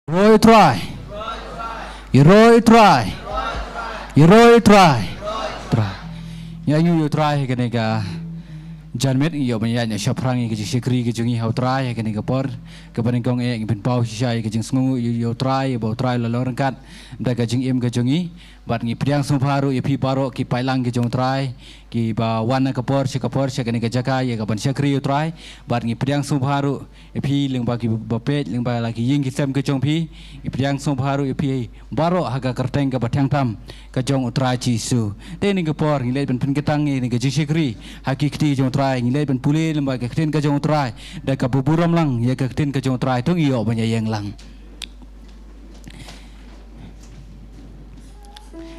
Roy try. Roy try. Roy try. Try. Ya you try ke nega. Janmet iyo banyak syaprangi ke sikri ke jungi hau try ke nega por ke baningkong ben pau sisai ke jing sungu yo try bau try lorangkat da ke jing im ke jungi bat ngi priang sumparu ye pi paro ki pailang ke jong try ki ba wana ke por ke nega jaka ye ke ban sikri yo try bat ngi priang sumparu ye pi ling ba ki bapet ling ba lagi ying ki sem ke jong pi ye priang sumparu ye pi baro haga kerteng ke batang tam ke jong try jisu te ni ke por ngi le ben pen ketang ni ke jing sikri haki kti jong try ngi le ben puli ling ba ke ktin ke jong try da ka buburam lang ye ke ktin ke jong try tung iyo banya yang lang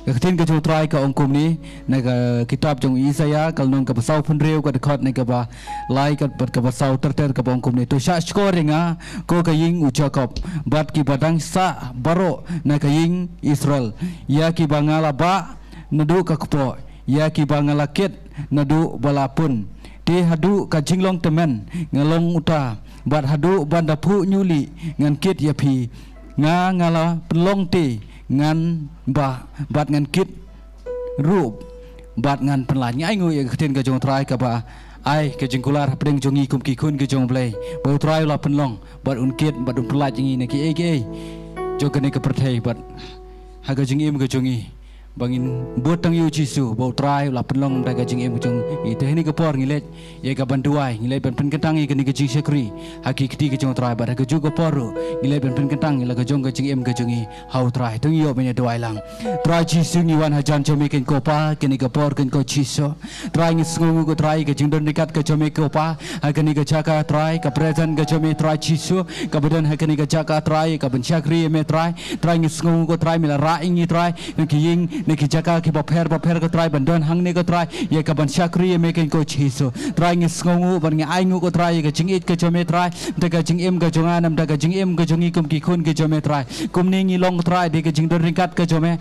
ketin ke jong try ka ongkum ni na kitab jong Isaya kalnong ka pasau pun reu ka dekat na ka ba lai ka pasau terter ka ongkum ni to sha scoringa ko ka ying u Jacob bat ki badang sa baro na ka ying Israel ya ki bangala ba nadu ka kpo ya ki bangala ket nadu balapun ti hadu ka jinglong temen ngalong uta bat hadu banda pu nyuli ngan kit ya pi ngala pelong ti ngan bat ngan kit rup bat ngan penlanya ai ngui ketin ke jong try ka ba ai ke jingkular pedeng jongi kum ki kun ke jong play bau try la penlong bat un kit bat un pelaj ngi ne ki ai jong ke ne ke perthai bat ha ke jing im ke jongi bangin buat tang yu jisu bau try la penlong da ke jing im ke jong i te ni ke por ngi le ye ka banduai ngi le ben pen ketang ke ni ke jing sekri haki kti ke jong try bat ke ju ke por ngi le ben pen ketang la ke jong ke jing im ke jongi hau try tung yo benya duai lang try jisu ngi wan hajan jome ken ko pa ke ni ke por ken ko jisu try ngi sngu ko try ke jing don dekat ke jome ko pa ha ke ni ke jaka try ke present ke jome try jisu ke badan ha ke ni ke jaka try ke ben syakri me try ngi sngu ko try mila ra ngi try ngi ying neki jaka ki baper ko try bandon hang ne ko try ye ka ban syakri me ken ko chiso try ngi sngu ban ngi ai ngu ko try ke jing it ke jome try daga jing im ke jonga nam daga jing im ke jongi kum ki khun ke jome try kum ne ngi long try de ke jing don ringkat ke jome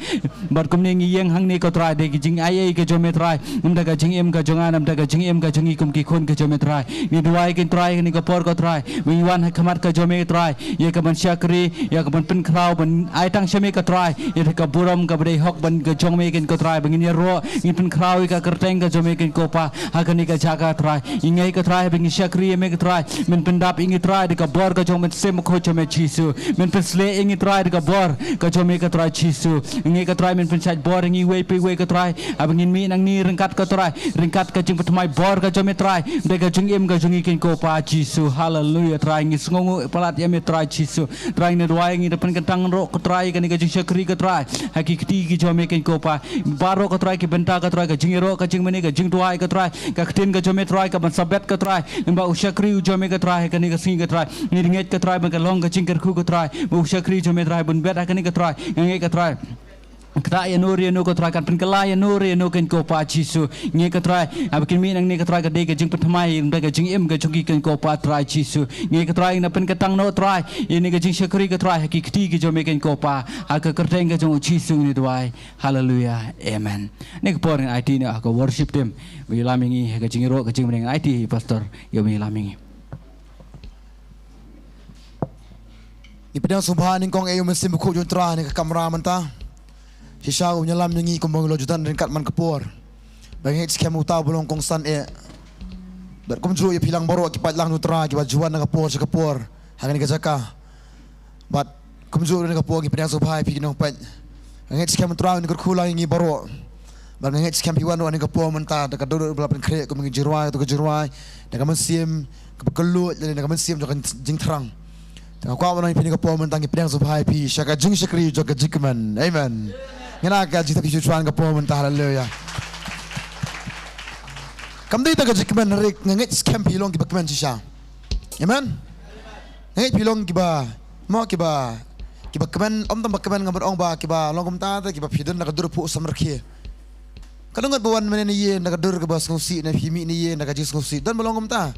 bat kum ne ngi yeng hang ne ko try de ke jing ai ke jome try daga jing im ke jonga nam daga jing im ke jongi kum ki khun ke jome try ni duai ken try ni ko por ko try mi wan ha khamat ke jome try ye ka ban syakri ya ka ban pen krau ban ai tang shame ka try ye ka buram ka bdei hok ban ke jong me ken ko try bangin ye ro ngi pen krau ka kerteng ka jome ken ko pa ha ka ni ka jaka try ingai ka try bangin syakri me ka try men pendap ingi try de ka bor ka jong men sem ko jome jisu men pen sle ingi try de ka bor ka jome ka try jisu ingai ka try men pen chaj bor ingi we ka try abangin mi nang ni ringkat ka try ringkat ka jing patmai bor ka jome try de ka jing im ka jongi ken ko pa jisu hallelujah try ngi sngongu palat ye me try jisu try ne duai ngi depan kentang ro ka try ka ni ka jing syakri ka try hakikati ki jome ken ko pa baro ka try ki benta ka try ka jing ro ka jing meni ka jing duai ka try ka ktin ka jome try ka ban sabet ka try ba usyakri u jome ka try ka ni ka singi ka try ni ringet ka try ban ka long ka jing ka khu ka try ba usyakri jome try bun bet ka ni ka try ngai ka try kata ya nuri no ko try kan pen kala ya nuri no ken ko pa jisu ngai ka try abakin mi nang ni ka try ka de ka jing patmai nda ka jing im ka jongi ken ko pa try jisu ngai ka try na pen ka tang no try ini ka jing syakri ka try hakikati ki jome ken ko pa ha ka kerteng ka jong jisu ni duai hallelujah amen ni ka por IT ni ka worship team wi lamingi ka jing ro ka jing meng IT pastor yo mi lamingi ni pedang sumpah ni kong ayo mesin buku juntra ni ke kamera menta sisa menyelam nyanyi kembang lojutan dan kat man kepor bagi hit scam utau belum kong san ber kumjuru ya pilang baru akibat lang nutra akibat juan na kepor sa kepor hangin ni kajaka bat kumjuru ni kepor ki pedang sumpah pi kinong pat bagi hit scam utra ni kurkulang ngi baru bagi hit scam piwan ni kepor menta dekat duduk belapan krek kumang jirwai tu kejirwai dekat mesim kebekelut dan dekat mesim jokan jing terang tengah kau orang ini kepor mentang pedang sumpah pi syaka jing syakri joga jikman amen ngena ka jita ki chuan kepor mentah haleluya kam dei ta ka jikman rik ngengit scam pilong ki bakman sisa amen ngengit pilong ki ba mo ki ba bakman om tam bakman ngamber ong ba ki ba longom ta ta ki ba pidon na ka dur pu samrakhi kadang bawan menen ye na ka dur ka bas ngusi na himi ni ye na ka jis ngusi dan balongom ta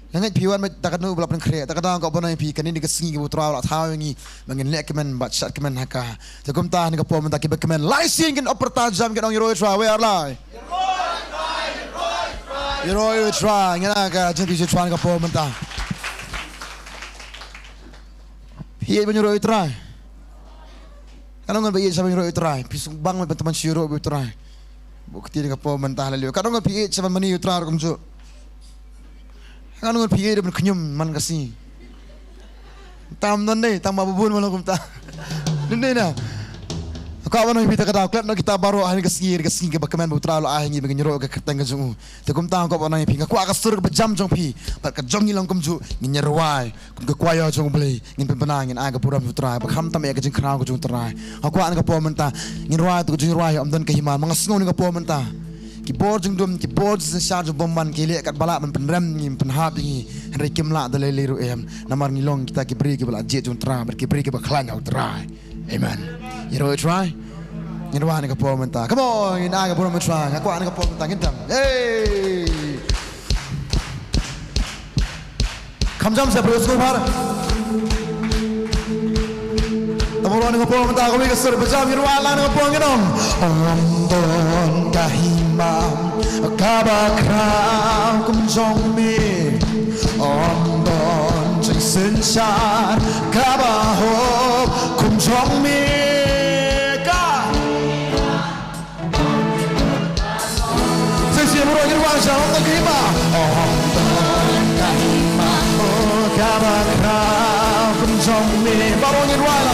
ngai piwan mai takkan nu belapan kre takkan kau bonai pi kanin diga singi ke putra la thau ngi mangin lek kemen bat sat kemen haka jakom ta ni ka pom ta ki kemen lai sing ken operta jam ken ong roi tra we ar lai roi tra ngana ka jin pi try ka pom ta Hiye banyuro itrai. Kadang ngan biye sama banyuro itrai. Pisung bang me teman syuro itrai. Bukti dengan po mentah lalu. Kadang ngan biye sama mani itrai kumcu. Kadang ngan biye dengan kenyum man kasih. Tam nande tam babun malam kumta. Nande na. Kau mana kita kata klub nak kita baru ahli kesingir ke bakaman putra lo ahli bagi nyerok ke kertang ke jungu. Tekum tang kau mana pi. Kau akan sur ke jam jong pi. Pat ke jong hilang kumju nyerwai. Kum ke kuaya jong beli. Ngin penang ngin aga puram putra. Bakam tam ya ke jeng kerang ke jong terai. Aku akan ke po mentah. Nyerwai tu ke jeng nyerwai amdan ke himan. Mangasngo ni ke po mentah. Ki bor jeng dum ki bor sesar jong bomban ki lek kat balak men penrem ngin penhap ni. Henry kimla dalai liru em. Namar ngilong kita ki beri ke balak jet jong terai. Berki beri ke baklan au terai. Amen. You know it, try? You know what I go mentah. Come on, you know I go try. Aku anak go mentah kita. Hey. Come jam saya bros ko par. Tamu anak go mentah kami kesur bejam you know anak go ngidong. Ondon kahimam kabakram kumjong mi. Ondon jeng sensyar kabahop kumjong mi. Murah irwan sa Nongkhryiem kabakra kumjong mi baru irwan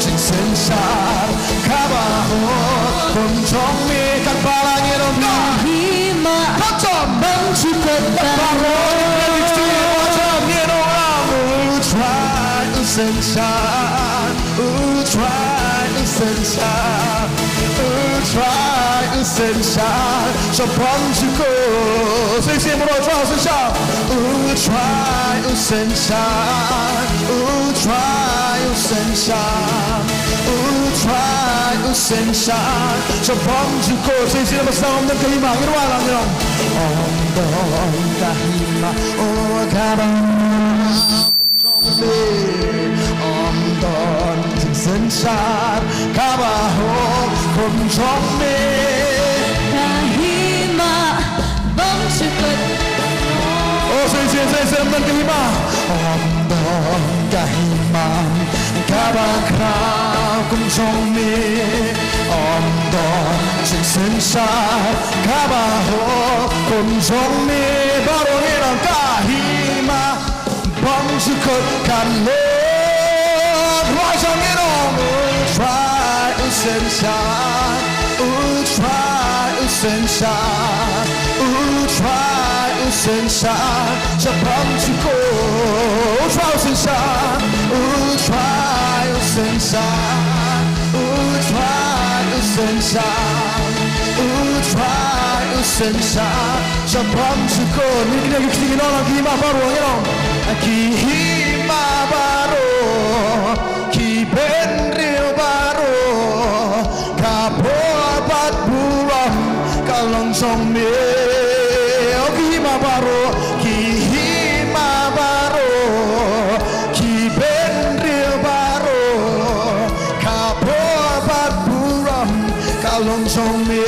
jing sensar kabaho kumjong mi kan balang irong Nongkhryiem kacam mencukup baru irwan irong try sensar try sensar try sensar sebab juga saya mau try sensar try sensar try sensar try sensar sebab juga saya bersama Nongkhryiem irwalang dong Nongkhryiem oh kadang Ondon sensar kabaho kumjong mi Nongkhryiem bang sukut oh saya Nongkhryiem Ondon kabakra kumjong mi Ondon sensar kabaho kumjong mi baru irang Nongkhryiem bang sukut kan try sensar sensar try sensar sebab juga try sensar try sensar try sensar try sensar sebab juga ni kita kisah Nongkhryiem baru ya Nongkhryiem baru ki benril baru kapopat buram kalong sombe Nongkhryiem baru ki hima baru ki benril baru kapopat buram kalong sombe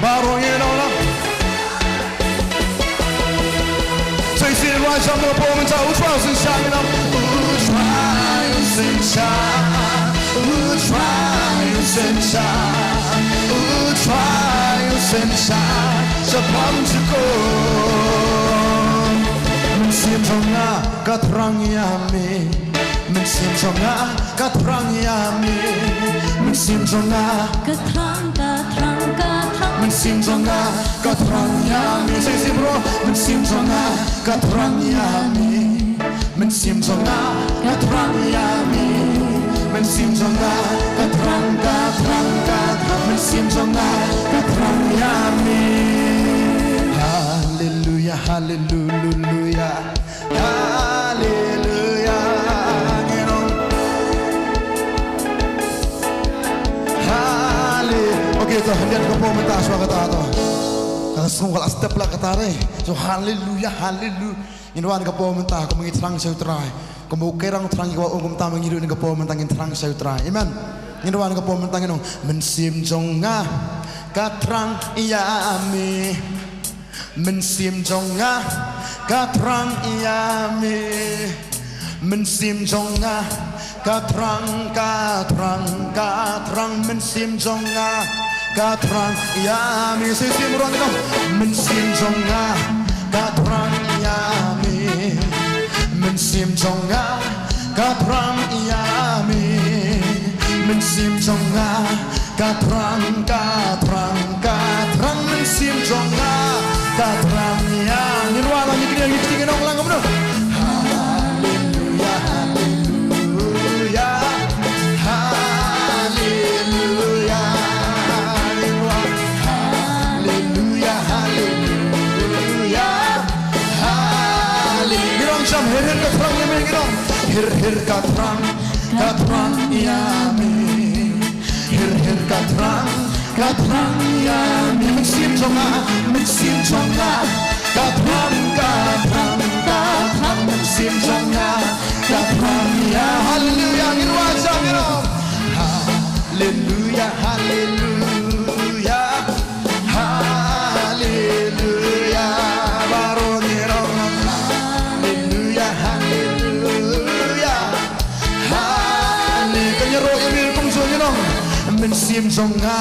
baru Jam the performance out try sensar try sensar sebab juga mensim jonga katrang yami mensim jonga katrang yami mensim jonga katrang mensim jonga katrang yami sisi bro mensim jonga katrang yami mensim jonga katrang yami mensim jonga katrang mensim jonga katrang yami haleluya haleluya haleluya okay to hendak ke po mentah suara kata to semua step lah kata re so haleluya haleluya inwan ke po mentah ko mangi terang sa utray ko mo kerang terang ko ugum ta mangi ke po mentah ngin terang sa utray amen inwan ke po mentah nong mensim jonga katrang yami mensim jonga katrang yami mensim jonga katrang mensim jonga katrang yami sesim ruang itu mensim jonga katrang yami mensim jonga katrang yami mensim jonga katrang mensim jonga katrang yami ruang lagi kita kita ulang kamu haleluya haleluya haleluya haleluya haleluya jam hir katrang yami hir katrang yami hir katrang yami mensim jonga katrang mensim jonga katrang ya haleluya ngirwajam haleluya haleluya haleluya baru ngirong haleluya haleluya haleluya roh yang mirkum sonong mensim jonga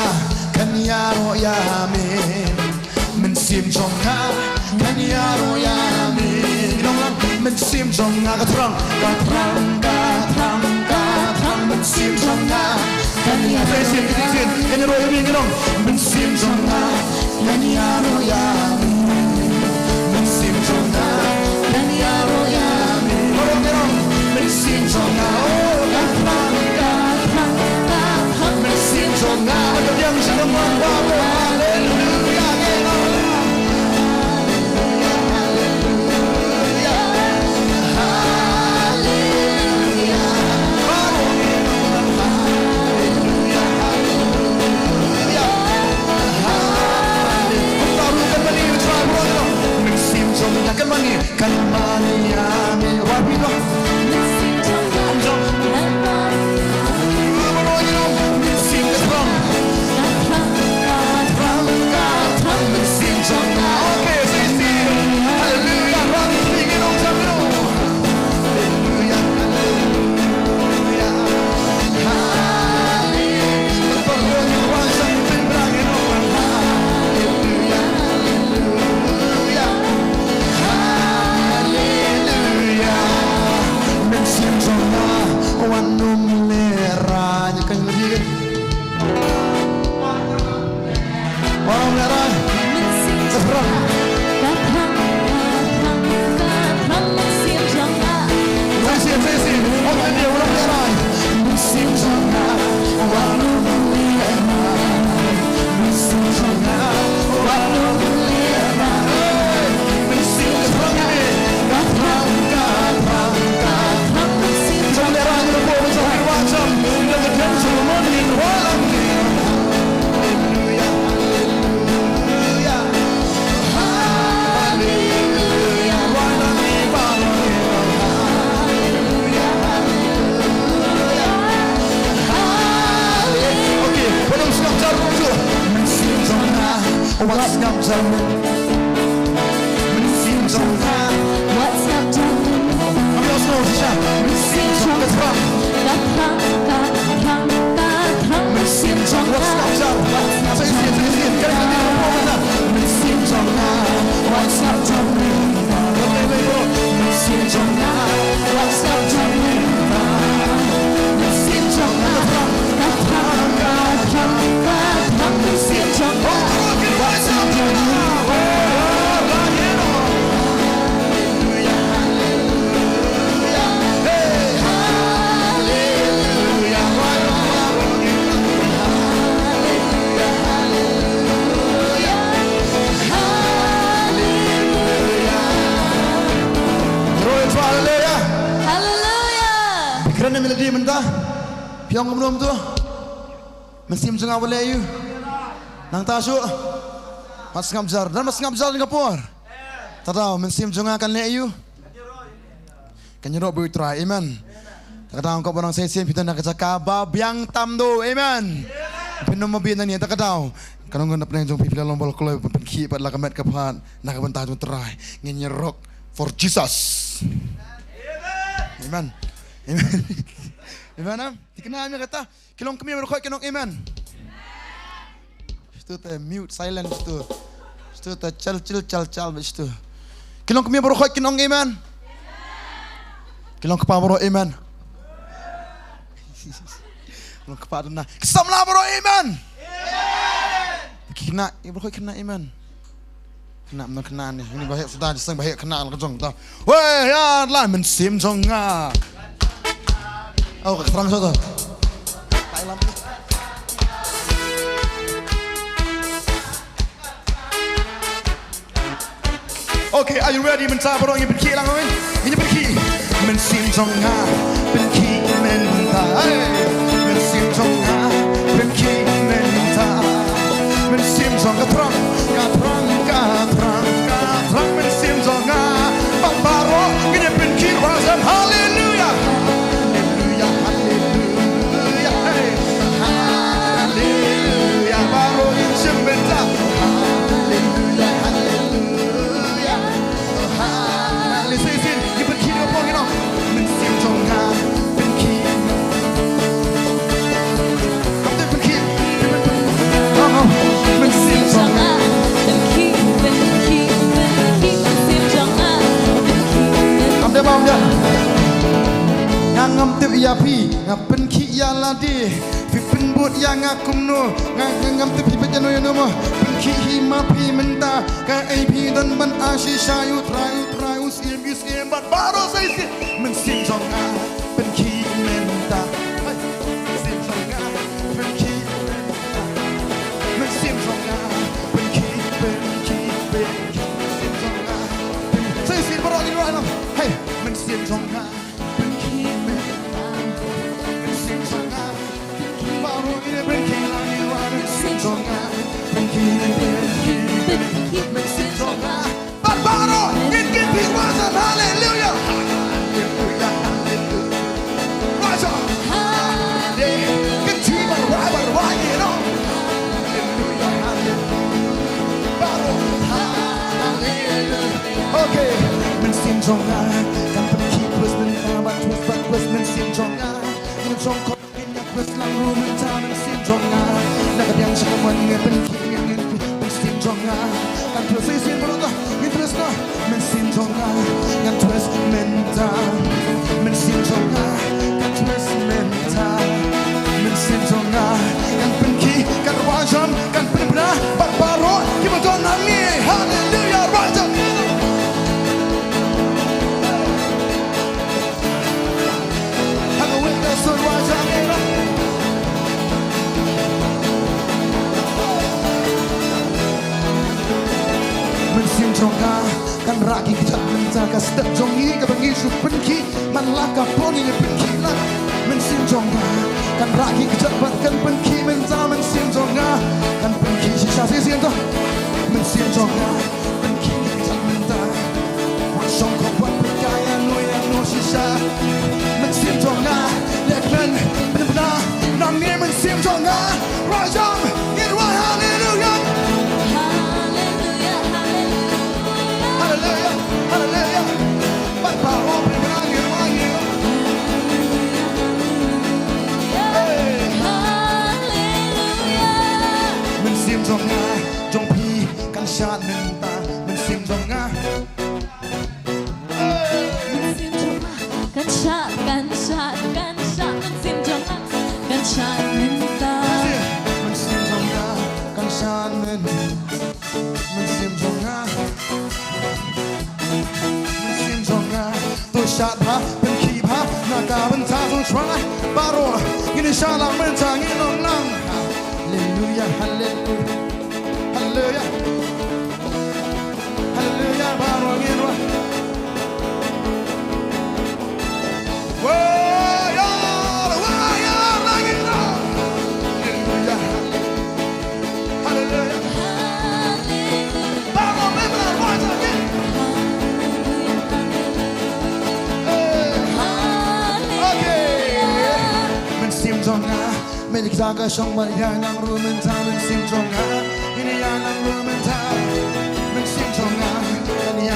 kan ya roh ya amin mensim jonga kan ya roh ya amin ngirong mensim jonga katrang mensim jonga kan ya presin kan roh yang ngirong mensim jonga kan ya roh ya amin mensim jonga kan ya roh ya amin ngirong mensim jonga mensim jonga yang sedang membawa haleluya kan mani ame wabilo mensim jonga mensim strong mensim jonga oke sisi haleluya rani tinggi dong sambil haleluya haleluya haleluya perlunya wajah berangin haleluya haleluya haleluya mensim jonga wanum leranya kan lebih orang merah seberang sesi orang dia orang merah mensim jonga wanum leranya mensim jonga wanum leranya mensim seberang ini katrang mensim jonga leranya boleh sampai wajah dengan jemanin walam haleluya haleluya wanani haleluya haleluya oke belum siap jarum tu mensim jonga what's up jarum mensim jonga what's up jarum ambil semua sisa mensim jonga terang mensim jonga what's up jarum saya siap kali ini mana mensim jonga what's up jarum mensim jonga what's up jarum mensim jonga mensim jonga what's up jarum haleluya haleluya hey haleluya haleluya haleluya haleluya roh haleluya Haleluya. kerana melodi mentah piang ngomong tu mensim jonga boleh you nang tasu mas ngamjar dan mas ngamjar dengan por tadau mensim jonga kan le you kan nyero bertry amen tadau kau barang sesien kita nak cakap bab yang tam do amen เป็นนมบีนนี่ตะกะดาวกันงเงินนับแรงจงพิพิธลงบอลกลอยเป็นขี้ปัดละกะเม็ดกะพานนักบันตาจนตรายเงี้ยร็อก for Jesus Amen Amen Amen am dikenalnya kata kilong kami berkhoi kenong amen itu teh mute silent itu teh cal itu kilong kami berkhoi kenong amen kilong kepa bro amen kilong kepa duna kesamla bro amen kena berkhoi kena amen kenaมันkena ni ini bahaya sudah diseng bahaya kena lah kejong tau weh ya lah men sim jong ah oh terang satu Thailand Okay are you ready มันซาบรองยังเป็นขี้ลังมั้ยยังเป็นขี้มันเสียงจงงาเป็นขี้มันตามันเสียงจงงาเป็นขี้มันตามันเสียงจงกระทรังมันเสียงจงงาปังบาโรก็จะเป็นขี้ว่าสันฮาเลลูยาngam tip ya pi ngap pen ki ya la di pi pen but ya ngakum no ngam tip pi pejano ya no ma pen ki hi ma pi menta ka ai pi dan ban a shi sha yu trai us im ban baro sai si men sim jong a pen ki menta sim jong a pen ki menta men sim jong a pen ki sim jong a sai si baro ni ra no hey men sim jong a Okay, men sim jong a, kan pen ki plus men ba twist men sim jong a, men jong ko in ya plus lang ru men ta men sim jong a, na ka yang sa man nge pen ki men sim jong a, kan plus sim bro ta, men twist na, men sim jong a, kan twist men ta, men sim jong a, kan twist men ta, men sim jong a, kan pen ki kan wa jam kan pen bra ba baro ki ba don na ni hallelujah right upมันเสียงจงกากันรักที่จัดมันจะกระสเตจงนี้กับงี้สุดเป็นขี้มันรักกับพวกนี้เป็นขี้รักมันเสียงจงกากันรักที่จัดบัดกันเป็นขี้มันจะมันเสียงจงกากันเป็นขี้ชิชาเสียงตัวมันเสียงจงกาเป็นขี้จัดมันจะวันสองของวันเป็นกายนุยนุชิชามันเสียงจงกาเล็กเป็นน้ำนี้มันเสียงจงงารายจอมยินว่าฮาเลลูยาฮาเลลูยาฮาเลลูยาบัดป่าวเป็นพลังยินว่ายินมันเสียงจงงาจงพีกันชาติหนึ่งตามันเสียงจงงามันเสียงจงมากันชามันเสียงจงมากันชามันตามันเสียงจงงากันชามันเสียงจงงามันเสียงจงงาตัวชาติพระเป็นขี้พระหน้ากาเป็นท่าตัวทรายบาโรยินดีชาลังเป็นทางยินน้องลังฮาเลลูยาฮาเลลูยาฮาเลลูยาฮาเลลูยาบาโรยินว่าม Mình ra cái sông mà nhà nàng rồi mình ta mình sim cho ngã Ini nhà nàng rồi mình ta mình sim cho ngã Kania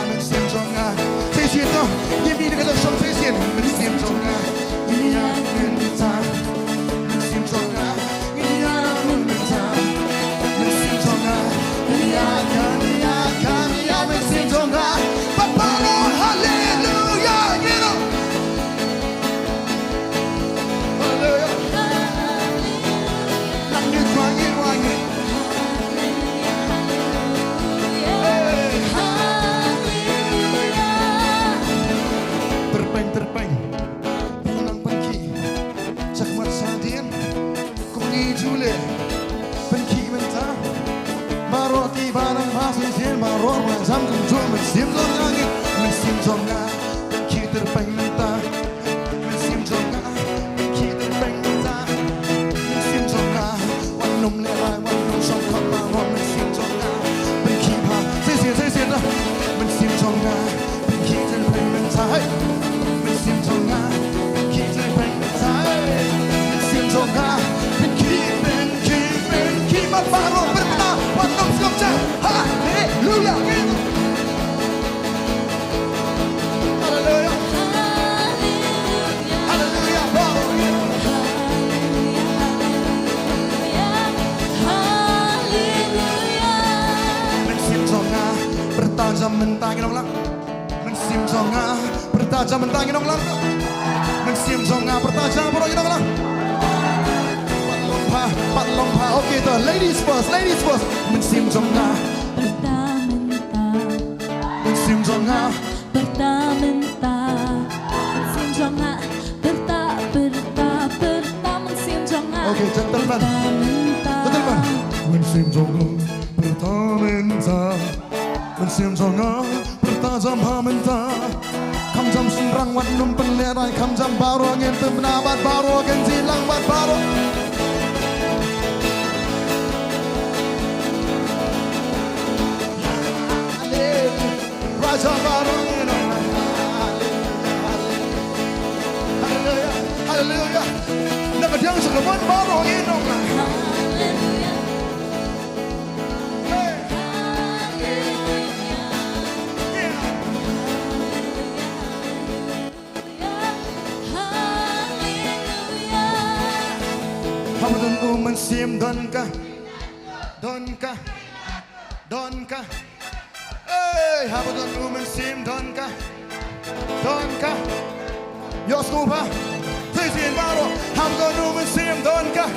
mình sim cho ngã Thế chuyện đó Nhìn đi cái sông thế chuyện mình sim cho ngã Ini nhà mình ta mình sim cho ngã Ini nhà nàng rồi mình ta mình sim cho ngã Ini nhà Kania mình sim cho ngã Papa Lord hallelujah you know Terpeng Penang pengki Sakmat sadian Kungi jule Pengki mentah Maroti barang hasil sin Maror mazam kunjung Mensim zongangi Mensim zonga Pengki terpeng mentah Mensim zonga Pengki terpeng mentah Mensim zonga Wanum lerai Wanum song kapa Wan mensim zonga Pengki pa Saya dah Mensim zonga Pengki terpeng mentah Mensim zonga Pengki terpeng mentah Mensim zonga Pengki Maparo berpena Wanum skomca Hallelujah Hallelujah Hallelujah Mensim zonga Bertajam mentangin orang Mensim zonga Bertajam mentangin orang Mensim zonga Bertajam orang orang Pat lompa Okay tuh ladies first Mensim zonga Mensim zonga Okay gentlemen Mensim zonga Bertamenta Mensim zonga Bertajam hamenta Kamjam sunrang wan num penlerai Kamjam baro ngin pemenabat baro Gen zilang bat baro Raja baro ngin Hallelujah Hallelujah Nakadiyang sa kawan baro ngin Hamadun mensim donka Hey hamadun mensim donka Yo skupa Tizin baro hamadun mensim donka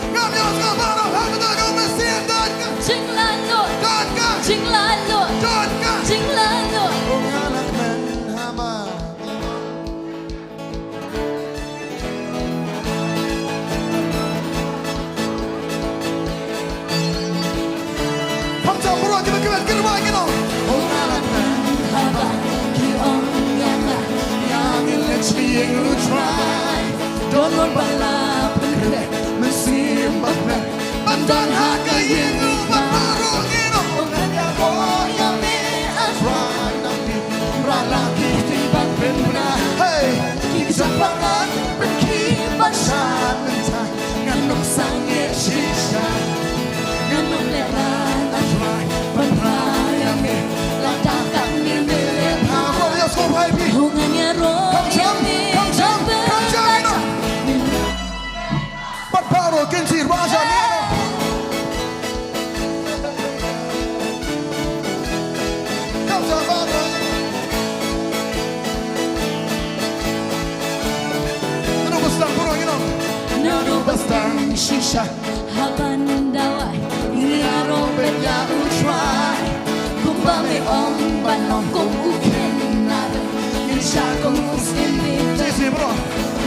Ngam yo skupa baro hamadun mensim donka Chính là Lord Anak men hama Kamjam kita kerwa gitu. Anak men hama Yang let's be you try Don't want balap Mesim bakna Bandan haka yengu Baparu gitu Ralaki tibang penuna Hey Kisah pangan Berkibat syat mentah Nganong sangit sisa Nganong leran Ajwai Penrayang Ladakan Nimilit Hamo Yos ko baby Hungannya roh Kamjam Patparo Kensi Raja Kamjam Baro Bastang shisha Haban dawai Ini arobet ya utrai Kumbame om Banong kong uken nare Insya kong usin bita Sisi bro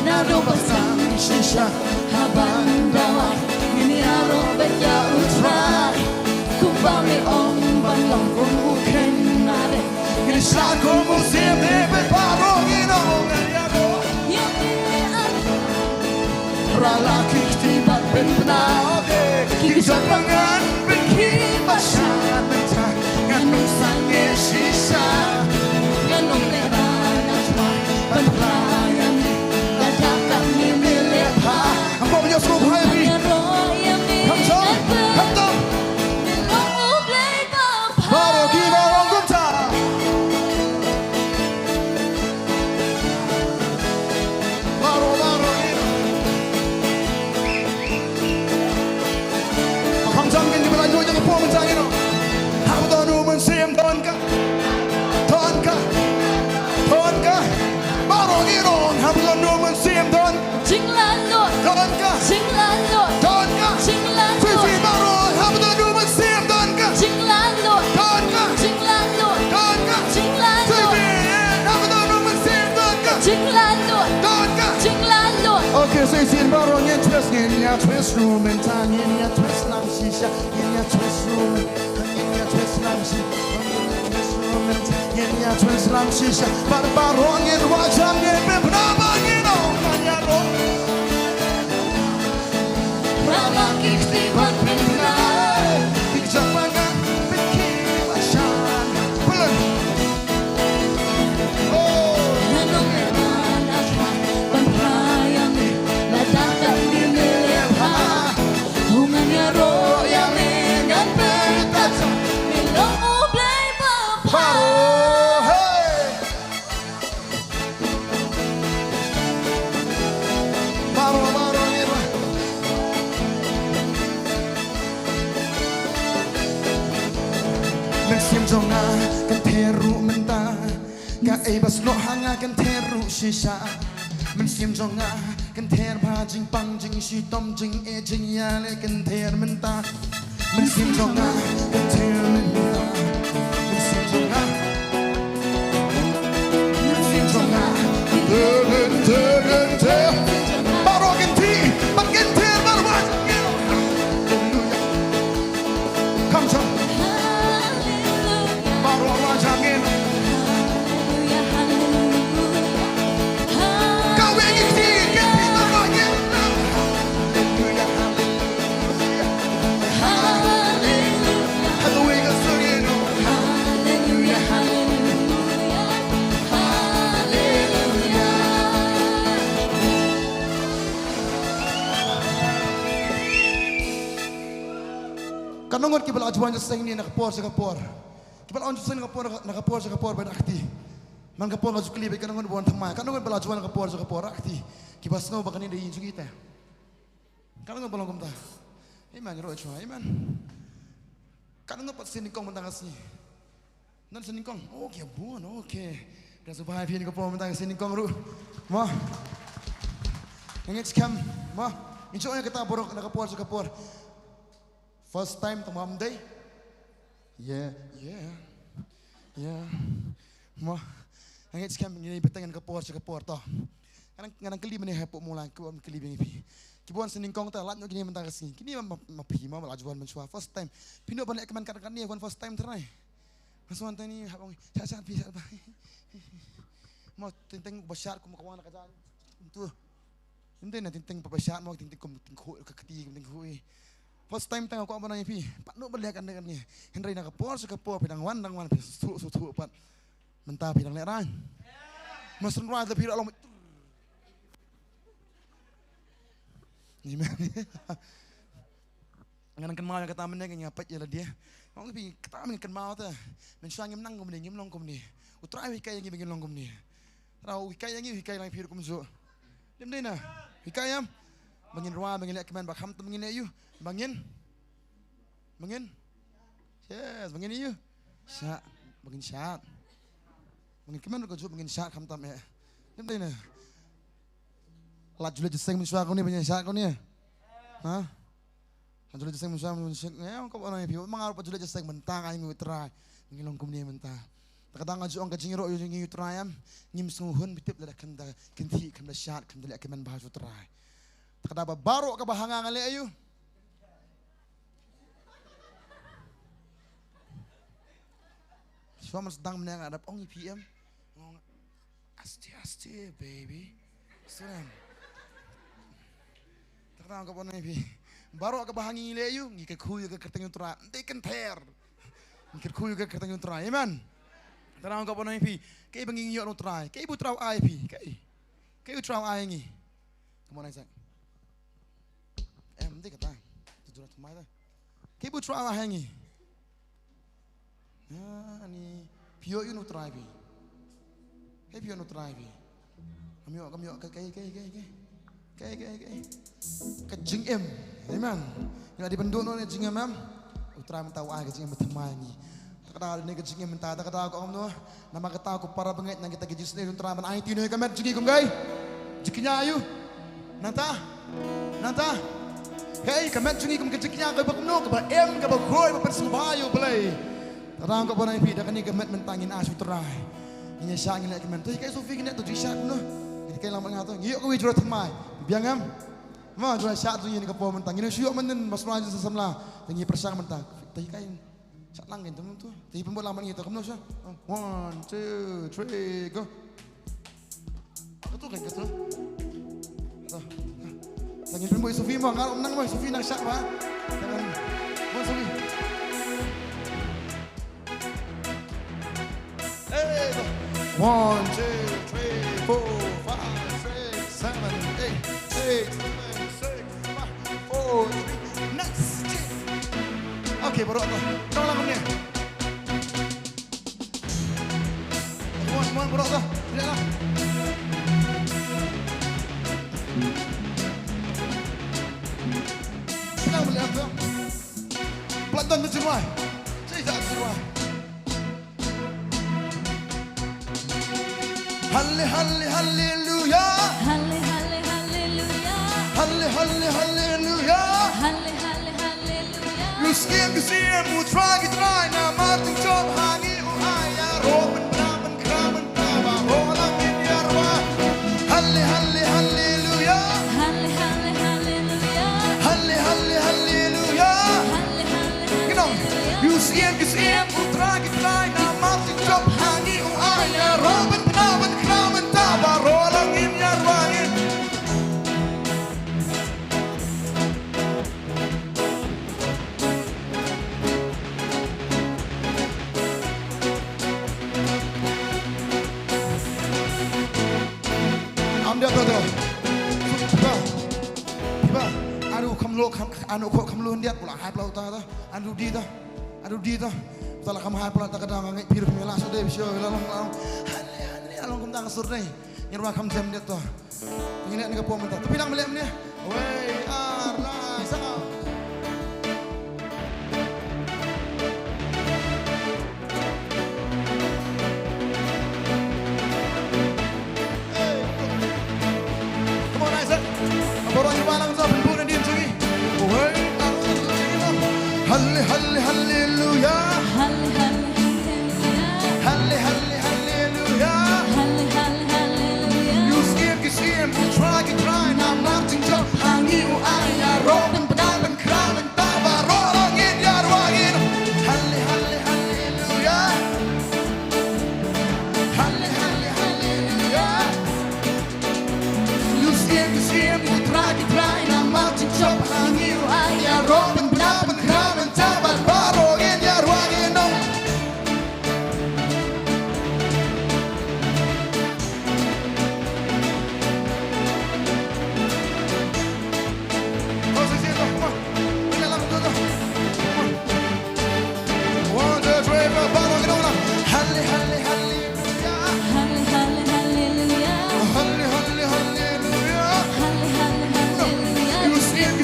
Nado bastang shisha Haban dawai Ini arobet ya utrai Kumbame om Banong kong uken nare Insya kong usin bita Paro gino Ralaki tibat penpena Kisah pangan berkibasan mentah Nganong sange sisa Nganong leran ajwai ya twist room and time yin ya twist lam shisha yin ya twist room yin ya twist lam shisha yin ya twist lam shisha bar wrong in wajam ye bibna bagino kanya ro Rama kiksi pan pinna ikjapanga biki washan pulan oh Nanong manaswa Pamprayang Ladakang dinilipha Hungan niya royang ingat pertas Milong ublay papa paro hey paro ngira Nagsim jonga kan teru menta ka bas no hanga kan teru shisha Nagsim jonga kan ter ba jing pang jing shi tom jing e jing ya le kan ter menta Nagsim jonga kan ter menta Nagsim jonga ter baro kan ti ban kan ter baro ba come on Hallelujah baro wa jangin Hallelujah Hallelujah ka we ki ti kan ti baro ngin Hallelujah hado we ga surino Hallelujah Hallelujah Hallelujah kanongot ki bala juan sing ni nakapor sa kapor ki bala on sing nakapor sa kapor ba akti man kapor ga jukli be kanongot buan thamai kanongot bala juan nakapor sa kapor akti ki bas no ba kanina yin sugita kanongot bala kumta iman ro chwa iman kanongot pat sin kong mentang asni nan sin kong okay buan okay ga subhai phi ni kapor mentang sin kong ru ma ngit scam ma injo yang kita borok nakapor sa kapor first time to Bantei. Yeah. Mo, ang scam ni betangan kapor sa kapor to. Kanang kali mani hapo mo lang ko am kali bingi pi. Kibuan siningkong ta lat no kini mentang kasi. Kini mapi mo malajuan mensua first time. Pino balik keman kan ni first time try. Masuan tani habang sa pi sa ba. Mo tinteng basyar ko makawan ka jan. Tu. Hindi na tinteng pabasyar mo tinteng ko tingko kakati tingko first time tengok ko apa nanya pi, pat no balik kan dengan ni. Henry nak kapor sa kapor pinang wan su pat mentah pinang leran. Masun ra the pira long. Ni man. Ngan kan mau kata men yang apa ya dia. Ong pi kata men kan mau ta. Men syang ngim nang kom ni ngim long kom ni. Utrai wi kai yang ngim long kom ni. Rau wi kai yang wi kai lang pir kom zo. Dem dei na. Wi kai am. Bangin ruah bangin lek keman bakham tu bangin ayu. Bangin. Yes, bangin ayu. Syak, bangin syak. Bangin keman ko jo bangin syak kham tam ya. Dem dei na. Lat jule jeseng mensua ko ni bangin syak ko ni. Ha? Lat jule jeseng mensua mensyak. Ko ana pi mangar pa jule jeseng mentang ay ngutrai. Bangin long kom ni mentang. Takadang ajo ang kajingiro yo ngi utrayam ngim suhun bitip la kan da kinti kan da syak kan da keman bahas utrai. Takadaba baro ka bahanga ngale ayu. Semua sedang mendengar ong IPM. Aste baby. Suram. Takdang ka pon ipi. Baro ka bahangi ngile ayu ngi ka kuyu ka kerteng utra. Ndai kan ter. Ngi ka kuyu ka kerteng utra. Amen. Takdang ka pon ipi. Kay bangi ngiyo utra. Kay butraw ay pi. Kay utraw ay ngi. Come on Isaac. Ndai kata. Tujuh mai dah. Kay butraw ay ngi. Ni pio you no try bi. Hey pio no try bi. Kamyo kay. Ka jing em. Amen. Yang di penduk no jing em am. Utra mentau ai ka jing em Nongthymmai ni. Takada ni ka jing em menta takada ko am no. Nama kata ko para bangit nang kita gijis ni utra man ai tino ka met jigi kum gay. Jikinya ayu. Nanta. Hey ka met jigi kum ka jikinya ka bakum no ka ba em ka ba goy ba persubayo play. Tarang ko pernah pi dah kan ni kemet mentangin asu terai. Ini syang ni kemet tu kai Sofi kena tu jisyak no. Ini kai lama ngatu. Ngiuk ko withdraw Nongthymmai. Biang am. Ma jual syak tu ni kapal mentang. Ini syuk menen basra je sesamla. Tinggi persang mentang. Tapi kain syak langin tu tu. Tapi pembot lama ni tu kamu syak. 1 2 3 go. Betul kan betul. Tangan pembot Sofi mah ngarap menang mah Sofi nak syak bah. Tangan. Mau Sofi. Hey. 1 2 3 4 5 6 7 8 next. Okay, baru apa? Tahu lah kamu ni. Semua baru apa? Lihat lah. Senang boleh apa? Pelatuan tu semua. Saya tak semua. Halle halle haleluya. Halle halle haleluya. Halle halle haleluya. Halle halle haleluya. Lu skiem mu try na martin job hangi uhaya roben braben kramen tava holang in yarwa. Halle halle haleluya. Halle halle haleluya. Halle halle haleluya. Halle halle Genau. Lu skiem mu try na martin job hangi uhaya roben braben kramen tava holang in yarwa. Dia tu. Tiba. Aduh kamu lu hendak pula hai pula utang tu. Aduh di tu. Setelah kamu hai pula tak kadang ngai piru melas sudah bisa lalang. Hale along kamu tak sur ni. Nyerwa kamu jam dia tu. Ini nak pom mentah. Tapi nak melihat ni. Wei arla sa. Orang yang malang so pun dia sini. Halle halle haleluya. Halle halle haleluya. Halle halle haleluya. Halle halle haleluya. You skiem try now nothing job hangi u aya roben pedaben kramen tava rolong in yarwagin. Halle halle haleluya. Halle halle haleluya. You skiem try now nothing job hangi u aya roben pedaben kramen tava rolong in yarwagin. Halle halle haleluya. Halle halle haleluya. Halle halle haleluya. Halle halle haleluya. You skiem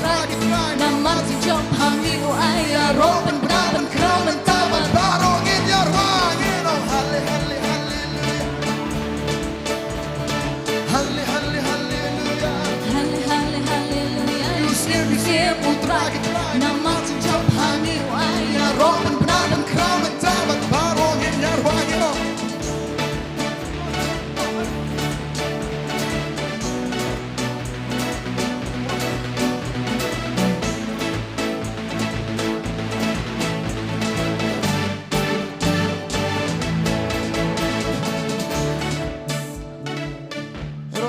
try Na martin job hangi u aya roben braben kramen tava barong in yarwagin. Halle halle haleluya. Halle halle haleluya. Halle halle haleluya. You skiem try Na martin job hangi u aya roben braben kramen tava barong in yarwagin.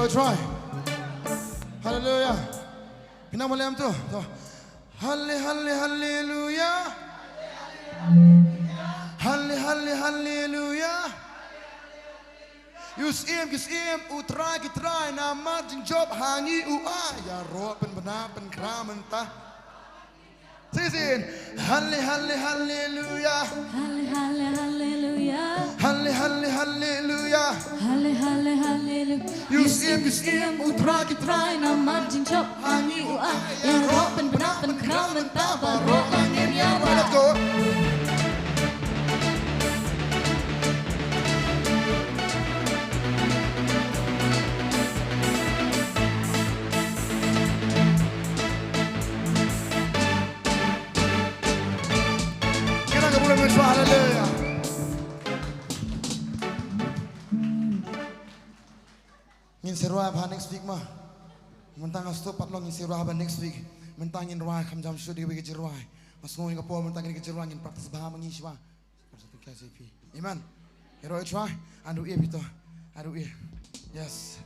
Try. Hallelujah. Pinang malam tu. Halle halle haleluya. Halle halle haleluya. You skiem try na martin job hangi u aya roben benapen kramen ta. Sisin. Halle halle haleluya. Halle halle haleluya. Halle halle haleluya. Halle halle haleluya. You skiem try na martin job hangi u aya roben braben kramen tava rolong in Let's yarwa. go. Kita ke bulan Mesra, haleluya. Ngin serwa apa next week mah. mentang stop patlong isi ruah next week mentangin ruah kam jam shoot di wigi ruah mas ngoni ka po mentangin ke ruah ngin praktis bahama ngi siwa satu KCP iman hero try anu e bito anu e yes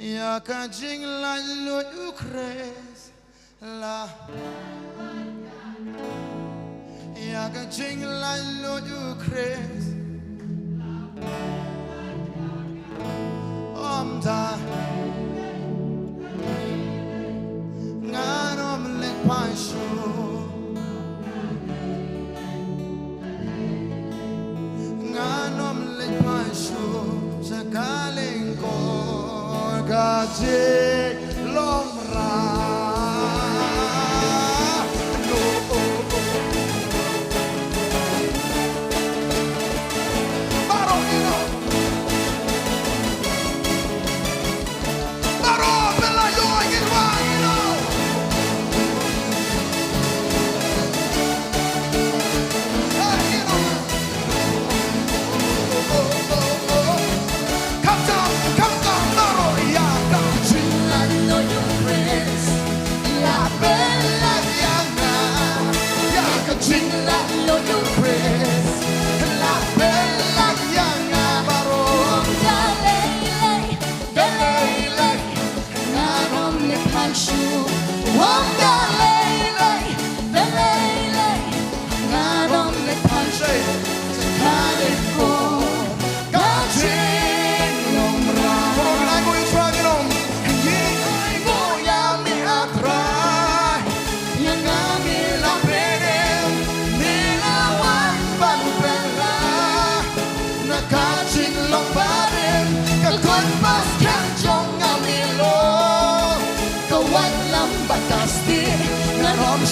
ya ka jing la lo ukres la ya ka jing la lo ukres omda nganom lek pashu nganom lek pashu sakaling ko gaje lomra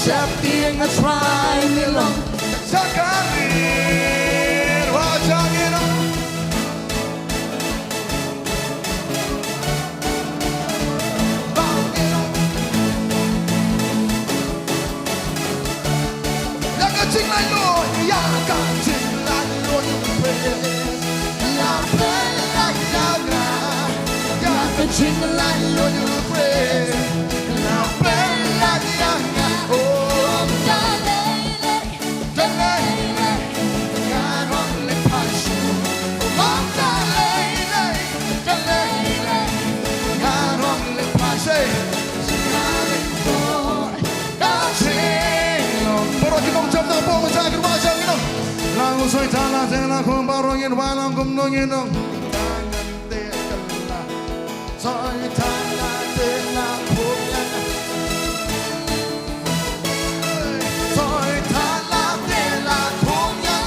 Chef tiếng try ni long sakarin wajangin ya ka ching lai lo ya ka ching lai lo la bella yaga ya ka ching lai lo la bella yaga Soy tala tela con barongin walang gumnongin dong tangan tela soy tala tela punya soy tala tela punya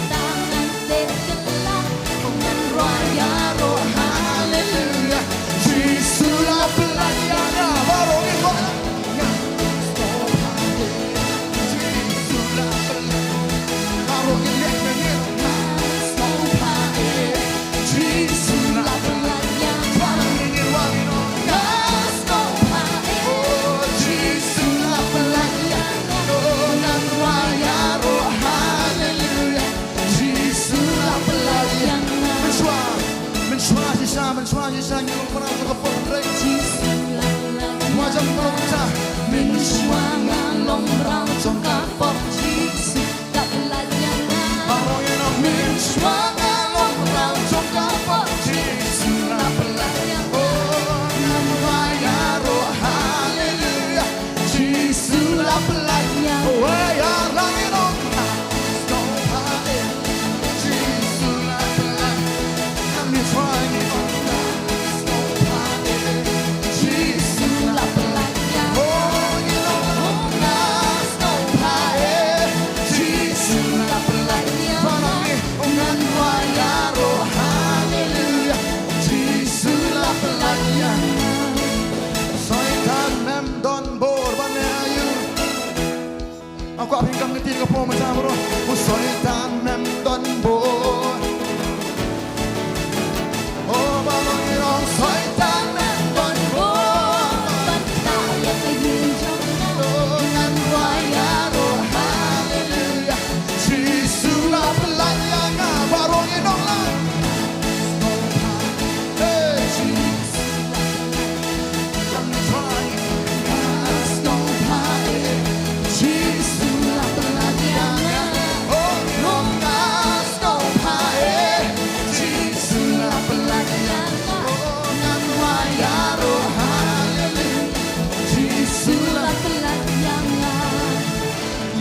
tangan tela dengan raya roh haleluya Jesus la pelayan barongin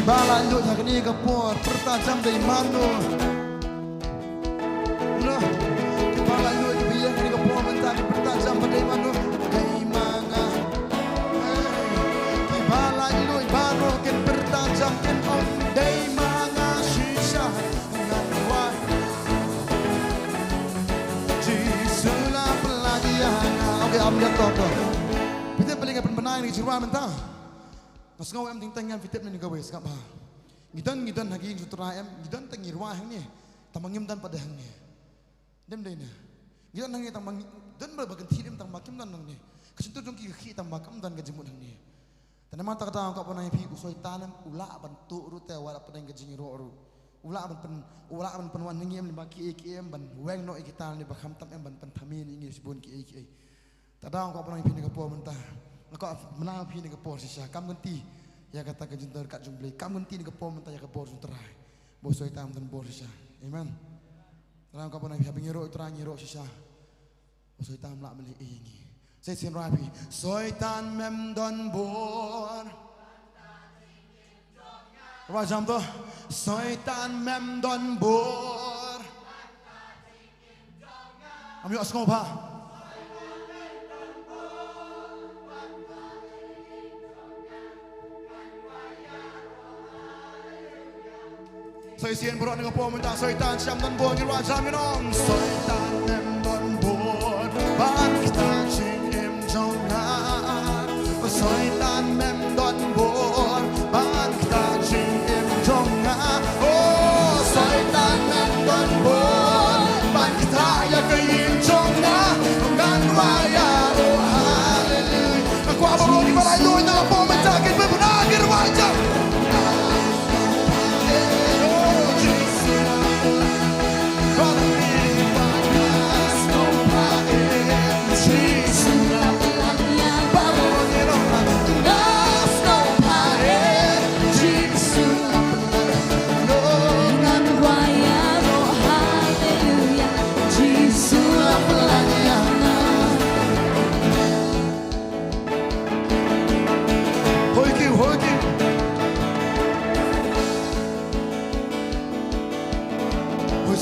bala lu yang ni kapor pertajam dari mano no di bala lu di biar ni kapor mentah pertajam dari mano dari mana di bala lu baru ken pertajam ken on dari mana sisa ngawat jisulah pelagian oke ambil toto kita paling apa benar ni jiwa mentah mas ngau em ting tangan fitep ni gawe skap ha gidan hagi sutra em gidan tang irwa hang ni tamangim dan pada hang ni dem dai na gidan hang ni tamang dan bagan thirim tang makim dan nang ni kasintu jong ki khi tam makam dan gajimut hang ni tanama ta kata ka panai pi usoi tanam ula bantu ru te wala padang gajing ro ula ban penwan ni em baki em ban weng no ikital ni bakham tam em ban pan thamin ni sibun ki tadang ka panai pi ni ka po mentah kau menang pi ni kapor sisa kam ganti ya kata ke juntar kat jumble kam ganti ni kapor mentah ya kapor sunterai bosoi tam dan bor sisa amen dalam kau pernah pi ngiro terang ngiro sisa bosoi tam lak beli ini saya sin rapi soitan mem don bor apa jam tu soitan mem don bor ambil asngop ha Saya sian berat dengan puan minta soitan siam dan buang di ruang jam minum soitan em dan buang ban kita cing em jongan soitan em dan buang ban kita cing em jongan oh soitan em dan buang ban kita ya kein jongan dan raya oh haleluya aku apa boleh dibarai lu dengan puan minta kita benar di ruang jam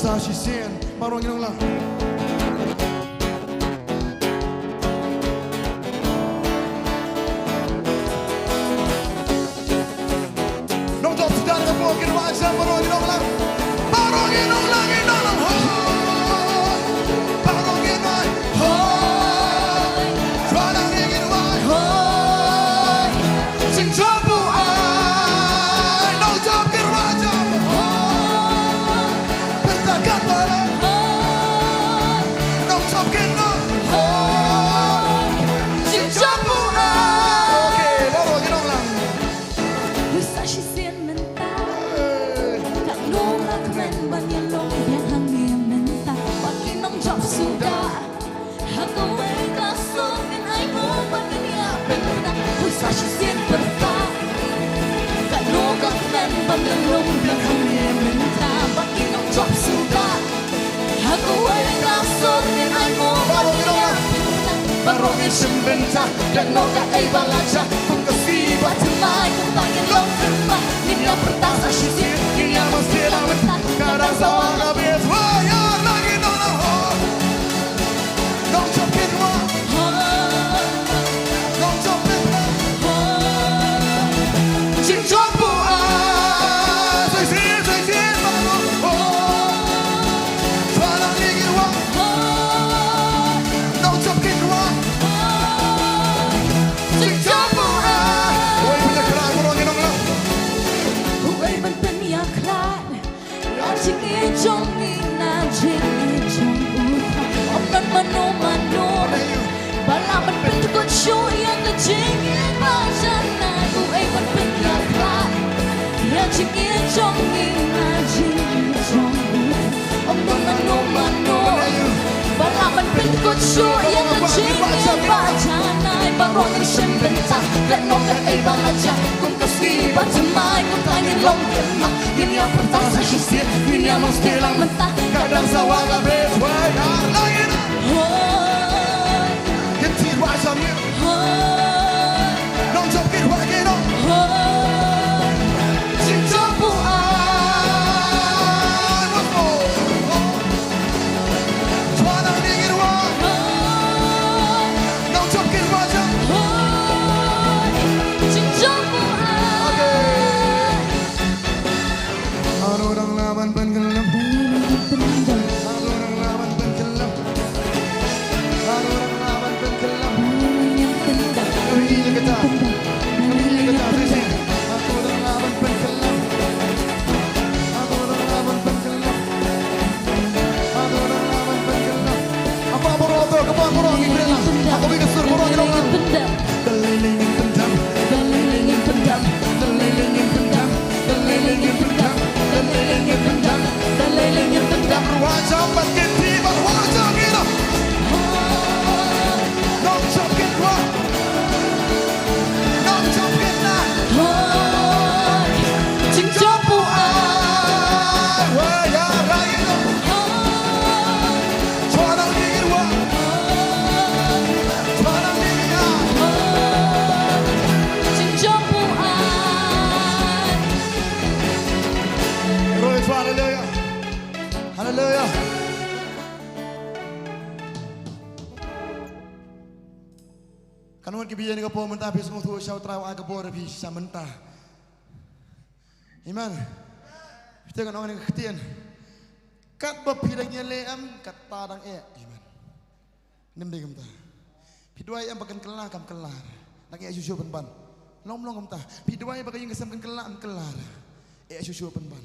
Sashi sin marong inong lang Nong job sedang ke po kirwa sa marong inong lang marong inong lang inong lang marong inong hoy suara ringin wai hoy sing jobu ai nong job kirwa sa Sashi sin berta kat logam dan bangalong belakang dia minta bagi nong job sudah aku ay nasor din ay mo barunya barong sembenta dan noga ay balaja kung kasiba temai kung tangin Nongthymmai niya pertasa sashi sin niya masila menta kadang sawang abis waya lagi nong nong job kinwa nong job trong na jing trong uta ông nan mano ba la man pen ko show yang na jing ba jana ku ai man pen ya kla ya jing trong na jing trong uta ông nan mano ba la man pen ko show yang na jing ba jana ba ro ni shin pen ta la no ka ai ba la ja kung kasi ba temai kung tangin Nongthymmai Niya pertasa sisir, niya mengstilang mentah kadang sawang abis wayar lagi na Kentir wasamir Nong jokir wagi nong kebiayaan ke po mentah bis nguthu syau trau aga bor bi sa mentah. Iman. Kita kan orang ketian. Kat ba pidangnya leam kat tadang iman. Nemde gemta. Pidwai am bakan kelar kam kelar. Nak susu penban. Long gemta. Pidwai bakan yang kesam kan kelar. Susu penban.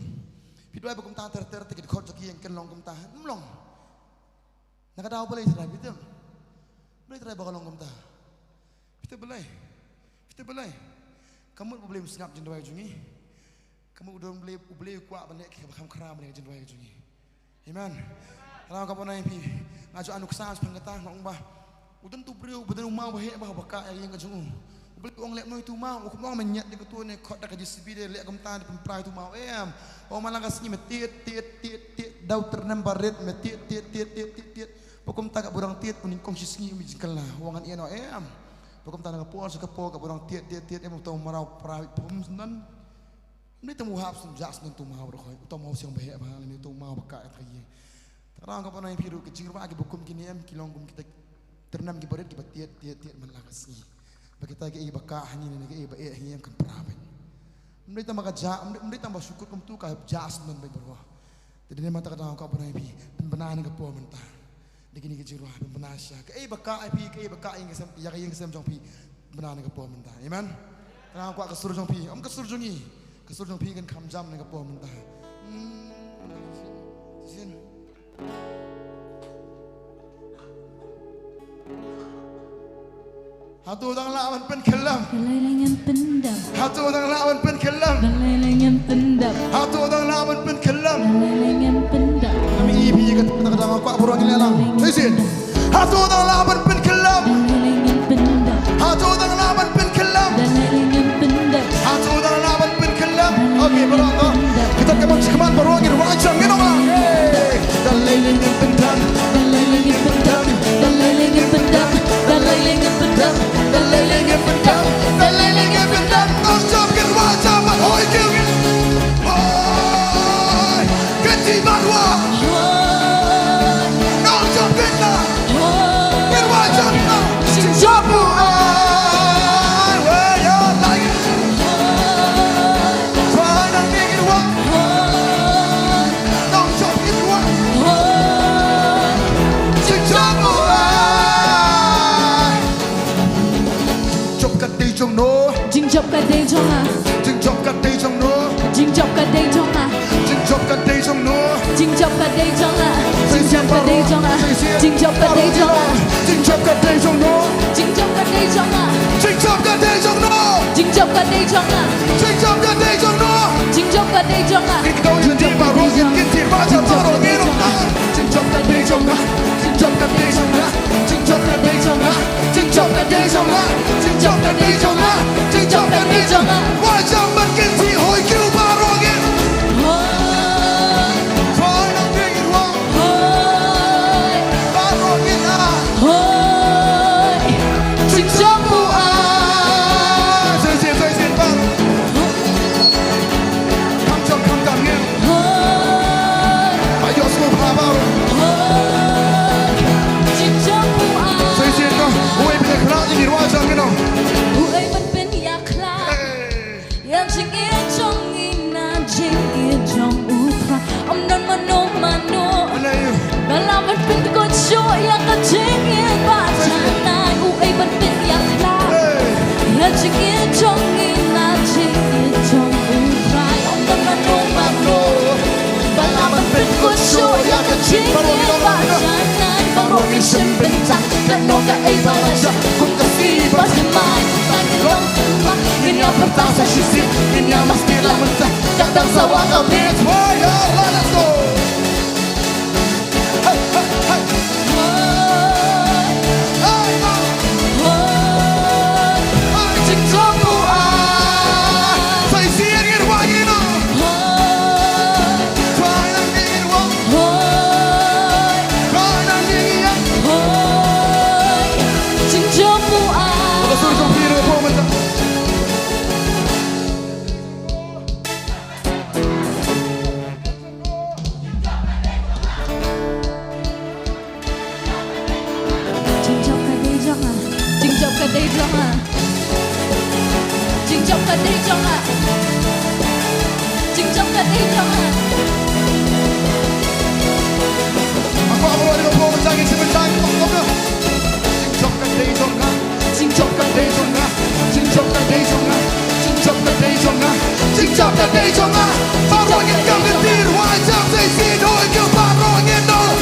Pidwai bakum ta ter tiket khot jaki yang kan long gemta. Long. Nak ada apa lagi serai betul. Boleh terai bakal long gemta. Kita belai. Kamu boleh musnap jendwai jungi. Kamu udah boleh kuat balik ke bakam keram dengan jendwai jungi. Amen. Kalau kamu naik pi, ngaju anu kesas pengetah ngong bah. Udan tu beriu, betul mau bahaya bah bakak yang ngajungu. Beli uang lek noi tu mau, aku mau menyat di ketua ni kot dah kaji sibi dia lek gemtan di pemprai tu mau. Oh malang kasih metit, dau ternam baret metit. Pokom tak burang tiet puning kong sisngi mijiklah. Wangan iano Pokom tak nak puas kepo ke burang tiet tahu marau perawit pom nan. Ini temu hab jas nan tu mau berkoi. Utau mau siang bahaya bah ini tu mau bakak kaya. Terang kau pernah piru kecil rumah agi bukum kini kilong kum kita ternam ki baret ki tiet melakasni. Bagi kita ki bakak hani ni ki hanyam kan perawit. Ini tambah kerja, ini tambah syukur kum tu kah jas nan baik berwah. Jadi ni mata kata kau pernah pi benar ni kepo mentah. Dikini kecil rumah benar sya. Ki bakak yang kesem jong pi benar ni kepo mentah. Amen. Terang kau kesur jong pi, kesur jongi. Kesur jong pi kan kamjam ni kepo mentah. Sin. Hatu dang lawan pen kelam. Kelayangan pendam. Hatu dang lawan pen kelam. Kelayangan pendam. Hatu dang lawan pen kelam. Kelayangan pendam. Kami ibi kat kadang aku burung lelang. Sin. Hatu dang lawan pen kelam. Kelayangan pendam. Hatu dang lawan pen kelam. Kelayangan pendam. Hatu dang lawan pen kelam. Okey, berapa? Kita keman burung ini wajang ni nama. Kelayangan pendam. Kelayangan pendam. Kelayangan pendam. Kelayangan pendam. Kelayangan pendam. Kelayangan pendam. Kosong ke wajah mat hoi kau. Hoi, ganti barwa. Nongkhryiem kita. Ke wajah kita. Siapa ai? Waya lagi. Tuan ingin wa. Nongkhryiem kita. Siapa ai? Chop kat day jong no. Jing chop ka day jong ah. Jing chop kat day jong no. Jing chop ka day jong ah. Jing chop kat day jong no. Jing chop ka day jong ah. Jing chop ka day jong ah. Jing chop ka day jong ah. Jing chop kat day jong no. Jing chop ka day jong ah. Jing chop kat day jong no. Jing chop ka day jong ah. Jing chop kat day jong no. Jing chop ka day jong ah. Kita kau jadi baru kita baca baru kita. Jing chop kat day jong no. Jing chop kat day jong no. Jing chop kat day jong no. Jing chop kat day jong no. Jing chop kat day jong no. Jing chop kat day jong no. Wajah berkinti hoi kau baru kita. Tuan ingin wa. Baru kita. Jing chop bu ah. Saya bang. Kam kam ni. Ayo semua baru. Jing chop bu ah. Saya tu, oi bila kerak ini wajah kita. ผู้เอ้ยมันเป็นยาคลาอย่างจริงเอียจงอีนาจริงเอียจงอุทราอมนนมโนมาโน Mana you? เวลามันเป็นกดชั่วอย่างก็จริงเอียบ้าจานายผู้เอ้ยมันเป็นยาคลาอย่างจริงเอียจงอีนาจริงเอียจงอุทราอมนนมโนมาโนเวลามันเป็นกดชั่วอย่างก็จริงเอียบ้าจานายบางโรคมีฉันเป็นจักแต่โนกับไอ้บ้าจักคงกับสีบ้าจะไม่ Ini yang pertama saya sisi, ini yang mestilah mentah. Kadang sawah kau lihat. Waya, let's go. Hey, hey, hey. Jing chop bu ah. Saya siangin wangi no. Tuan ingin wa. Tuan ingin. Jing chop bu ah. Kalau suruh jom pilih apa mentah. trong à chính trong cái đi trong à Aku amro dengan pulau mencari sebentar tong-tongnya. Cincokkan day jonga, cincokkan day jonga, cincokkan day jonga, cincokkan day jonga, cincokkan day jonga. Barongin kau getir, wajah saya sih doi kau barongin doi.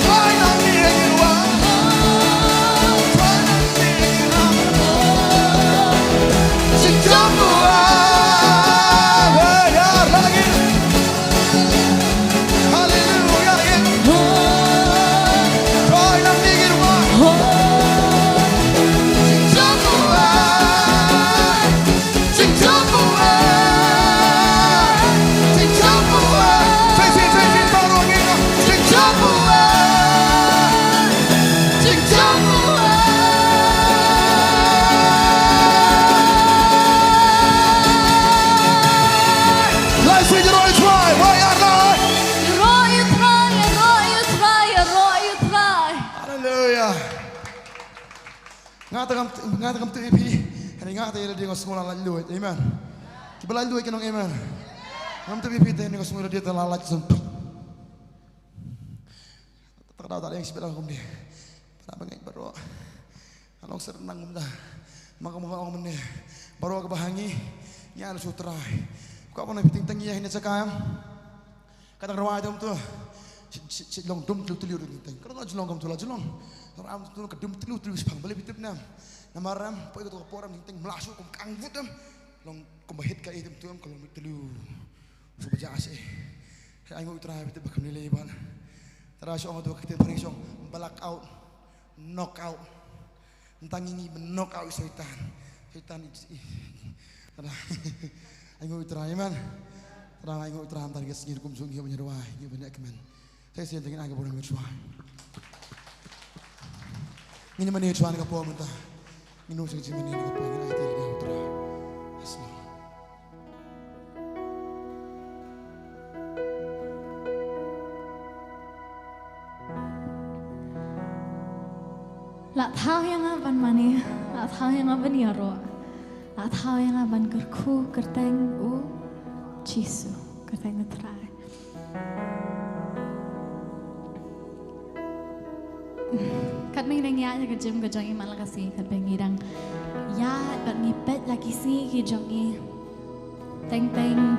Hai nang ni ingin wah, hai nang ni ingin wah. Cincokku ngata tu EP hari ngata dia dengan semua lalu amen kita lalu ke nong amen ngam tu EP dengan semua dia terlalat sempat tak ada yang sebelah kum dia tak bangai baru anong serenang kum dah maka orang mana baru ke bahangi nya ada sutra kau apa nak tinggi ya ini cakap kata rawai tu Shillong dum tu liu tu kalau Shillong kamu tu lah Shillong ram tu kedum tu sepang boleh bitip nam namaram poi tu kaporam ting melasuk kum kangvut dam long kum bahit ka itu tu kalau telu subaja ase ai ngo utra bitip bakam nilai ban terasa orang tu kita perisong balak out knock out tentang ini knock out syaitan ai ngo utra iman terang ai ngo utra am target singir kum sung hiu menyerwai hiu banyak kemen saya sih dengan agak boleh menyerwai ini mana cuan kapal mentah, minum segi mana ni kapal ini ada di utara, asma. Lak tahu yang apa mana, lak tahu yang apa ni aro, lak tahu yang apa kerku kerteng Jisu kerteng utara. Kat mengirang ya jaga jam ke jangi malah kasih kat mengirang ya kat ngipet lagi sih ke jangi teng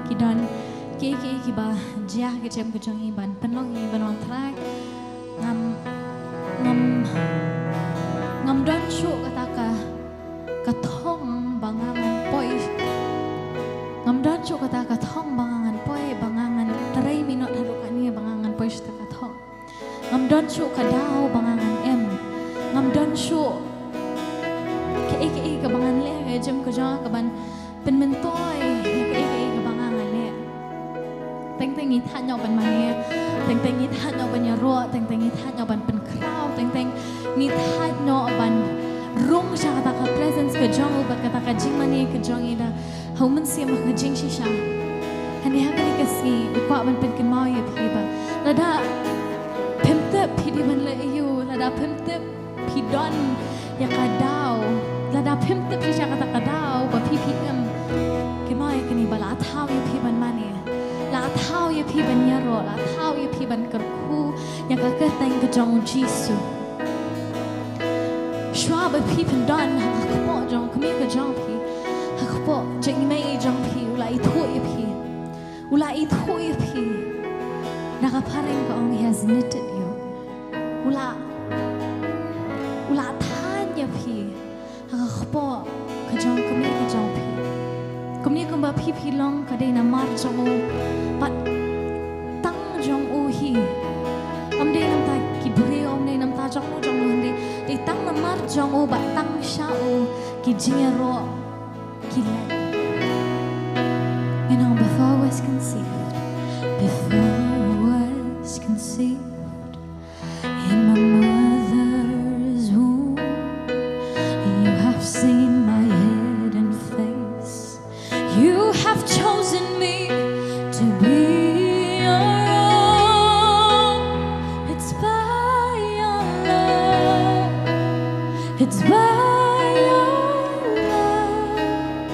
kidon ke ba jah ke jam ke jangi ban penlong ni ban wang trak ngam don shu kata katong bangangan poi ngam don shu kata katong bangangan poi bangangan terai minot hadukan ni bangangan poi sta katong ngam don shu kadau bangangan ngam don shu ke bangan le ke jam ke jang ke ban pen mentoy ke bangangan le teng ni than nhau ban mane teng ni than nhau ban ya ro teng ni than nhau ban pen kraw teng ni than nhau ban rung sha kata ka presence ke jang u bat kata ka jing mane ke jang ida hauman siam ka jing shisha hani ha ka si kwa ban pen ke mau ye phi ba lada pemte phi di ban le yu lada pemte pidon ya kadau lada pemte pisha kata kadau ba PPM kemai kini bala thau ya pi ban mane la thau ya pi ban yaro la thau ya pi ban kerku ya ka ka teng ke jong Jisu shwa ba pi pendon ha ko po jong kemi ke jong pi ha ko po jeng mai jong pi ula I thu ya pi na ka pareng ka ong has knitted you ula than ya pi ha ko po ka jong kemi ke jong pi kumni kumba pi long ka de na mar jong u pat tang jong u hi am de nam ta ki bre om ne nam ta jong u de tang na mar jong u ba tang sha u ki jero ki le you know before I was conceived in my mother's womb you have seen my hidden face you have chosen me to be your own it's by your love it's by your love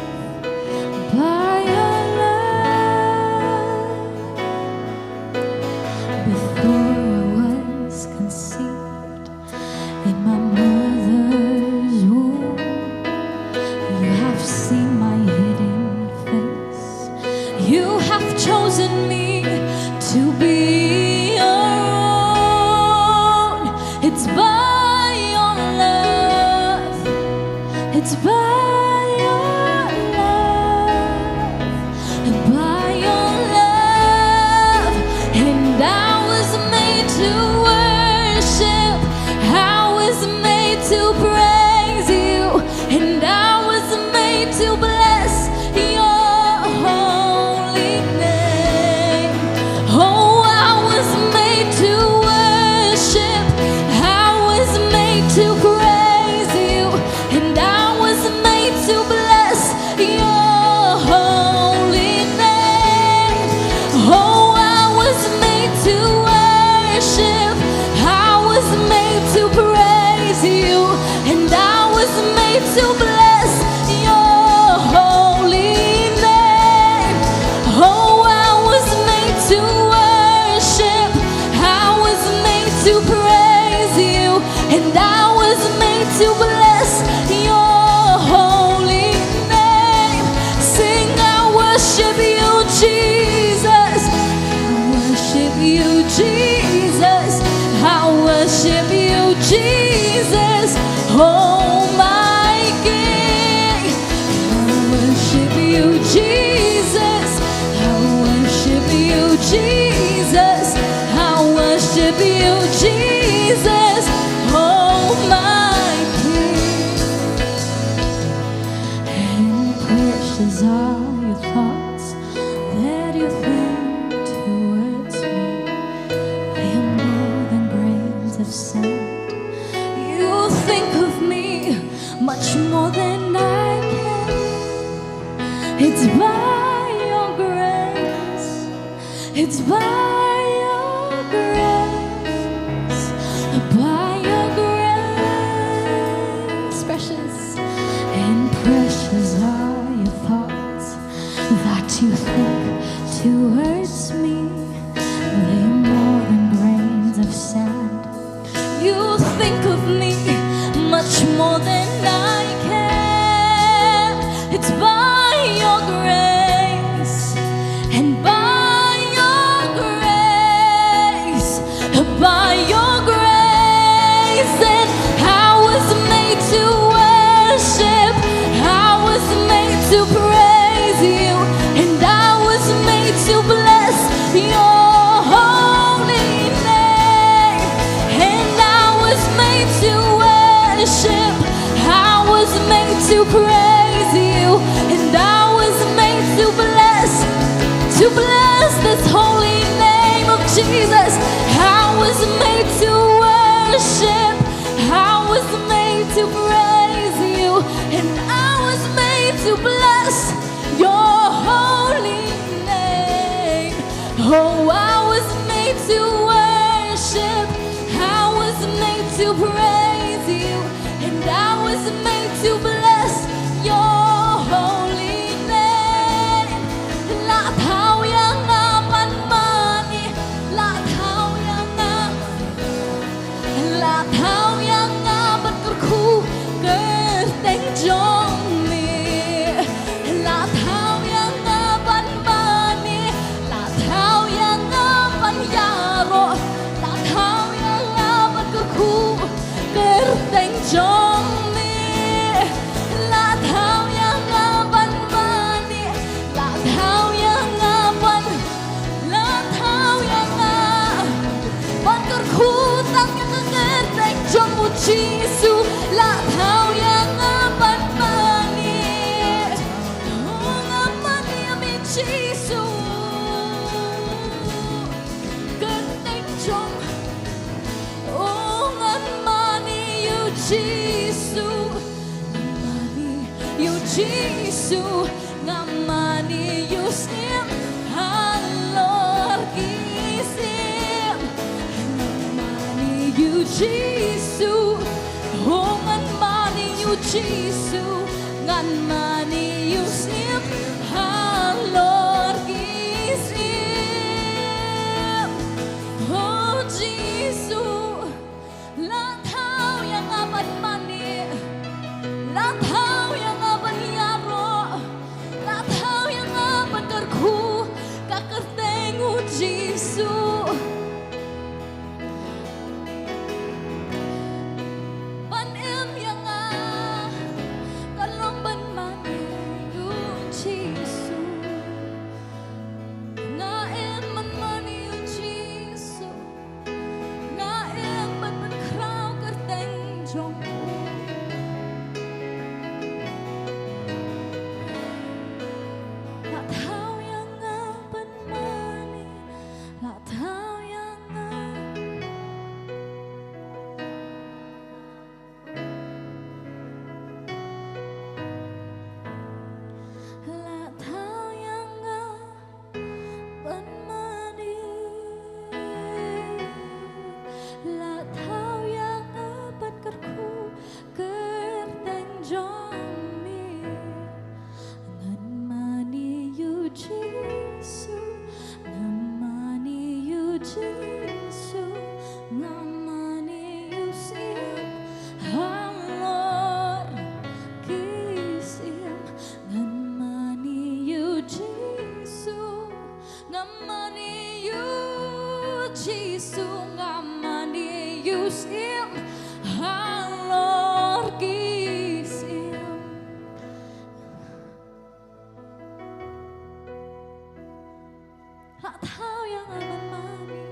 precious are your thoughts that you think towards me. They are more than grains of sand. You think of me much more than I can. It's by your grace. It's by your grace. By your grace. Precious and precious are your thoughts that you think towards me. They're more than grains of sand. You think of me much more than I can. It's by your grace and by your grace, by your grace. And I was made to worship, I was made to praise you, and I was made to bless your holy name. And I was made to worship, I was made to praise you, and I was made to bless this holy name of Jesus. I was made to worship, I was made to praise you, and I was made to bless your holy name. Oh, I was made to worship, I was made to praise you, and I was made to bless your holy name. La thao yang apan mani, la thao yang apan kerku kerteng jong mi. La thao yang apan mani, la thao yang apan yaro, la thao yang apan kerku kerteng jong mi. La thao yang apan mani, la thao yang apan kerku tang yang kerteng jong mu Jisu. La thao yang apan mani, oh ngamani amin Jisu. Kerteng jong, oh ngamani you Jisu, ngamani you Jisu, ngamani you sim halor kisim, ngamani you Jisu, oh ngamani you Jisu, ngamani you sim halor kisim. Oh Jisu, la thao yang apan mani, la thao yang apan yaro, la thao yang apan kerku kakertengu Jisu. Ban em yang kalong ban mani you Jisu. Nga em man mani you Jisu, nga em ban kraw kerteng jong. La thao yang apan mani, la thao yang la thao yang apan mani, la thao yang apan kerku kerteng jong mi. Ngan mani you Jisu, ngan mani you Jisu, ngan mani you sim halor kisim. Ngan mani you Jisu, ngan mani you Jisu, ngan mani you sim halor kisim. La thao yang apan mani,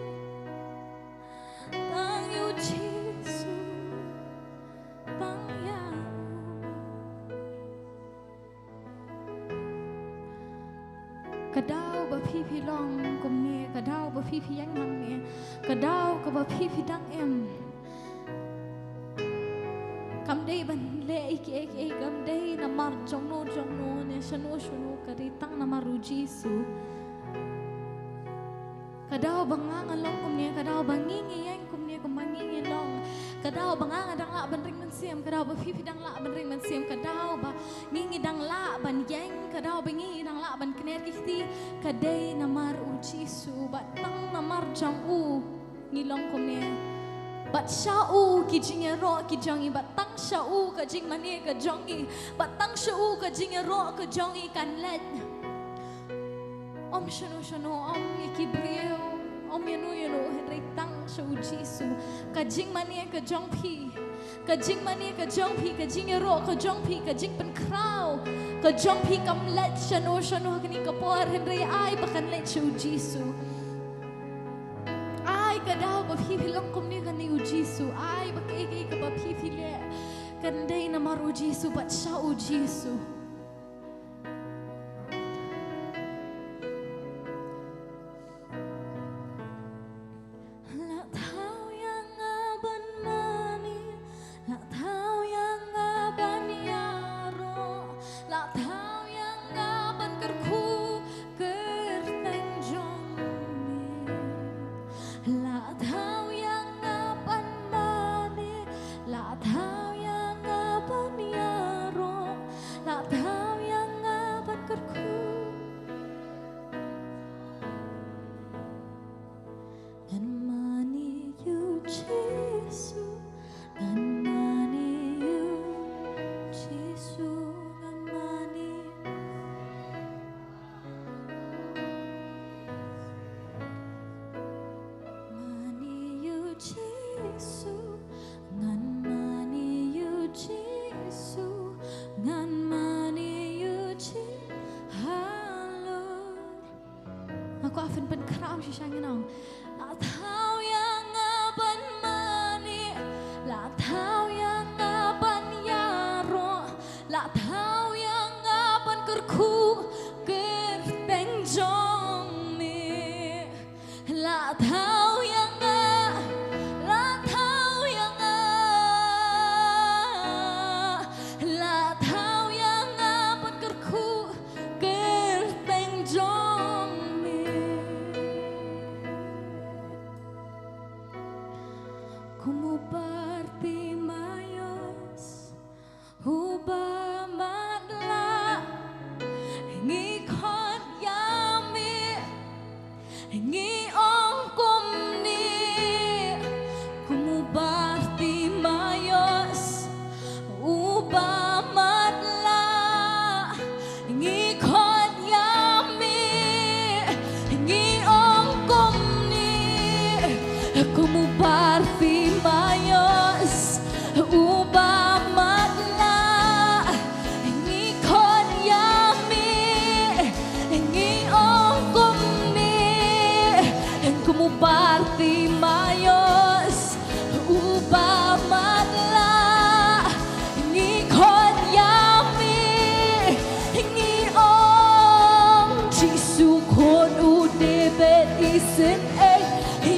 tang you Jisu, tang yang Kadau ba phi phi long kum ni kadau ba phi phi yang hang ni kadau ka ba phi phi dang em kam dei ban le ik kam dei na mar jong no ne shanu ka ri tang na maru Jisu kadau bangang long kum ni kadau bangingi yang kum ni kum bangingi long kadau bangang dang la ban ring man siam kadau ba phi phi dang la ban ring man siam kadau ba ngingi dang la ban yang kadau bangi dang la ban kner kiti kadai namar u Jisu bat tang namar jang u ngilong kum ni bat shau ki jing ro ki jangi bat tang shau ka jing mani ka jangi bat tang shau ka jing ro ka jangi kan let om shanu om ikibrio om yanu henry tang shau Jisu ka jing mani ka jong phi ka jing mani ka jong phi ka jing ro ka jong phi ka jing pen krau ka jong phi kam let shanu kani ka por henry ai bakan let shau Jisu ai kadau ba phi phi long kum ni kan ni u Jisu ai ba ke ka ba phi phi le kan dei na maru Jisu bat shau Jisu la thau yang aban mani la thau yang aban yaro la thau yang aban kerku kerteng jong la thau yang aban mani la thau yang aban yaro la thau yang aban kerku ngan mani you Jisu ngan mani you Jisu ngan mani you Jisu ngan mani you Jisu ngan mani you Jisu halo aku akan pen kram si shangenong la thau yang aban mani la thau yang aban yaro la thau yang aban kerku kerteng jong ni la thau yang la thau yang la thau yang aban kerku kerteng jong ni como Bartimayos huba madla ngi khot yami ngi ong kum ni como Bartimayos huba madla ngi khot yami ngi ong kum ni como Bartimayos uba madla ngi khot yami ngi ong kum ni como Bartimayos uba madla ngi khot yami ngi ong Jisu khot u debet isen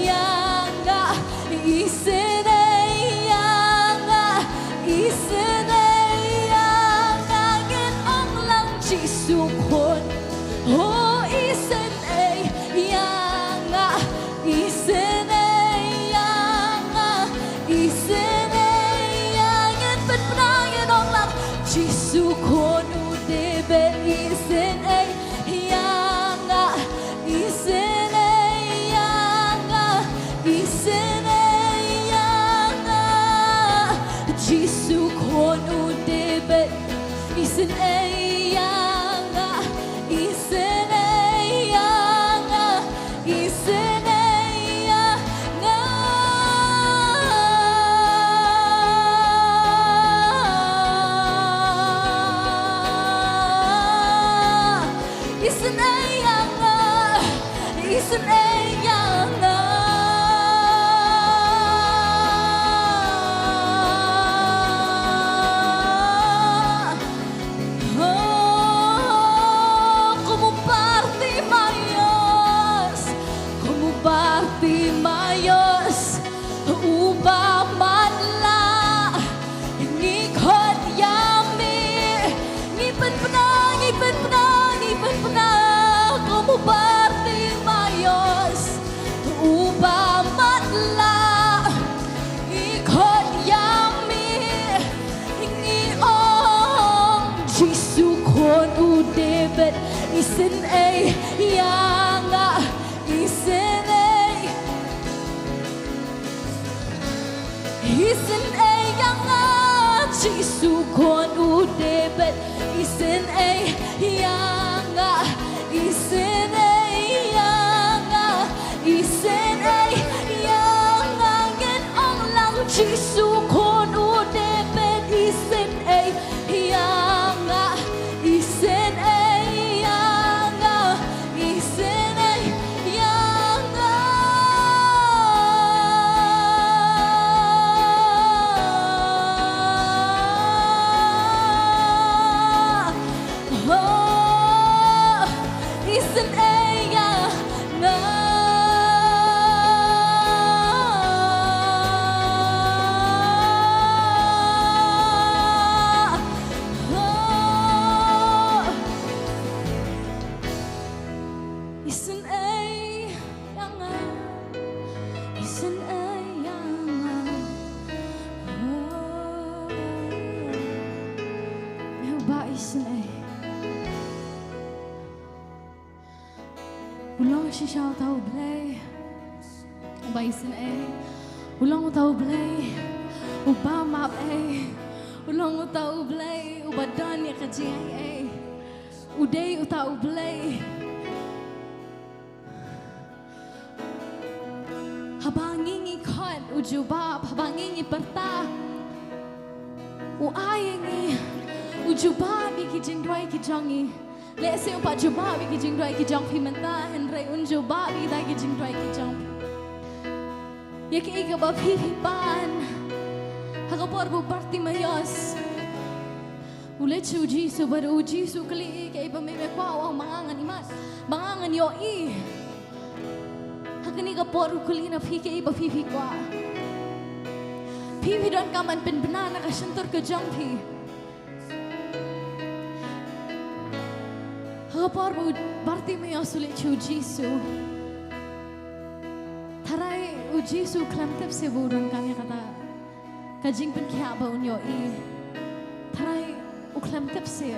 yanga isen yanga gen ong lang Jisu khot oh isen yanga isen yangen pen prangen ong lang Jisu khot u debet isen yanga isen yanga Jisu khot u debet isen yanga isen yanga como Bartimayos kon u David isen ay yanga isen ay yanga Jesu kon u David isen ay yanga isen ay yanga ngin ong lang Jesu kon u David isen ay yanga isen ay yanga oh isen ay yanga Isen ay yanga isen ay yanga Meu ba isen ay Ulang si siya tao blay Ba isen ay Ulang tao blay Uba map ay Ulang tao blay Uba dan ya kajiyay ay Uday tao blay Habangingi kon ujubab habangingi perta Uayengi ujubab ikijingdwai kijongi Lese upa jubab ikijingdwai kijong pimenta Henry unjubab ikidai kijingdwai kijong Yaki ikabab hihipan Hakapor bu parti mayos Ule chu Jisu baru Jisu kali kay pameme kwa mangangan imas mangangan yo I Hakani ka poru kulina pike iba pipi kwa Pipi don kaman pen banana ka shantor ka jangpi Hakapor bu barti me asule chu Jisu Tarai u Jisu klamtep se budon kami kata Kajing pen kya ba unyo I Tarai u klamtep se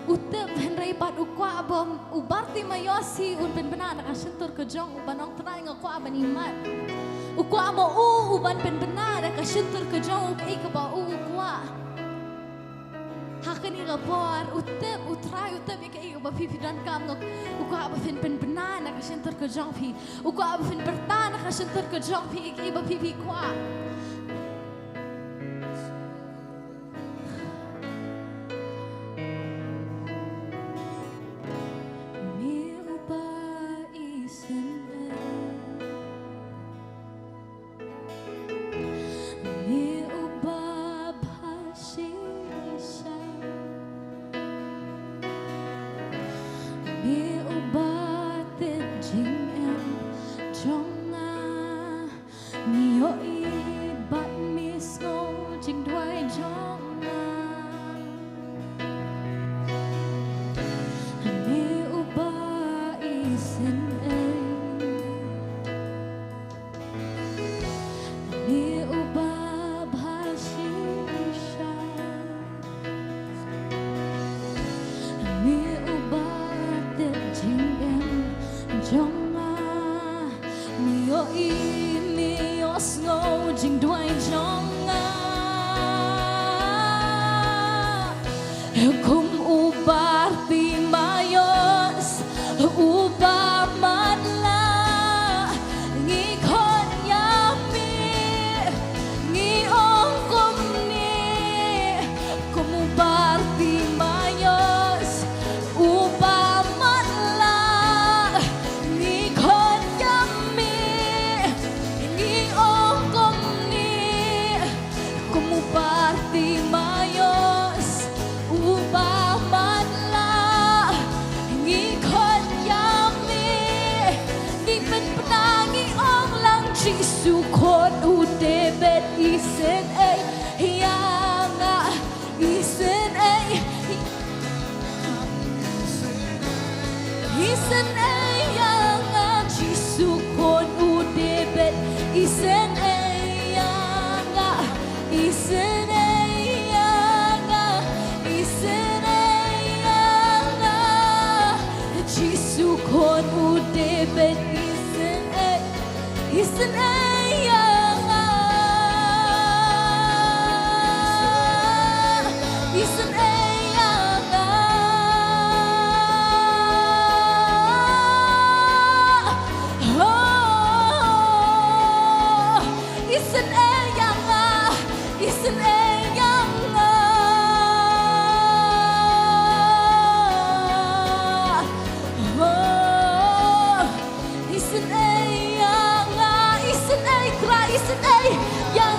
Utep henry pat ukwa bom ubarti mayosi un pen banana ka shantor ka jong ubanong try nga kwa banimat ukwa mo uban pen banana ka shantor ka jong ka ba ukwa hakani ka por utep utray utep ka ba pipi dan kam nga ukwa ba pen banana ka shantor ka jong pi ukwa ba pen bertana ka shantor ka jong pi ka ba pipi kwa David Isen yang Isen yang oh Isen yang Isen yang oh Isen yang Isen kra Isen yang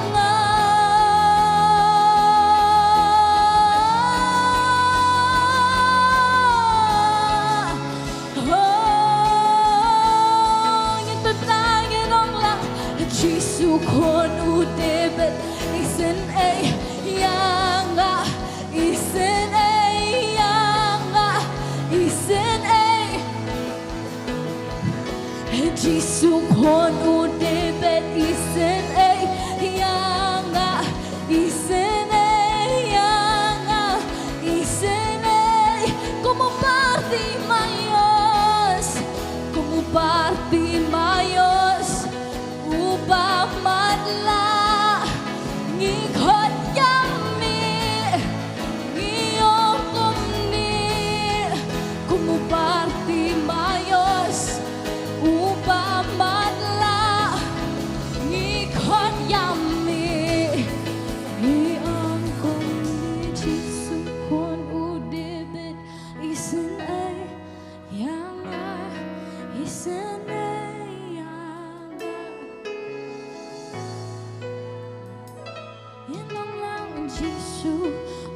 Jisu kon u David Isen yang Isen yang Isen Jisu kon u David Isen yang Isen yang Isen como Bartimayos Ubah matla ngikot yami ngiyong kumni como Bartimayos Ubah matla ngikot yami ngiyong kumni Jisu kon u David Isen yang Isen Jisu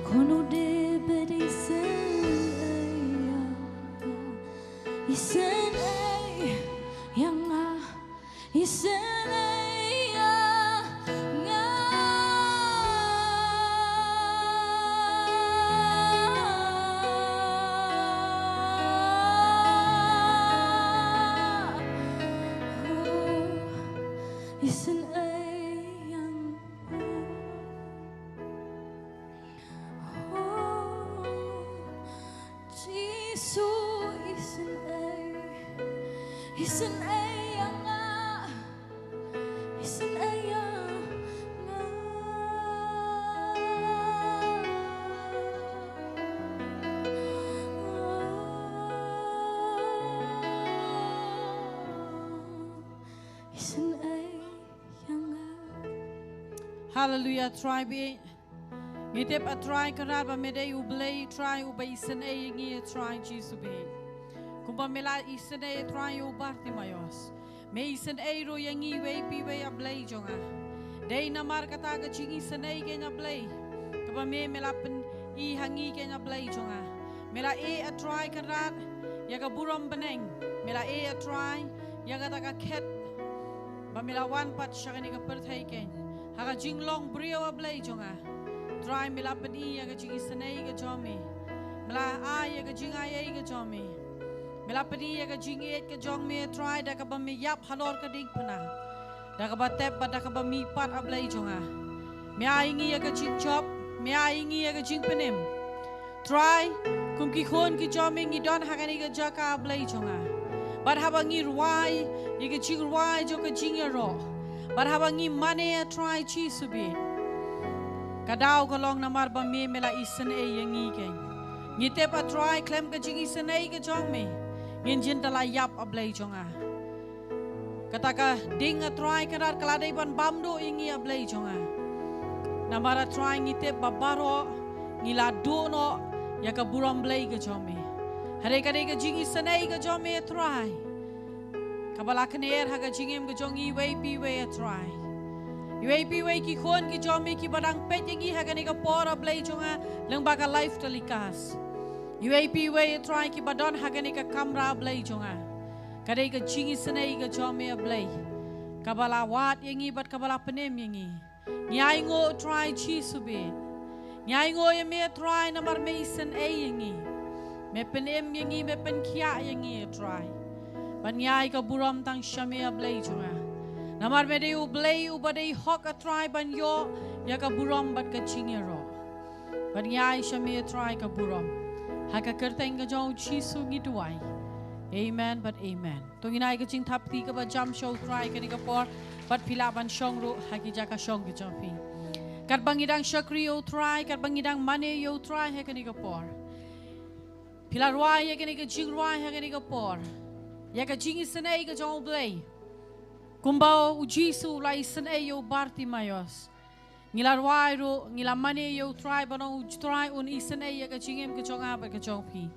kono David Isen yang Isen yang Isen Isen yang Isen yang Isen yang Hallelujah, tribe. Ngitip a try karat ba medai ublay try ubay isen ngi try Jesus be. Kumba mela isen try u Bartimayos. Me isen ro yangi we pi we ablay jonga. Dei na mar kata ga chingi isen kenya blay. Kumba me mela pen I hangi kenya blay jonga. Mela a try karat yaga buram beneng. Mela a try yaga taka ket. Ba mela wan pat shakani ka perthai kenya. Haga jinglong brio ablay jonga. Try mila pedi ya ga jing isanay ga jomi. Mila ay ya ga jing ay ga jomi. Mila pedi ya ga jing et ga jong me try da ka ba me yap halor ka ding pana. Da ka ba tep ba da ka ba mi pat ablay jonga. Me ay ngi ya ga jing job, me ay ngi ya ga jing penim. Try kum ki khon ki jomi ngi don hagani ga jaka ablay jonga. But haba ngi ruai, ya ga jing ruai jo ka jing ya ro. But haba ngi mane try chi subi. Kadau kalong namar ba me mela isen yangi ken. Ngite pa try klem ka jing isen ka jong me. Ngin jin dala yap ablay jonga. Kataka ding a try karat kalade ban bamdo ingi ablay jonga. Namara try ngite babaro ngila do no ya ka buram blay ka jong me. Hare kare ka jing isen ka jong me try. Kabala kner ha ka jingem ka jong I way pi way a try. UAP way ki khon ki jomi ki barang pet yangi hagani ka pora blay jonga lang baka life talikas. UAP way try ki badon hagani ka kamera blay jonga. Kadai ka jingi sanay ka jomi a blay. Kabala wat yangi bat kabala penem yangi. Nyai ngo try chi subi. Nyai ngo ya me try namar me isan yangi. Me penem yangi me pen kia yangi try. Ban nyai ka buram tang shame a blay jonga. Namar me de ublay ubadai hok a try ban yo ya ka buram bat ka chingero. Ban yai shame try ka buram. Ha ka kerteng ka jong chisu ngituai. Amen, but amen. Tunginay ka ching tapti ka ba jump show try ka ni kapor, but pilaban syong ro haki jaka syong ki chopi. Kat bangidang syakri yo try, kat bangidang mane yo try haki ni kapor. Pilarway haki ni ka jing rway haki ni kapor. Ya ka jing isanay ka jong blay. Kumbao u Jisu la isanay yo barti mayos. Ngilarway ro, ngilamane yo try banong try un isanay ya ka jingem ka jong apa ka jong pi.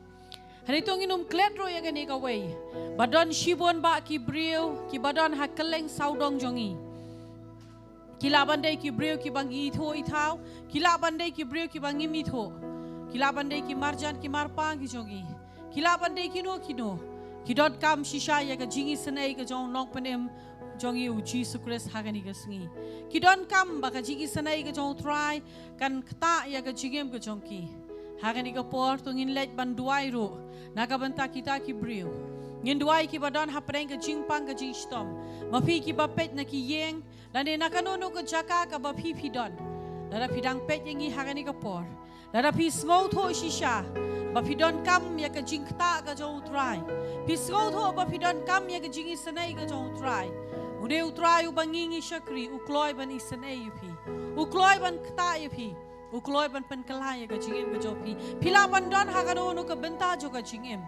Hari tu nginum kledro ya gani kawai. Badan shibon ba ki brio, ki badan hakeleng saudong jongi. Kila bandai ki brio ki bangi itho ithau, kila bandai ki brio ki bangi mitho. Kila bandai ki marjan ki marpang ki jongi. Kila bandai ki no. Ki dot kam shisha ya ka jingi senai ka jong long penem jongi u Jesus Christ hagani ka sengi. Ki don kam ba ka jingi senai ka jong try kan kta ya ka jingem ka jongki. Hagani ka por tu ngin let banduai ro. Nakabanta kita ki brio. Ngin duai ki badan hapreng ka jingpang ka jingstom. Mapi ki bapet na ki yeng. Lani nakanono ka jaka ka bapi pidon. Lada pidang pet yengi hagani ka por. Lada pi small tho shisha. Bapidon kam ya ka jingkta ka jong try. Pi small tho bapidon kam ya ka jingi sanay ka jong try. Ude utray ubangingi syakri ukloy ban isanay yupi. Ukloy ban kta yupi. Ukloy ban penkelaya ka jingem ka jopi. Pila bandon hakanono ka benta jo ka jingem.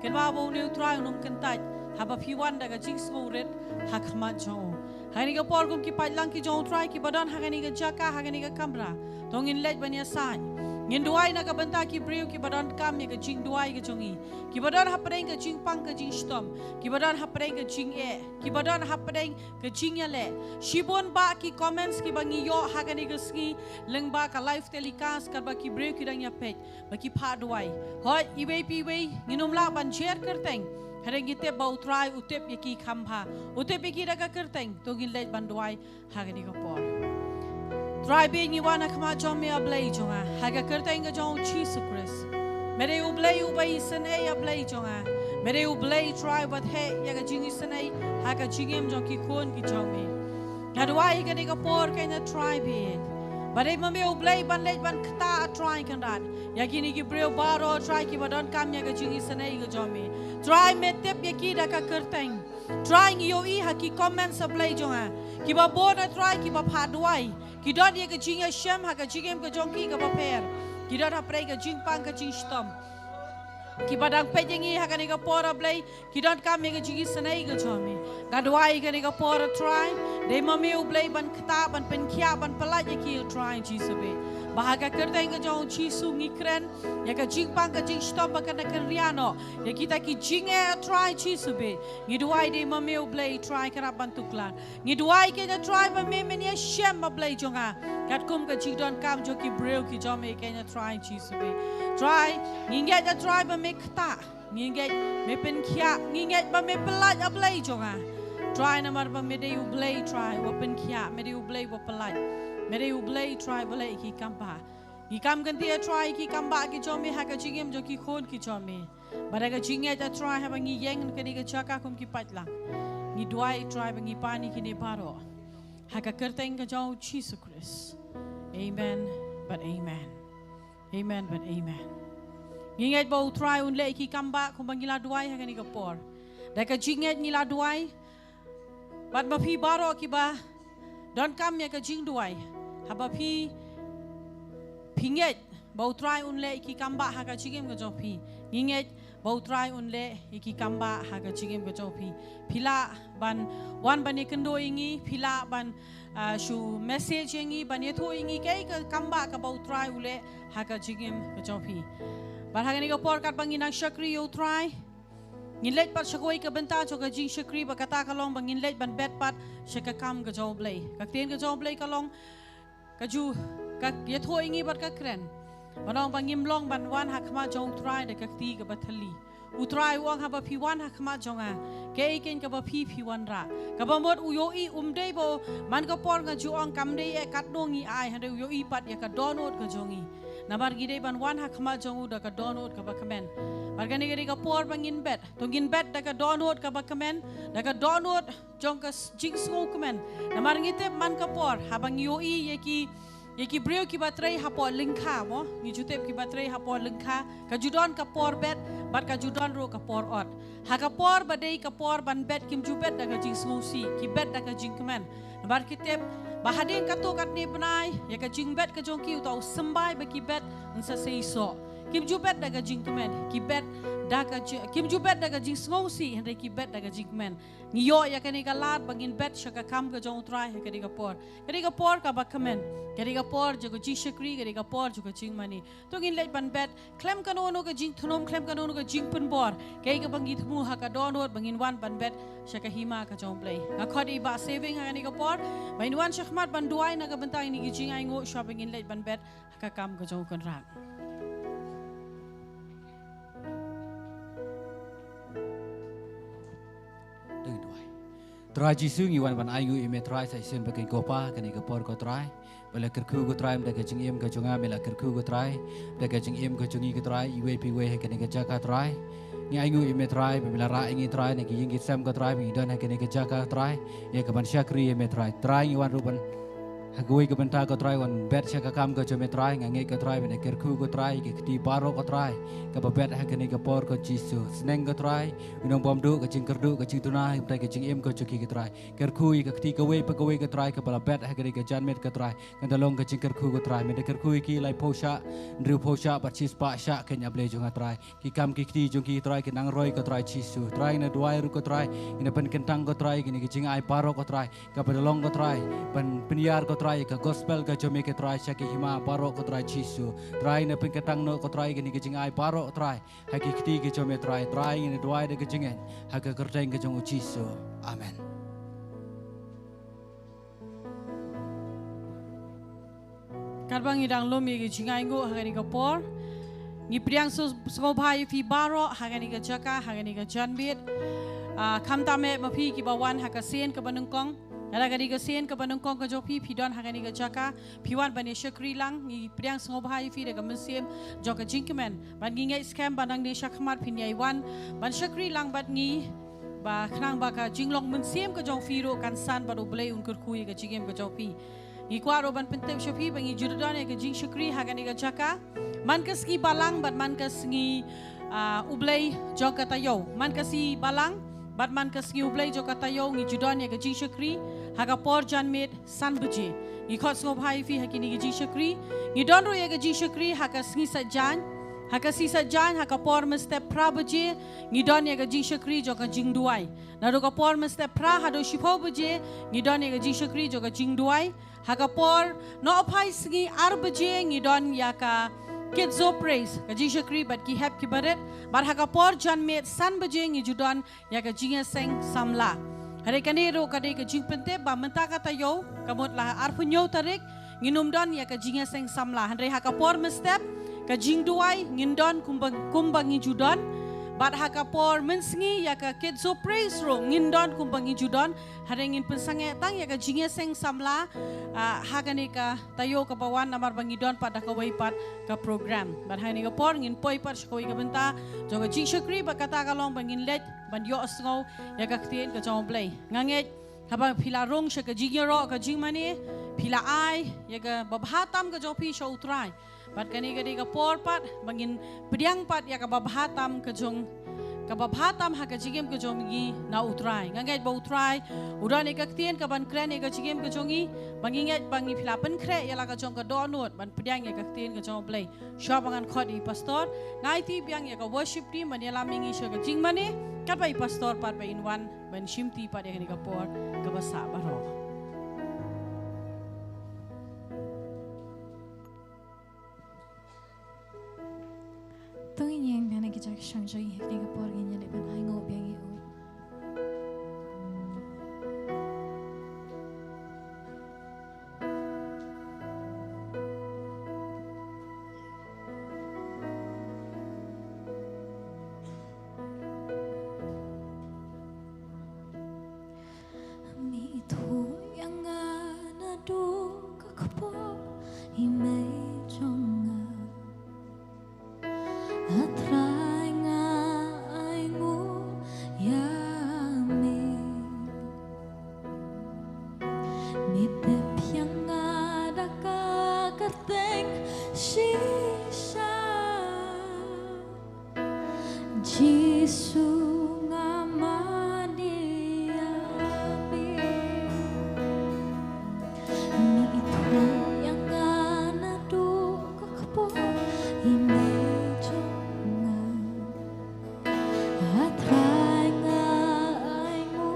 Kenwa bo ne utray unum kentaj. Haba piwan da ka jing smoret hakmat jo. Hani ka por kum ki pajlang ki jo utray ki badon hakani ka jaka hakani ka kamra. Tongin let ban ya sai. Ngin duai na ka benta ki brio ki badon kam ya ka jing duai ka jongi. Ki badon hapreng ka jing pang ka jing stom. Ki badon hapreng ka jing e. Ki badon hapreng ka jing ya le. Shibon ba ki comments ki bangi yo hakani ka ski. Leng ba ka live telecast ka ba ki brio ki dang ya page. Ba ki pa duai. Hoi iwe piwe nginum la ban share kerteng. Hareng ite ba utrai utep ya ki khamha. Utep ya ki daga kerteng. Togin let ban duai hakani ka por. Try being you wanna come out John me a blade jonga. Haga kertenga John Jesus Christ. Mere u blade u bai sene a blade jonga. Mere u blade try but hey yaga jingi sene haga jingem John ki kon ki John me. Hadwai ga diga por kena try be. Bare mame u blade ban let ban kta try kan dat. Yagi ni ki breu baro try ki badon kam yaga jingi sene ga John me. Try me tep yaki da ka kerteng. Trying yo I haki comments a blade jonga. Ki ba bona try ki ba padwai. Ki don ye ka jing ya shem ha ka jingem ka jongki ka baper. Ki don ha prei ka jing pang ka jing stom. Ki badang pe jengi ha ka ni ka pora blai. Ki don kam ye ka jingi sanai ka jomi. Ka duai ka ni ka pora try. De mami u blai ban kta ban pen kia ban palat ye ki try Jesus be. Bahaga kerteng ka jong Jesus ngikren. Ya ka jing pang ka jing stom ba ka na keriano. Ya kita ki jing e try Jesus be. Ngi duai de mami u blai try ka ban tuklan. Ngi duai ke na try ba me men ye shem ba blai jonga. Kat kum ka jing don kam jo ki breu ki jomi ke na try Jesus be. Try nginget na try ba me kta. Nginget me pen kia nginget ba me pelat a blai jonga. Try na mar ba me de u blai try wa pen kia me de u blai wa pelat. Mere u blai try balai ki kampa. Ki kam kan dia try ki kamba ki jomi ha ka jingem jo ki khon ki jomi. Bara ka jinge ta try ha bangi yeng ka ni ka chaka kum ki patlang. Ni duai try bangi pani ki ne baro. Ha ka kerteng ka jo Jesus Christ. Amen but amen. Amen but amen. Nginget ba u try un le ki kamba kum bangi la duai ha ka ni ka por. Da ka jinge ni la duai. Bat ma phi baro ki ba don kam ya ka jing duai. Haba pi pinget bau try unle ki kamba ha ka jingem ka jopi. Nginget bau try unle ki kamba ha ka jingem ka jopi. Pila ban wan ban ikendo ingi pila ban shu message ingi ban yetho ingi kai ka kamba ka bau try ule ha ka jingem ka jopi. Ban ha ni ka por kat bangin ang shakri yo try. Nginlet pat shakoi ka benta cho ka jing shakri ba kata ka long bang nginlet ban bet pat shaka kam ka job lay. Ka ten ka job lay ka long ka ju ka yetho ingi bat ka kren. Banong bang imlong ban wan hakma jong try de ka ti ka bathali. Utray uang haba pi wan hakma jonga. Ke iken ka ba pi wan ra. Ka ba mod uyo I umdei bo man ka por nga ju ong kam dei e kat nongi ai hande uyo I pat ya ka donot ka jongi. Nabar gide ban wan hakma jongu da ka donot ka ba kamen. Bargani gede ka por bangin bet. Tungin bet da ka donot ka ba kamen. Da ka donot jong ka jing smo kamen. Namar ngite man ka por habang yo I ye ki Yaki brio ki batrai hapo lingka mo ngi jutep ki batrai hapo lingka ka judon ka por bet bat ka judon ro ka por ot ha ka por badai ka por ban bet kim jubet daga jing smusi ki bet daga jing kemen bar kitep bahadin ka to kat ni benai ya ka jing bet ka jong ki utau sembai ba ki bet unsa seiso kim jubet daga jing kemen ki bet daga kim jubet daga jing smusi hande ki bet daga jing kemen ngiyo ya ka ni ka lat bangin bet shaka kam ka jong utrai ka di ka por ka ba kemen Kari por jago jing shakri kari por jago jing mani. To gin lej ban bet klem kanono ka jing thunom klem kanono ka jing pun bor. Kay ka bangi thumu ha ka donor bangin wan ban bet shaka hima ka jong play. Nga khodi ba saving ha ni ka por. Bain wan shakmat ban duai na ka bantay ni jing ay ngo shopping in lej ban bet ha ka kam ka jong kon rak. Deng duai. Try jisu ngi wan ban ayu ime try sai sen bagai kopa kani ka por ko try. Bala kerku ko try mda ka jing em ka jonga mela kerku ko try. Mda ka jing em ka jongi ka try iwe pi we kani ka jaka try. Ngi ayu ime try bala ra ngi try na ki yingi sam ka try ngi don kani ka jaka try. Ya ka ban shakri ime try. Try ngi wan ruban Hagui ke benta ko try wan bet sya ka kam ko jome try ngange ko try bene kerku ko try ki kti paro ko try ka bet ha kani ka por ko jisu sneng ko try unong bom du ka jing kerdu ka jing tuna ta ka jing em ko chuki ka try kerku ka kti ka we pa ka we ka try ka bala bet ha kani ka jan met ka try kan dalong ka jing kerku ko try me de kerku ki lai posha ndru posha ba chis pa sha kenya ble jonga try ki kam ki kti jong ki try ki nang roi ko try jisu try na duai ru ko try ina pen kentang ko try kini ki jing ai paro ko try ka dalong ko try pen penyiar ko try ka gospel ka jome ke try sya ke hima paro ko try jisu try na pen ketang no ko try kini ke jing ai paro try ha ki kti ke jome try ni duai de ke jingen ha ka kerteng ke jong jisu amen. Karbang idang lomi ke jingai ngo hagani ka por ngi priang so bhai fi baro hagani ka jaka hagani ka janbit kam tame ma phi ki bawan ha ka sen ka banungkong Nala gadi ka sen ka banungkong ka jopi pidon hagani ka jaka piwan bani shakri lang ngi priang so bhai fi de ka musim joka jinkmen ban ngi ngai scam banang ni shakmat pinyai wan ban shakri lang bat ngi ba khnang ba ka jinglong musim ka jong fi ro kan san ba do blai un kur kui ka jigem ka jopi ngi kwaro ban pentem shopi bangi jurudan ka jing shakri hagani ka jaka man ka ski balang bat man ka ngi ublai joka tayo man ka si balang bat man ka ski ublai joka tayo ngi judan ka jing shakri haga por janmet san buje ngi khot ngo bhai fi hakini ka jing shakri ngi don ro ka jing shakri haka ngi sajan haka si sajan haka por meste pra buje ngi don ka jing shakri joka jing duai na ro ka por meste pra hado shipo buje ngi don ka jing shakri joka jing duai haka por no phai ngi ar buje ngi don ka Kids so praise ka jing shakri bat ki hep ki baret bar haka por janmet san buje ngi judon ya ka jing seng samla Hari kanero kadai ka jing pente ba menta ka tayo kamot la ar punyo tarik nginum don ya ka jing seng samla handre haka por mestep ka jing duai ngindon kumbang judon bat haka por mensngi ya ka kids so praise ro ngindon kumbang judon hari ngin pensange tang ya ka jing seng samla haka ni ka tayo ka bawan namar bangidon pada ka waipat ka program bat hani ka por ngin poi par shkoi ka benta jo ka jing shakri ba kata ka long bangin let ban yo asngo ya ka ktien ka jong play nganget habang pila rong sha ka jing ro ka jing mani pila ai ya ka babhatam ka jopi sha utrai bat kani ka di ka por pat bangin pediang pat ya ka babhatam ka jong ka babhatam ha ka jigem ka jongi na utrai nganget ba utrai udan ka ktien ka ban kren ka jigem ka jongi banginget bangi pila pen kre ya la ka jong ka donut ban pediang ya ka ktien ka jong play sha bangan khodi pastor ngai ti biang ya ka worship team man ya la mingi sha ka jing mani kat bai pastor pat bai inwan ban shimti pat ya ni ka por ka basa baro Tung yang biar kita sangjoi hekni ka por ginya leban ai ngo biang u mi thu yang ana du ka kapo ime jonga Atrai nga Jisu ngamani ami ni itu yang nganadu kekpo imejongan atrai ngaimu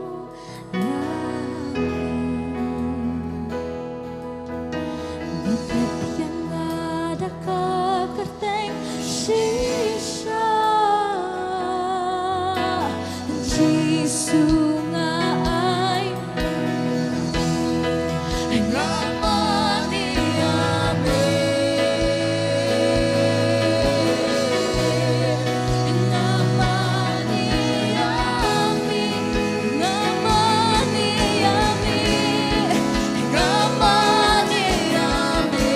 yami nitip yang ada kekerteng sisa Jisu ngai ngamani ami ngamani ami ngamani ami ngamani ami ngamani ami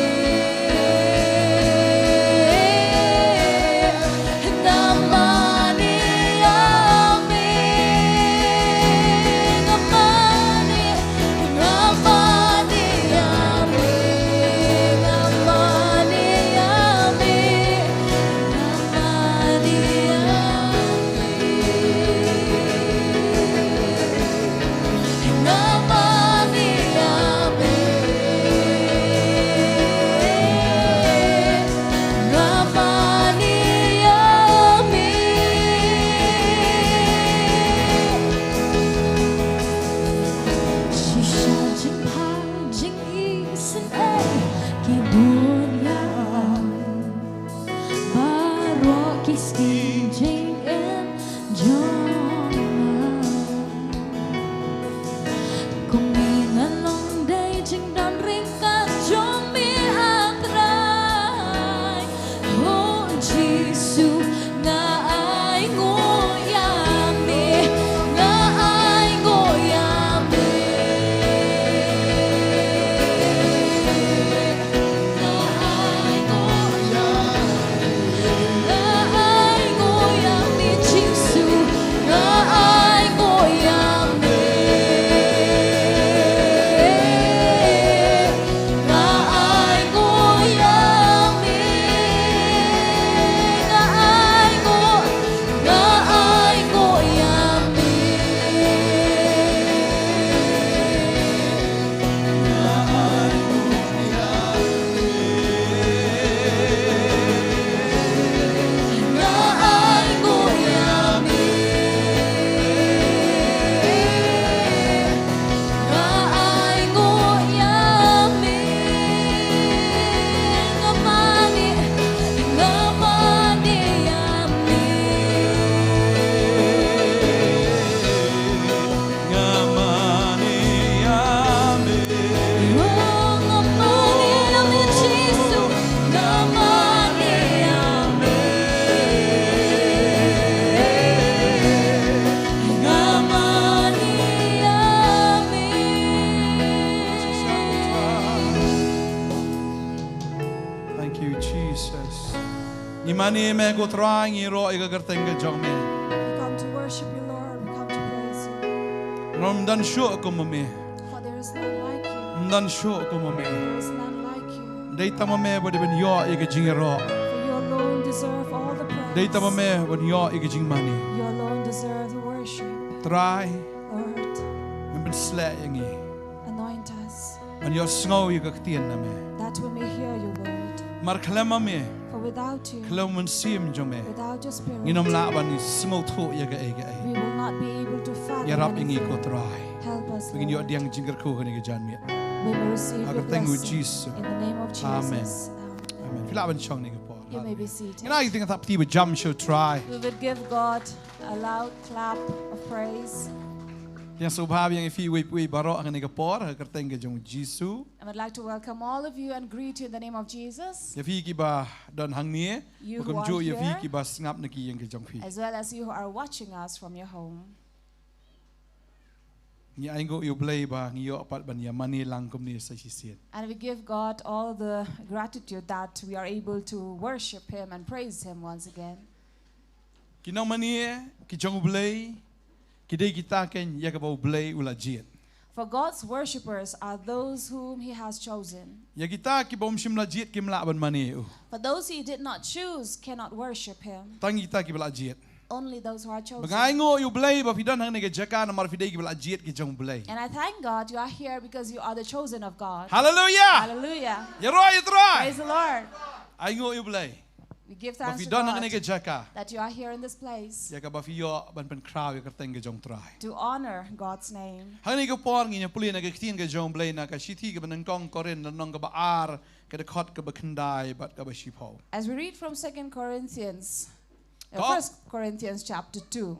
Mani me go trying ro iga gerteng ke jong me. We come to worship you, Lord. We come to praise you. Rom dan sho ko me. For there is none like you. Dan sho ko me. There is none like you. Dei tama me bod ben yo iga jing ro. For you alone deserve all the praise. Dei tama me bod yo iga jing mani. You alone deserve the worship. Try Lord, men ben sla yangi. anoint us An yo sngo iga ktien na me. that we may hear you, Lord. Mar klema me. For without you, Klem men sim jong me. without your spirit, Nginom la ban ni sngo tho iga iga. we will not be able to fathom Ya rap ingi anything. ko try. Help us, Begin yo Lord. diang jingger ko ni jan me. We will receive your Agar thank you blessing. Jesus. In the name of Jesus. Amen. Amen. Fila ban chong ni ko. You may be seated. You know you think that people jump show try. We will give God a loud clap of praise. Yang subhab yang ifi we baro ang ni kapor kerteng ke jong Jisu. I would like to welcome all of you and greet you in the name of Jesus, Ya fi ki ba don hang ni. You who Bukum are jo ya fi here. ki ba ngap na ki yang ke jong fi. as well as you who are watching us from your home. Ni aingo you play ba ngi yo apat ban ya mani lang kum ni sa sisiet. And we give God all the gratitude that we are able to worship Him and praise Him once again. Kinong mani ki jong play ki dei kita ken ya ka ba play ula jiet. For God's worshippers are those whom He has chosen. Ya kita ki bom sim la jiet kim la ban mani u. For those He did not choose cannot worship Him. Tang kita ki bla jiet. Only those who are chosen. Bagai ngo you blay ba fidan hang nega jaka na mar fidei ki bala jiet ki jong blay. And I thank God you are here because you are the chosen of God. Hallelujah. Hallelujah. Ya roi you try. Praise the Lord. Ai ngo you blay. We give Ba thanks to fidan hang God nega jaka. that you are here in this place Ya ka ba fiyo ban pen kraw ya kerteng ke jong try. to honor God's name. Hang nega por ngi nya puli na ke tin ke jong blay na ka shiti ke ban tong koren na nong ka ba ar ke de khot ke ba khandai bat ka ba shipo. As we read from 2 Corinthians, God. 1 Corinthians chapter 2,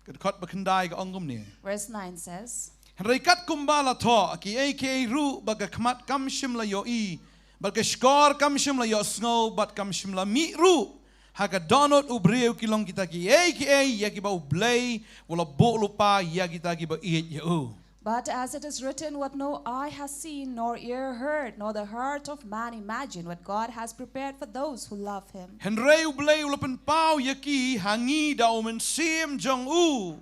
Ke khot ba khandai ka ongum ni. verse 9 says, Reikat kumbala tho ki ai ru ba ka khmat kam shim la yo I ba ka skor kam shim la yo snow bat kam shim la mi ru ha ka donot u breu ki long kita ki ai ya ki ba u blay wala bo lupa ya kita ki ba I ya u. but as it is written, what no eye has seen, nor ear heard, nor the heart of man imagined, what God has prepared for those who love him. Henrei u blay u lapen pau ya ki hangi da u men sim jong u.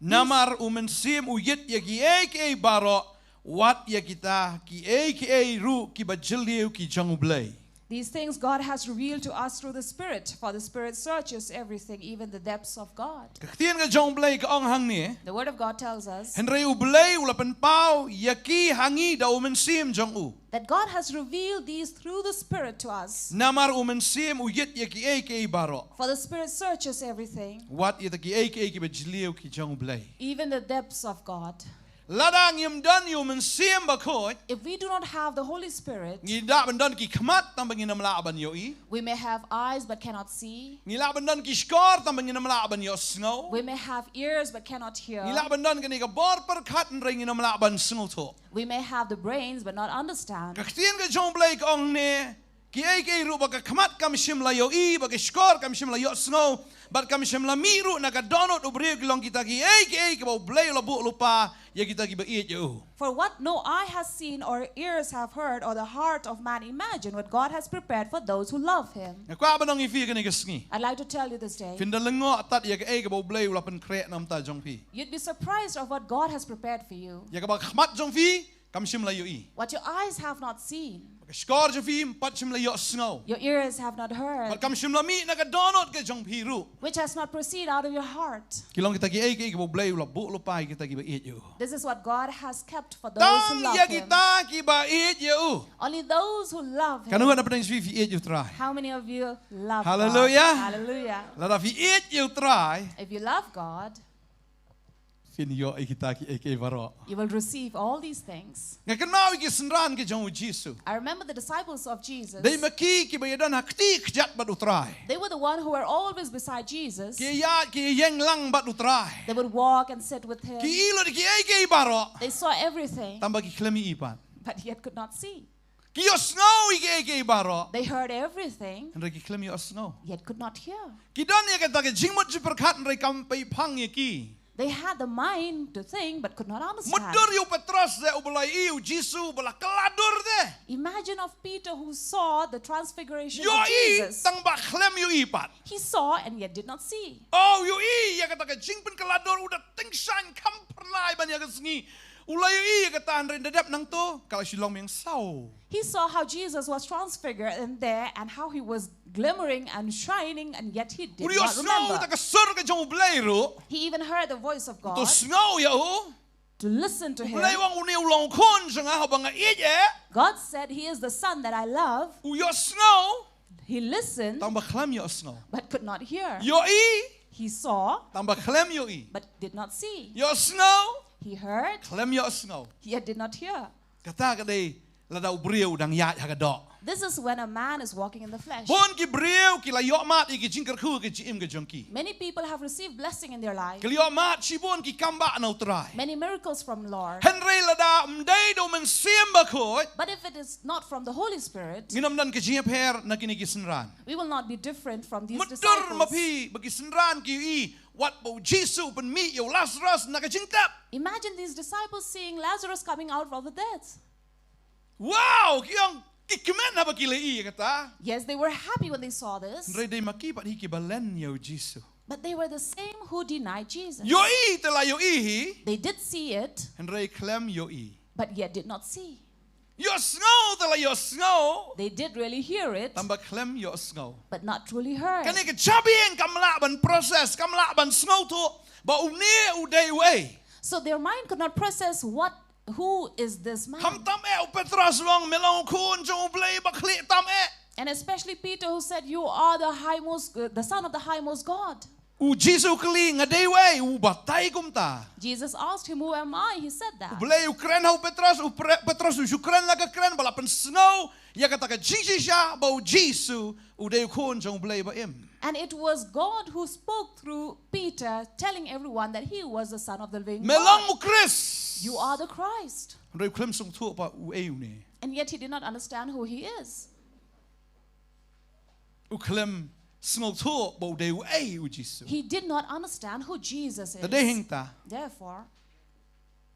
Namar u men sim u yet ya ki ai baro wat ya kita ki ai ru ki ba jiliu ki jong u blay. These things God has revealed to us through the Spirit, for the Spirit searches everything, even the depths of God. Kaktian ka jong blay ka ong hang ni. The Word of God tells us Henry u blay u lapen pau yaki hangi da u men sim jong u. that God has revealed these through the Spirit to us. Namar u men sim u yet yaki ai baro. For the Spirit searches everything, Wat yet ki ai ki ba jiliu ki jong u blay. even the depths of God. Ladang yim dan yu men sim ba khoi. If we do not have the Holy Spirit, Ngi da ban dan ki khmat tam bangin nam la ban yo I. we may have eyes but cannot see. Ngi la ban dan ki skor tam bangin nam la ban yo snow. We may have ears but cannot hear. Ngi la ban dan ka bor per khat ring nam la ban snow tho. We may have the brains but not understand. Kaktian ka jong blay ka ong ne. Ki ai ru ba ka khmat kam shim la yo I ba ka skor kam shim la yo snow. But kam shim la mi ru na ka donot u breu ki long kita ki ai ka ba blay la bu lupa ya kita ki ba I yo. For what no eye has seen or ears have heard or the heart of man imagined, what God has prepared for those who love him. Na kwa ba nong ifi ka ni ka sngi. I'd like to tell you this day, Finda lengo atat ya ka ai ka ba blay la pen kre nam ta jong pi. you'd be surprised of what God has prepared for you. Ya ka ba khmat jong fi kam shim la yo I. What your eyes have not seen, Ka skor jong fi pat shim la yo snow. your ears have not heard, But kam shim la mi na ka donot ka jong pi ru. which has not proceeded out of your heart. Ki long kita ki ai ka ba blay la bu lupa kita ki ba I yo. This is what God has kept for those Tang who love ya him. kita ki ba I yo. Only those who love him. Kanuhan na pa tayong fi I yo try. How many of you love Hallelujah. God? Hallelujah. Lada fi I yo try. If you love God, Fin yo ay kita ki ay baro. you will receive all these things. Nga kanaw ki senran ki jong Jesu. I remember the disciples of Jesus. Day maki ki bayadan hakti kjat bat utray. They were the one who were always beside Jesus. Ki ya ki yeng lang bat utray. They would walk and sit with him. Ki ilo di ki ay baro. They saw everything, Tamba ki klemi ipan. but yet could not see. Ki yo snow ki ay baro. They heard everything, Henry ki klemi yo snow. yet could not hear. Ki dan ya kata ki jingmot jiperkat henry kampai pang ya ki. They had the mind to think, but could not understand. Mudur yo Petros de ubulay iu Jesu bala kaladur de. Imagine of Peter who saw the transfiguration Yo of i Jesus. tang ba klem yo ipan. He saw and yet did not see. Oh, yo i ya kata ka jingpen kalador udah tingsan kampernai ban ya kesngi. Ulay yo i kata andre dedap nang to kalau Shillong yang sao. He saw how Jesus was transfigured in there and how he was glimmering and shining, and yet he did Uri yo not snow remember. ta ka sur ka jong ulay ro. He even heard the voice of God To snow ya ho. to listen to him. Ulay wang uni ulong kon sa nga habang nga ije. God said, "He is the son that I love." Uyo snow He listened tang ba klem yo snow. but could not hear. Yo i He saw tang ba klem yo i. but did not see. Yo snow He heard klem yo snow. yet did not hear. Kata ka day lada ubriu dang yat hagadok. This is when a man is walking in the flesh. Bon ki briu ki la yo mat i ki jingkar khu ki jim ka jongki. Many people have received blessing in their life, Ki yo mat si bon ki kamba na utray. many miracles from Lord. Henry lada mday do men simba khoi. But if it is not from the Holy Spirit, Nginam dan ki jip her na kini ki senran. we will not be different from these Mudur disciples. mapi bagi senran ki i wat bo Jesu pen mi yo Lazarus na ka jingtap. Imagine these disciples seeing Lazarus coming out from the dead. Wow, ki yang ki kemen na bagi lei kata. Yes, they were happy when they saw this, Henry day maki pat hi ki balen yo Jesu. but they were the same who denied Jesus. Yo i tela yo i hi. They did see it, Henry klem yo i. but yet did not see. Yo snow tala yo snow. They did really hear it, Tamba klem yo snow. but not truly heard. Kani ke chabing kamla ban process kamla ban snow to ba uni uday way. So their mind could not process who is this man. Kam tam e Petros long melong kun jo blay ba kli tam e. And especially Peter, who said, "You are the son of the highmost God." U Jesu kli ngaday way u batay kumta. Jesus asked him, "Who am I?" He said that. Blay Ukran hau Petros u Ukran laga kran bala pen snow ya kata ka jinjisha ba u Jesu uday kun jo blay ba im. And it was God who spoke through Peter, telling everyone that he was the son of the living Melong God. mu Chris. You are the Christ. Roi klem sung tu pa u eu ni. And yet he did not understand who he is. U klem snow tu ba uday u eu Jesu. He did not understand who Jesus Tade is. hingta. Therefore,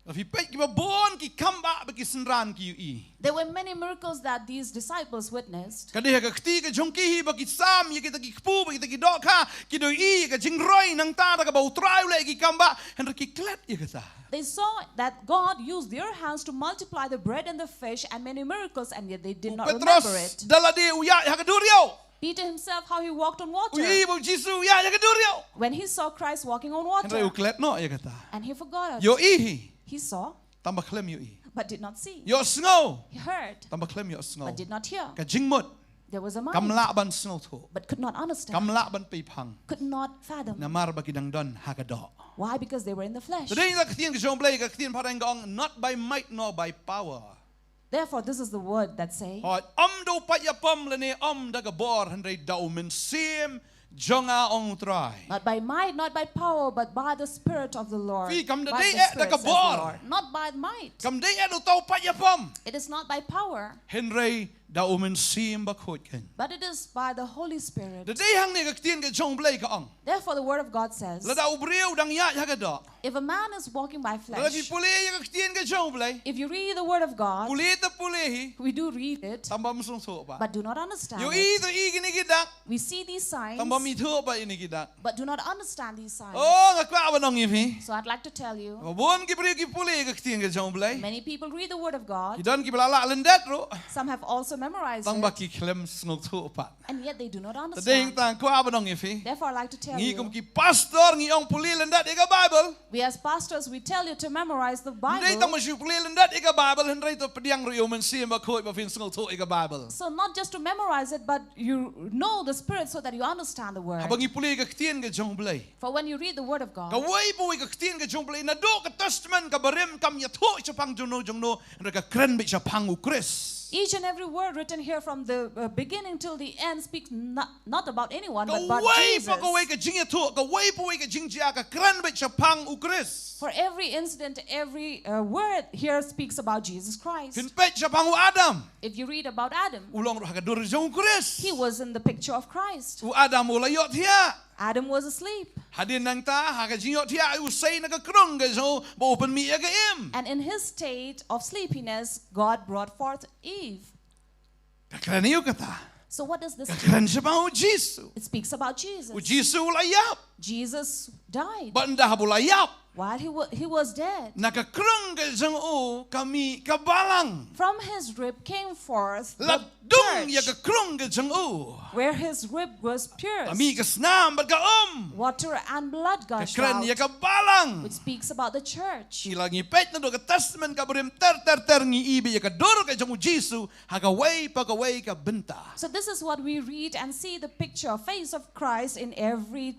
If you pay ki ba bon ki kamba ba ki sinran ki ui. there were many miracles that these disciples witnessed. Kadeh ka kti ka jongki hi ba ki sam ye kita ki kpu ba kita ki doka ki doi I ka jingroi nang ta ka ba utrai le ki kamba hen ki klet ye kata. They saw that God used their hands to multiply the bread and the fish and many miracles, and yet they did not remember Petros it. dala de uya ya ka durio. Peter himself, how he walked on water. Ui ba Jesu ya ya ka durio. When he saw Christ walking on Hen u water, klet no ye kata. and he forgot Yo it. ihi He saw, tamba klem yo I. but did not see. Yo snow He heard, tamba klem yo snow. but did not hear. Ka jingmut There was a mind, kamla ban snow tu. but could not understand, Kamla ban pi phang. could not fathom. Namar ba ki dang don ha ka do. Why? Because they were in the flesh. Today ka tien ka jong blay ka tien parang gong not by might nor by power. Therefore, this is the word that say, Do pa ya pom le ne daga bor handre dau men sim jonga ong try. not by might, not by power, but by the Spirit of the Lord. Fi kam da By day the e Spirit, daga says the bor. Lord. Not by might. Kam day e do tau pa ya pom. It is not by power, Henry dau men sim ba khot ken. but it is by the Holy Spirit. The day hang ne ka tien ka jong blay ka ong. Therefore, the word of God says, La dau breu dang ya ka do. if a man is walking by La fi flesh, pule ya ka tien ka jong blay. if you read the word of God, Pule ta pule hi we do read it, tamba msung so ba. but do not understand Yo it. I to I gini gidak We see these signs, tamba mi thu ba ini gidak. but do not understand these signs. Oh ngakwa ba nong ifi. So I'd like to tell you, Bon ki breu ki pule ka tien ka jong blay. many people read the word of God. Idan ki balala lendet ro. Some have also memorized Tang ba it, ki klem snok thu pa. and yet they do not Tadeng understand. tang ko abanong ifi. Therefore, I'd like to tell Ngi kum you, ki pastor ngi ong puli lendat ika Bible. we as pastors, we tell you to memorize the Ndai tang Bible. masyu puli lendat ika Bible hendrai to pediang rio men sim ba khoi ba fin snok thu ika Bible. So not just to memorize it, but you know the Spirit so that you understand the word. Habang ipuli ka ktien ka jong blay. For when you read the word of Ka God, way po ka ktien ka jong blay na do ka testament ka barim kam ya thu cha pang jono jongno ndra ka kren bi cha pang u Chris. each and every word written here from the beginning till the end speaks not about anyone, Ka but about way Jesus. po ka way ka jing ya thu ka way po ka jing ja ka kren bi cha pang u Chris. For every incident, every word here speaks about Jesus Christ. Fin pe cha pang u Adam. If you read about Adam, Ulong ro ka dur jong Chris. he was in the picture of Christ. U Adam ula yot hiya. Adam was asleep. Hadin nang ta ha ka jingot hiya u say na ka krong ka so bo open mi ya ka im. And in his state of sleepiness, God brought forth Eve. Ka kren yu ka ta. So what does this Ka do? kren siya pa u Jesu. It speaks about Jesus. U Jesu ula yap. Jesus died Ba nda habula yap. while he was dead. Nakakrong ka jang o kami kabalang. From his rib came forth the Ladung ya church, ka krong ka jang o. where his rib was pierced. Kami kasnam ba ka Water and blood Ka gushed kren ya out, ka balang. which speaks about the church. Ilang ipet na do ka testament ka burim ter ngi ibi ya ka dor ka jang o Jesu ha ka way pa ka way ka benta. So this is what we read and see the picture, face of Christ in every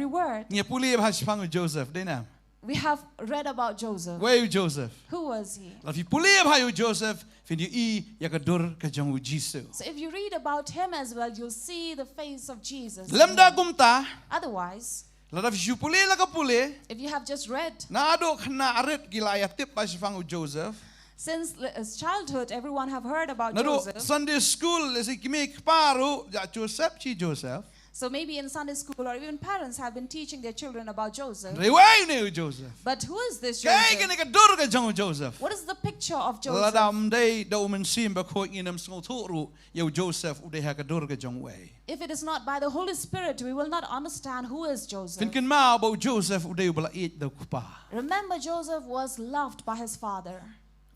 word. Ngi puli ba sipang Joseph dinam. We have read about Joseph. Way Joseph. Who was he? La fi puli ba Joseph fin yu I ya ka dor ka jang o Jesu. So if you read about him as well, you'll see the face of Jesus. Lemda gumta Otherwise, la fi puli la ka puli if you have just read, na do khna arit gila ya tip ba sipang Joseph. since childhood, everyone have heard about Na do Joseph. Sunday school is ikimik paru ya Joseph chi Joseph. So maybe in Sunday school or even parents have been teaching their children about Joseph. Reway ne Joseph. But who is this Kay Joseph? gani ka dur ka jang Joseph. What is the picture of Joseph? Ladam day da umen sim ba ko inam sngo turu yo Joseph ude ha ka dur ka jang way. If it is not by the Holy Spirit, we will not understand who is Joseph. Fin kin ma ba Joseph ude bala it da kupa. Remember, Joseph was loved by his father.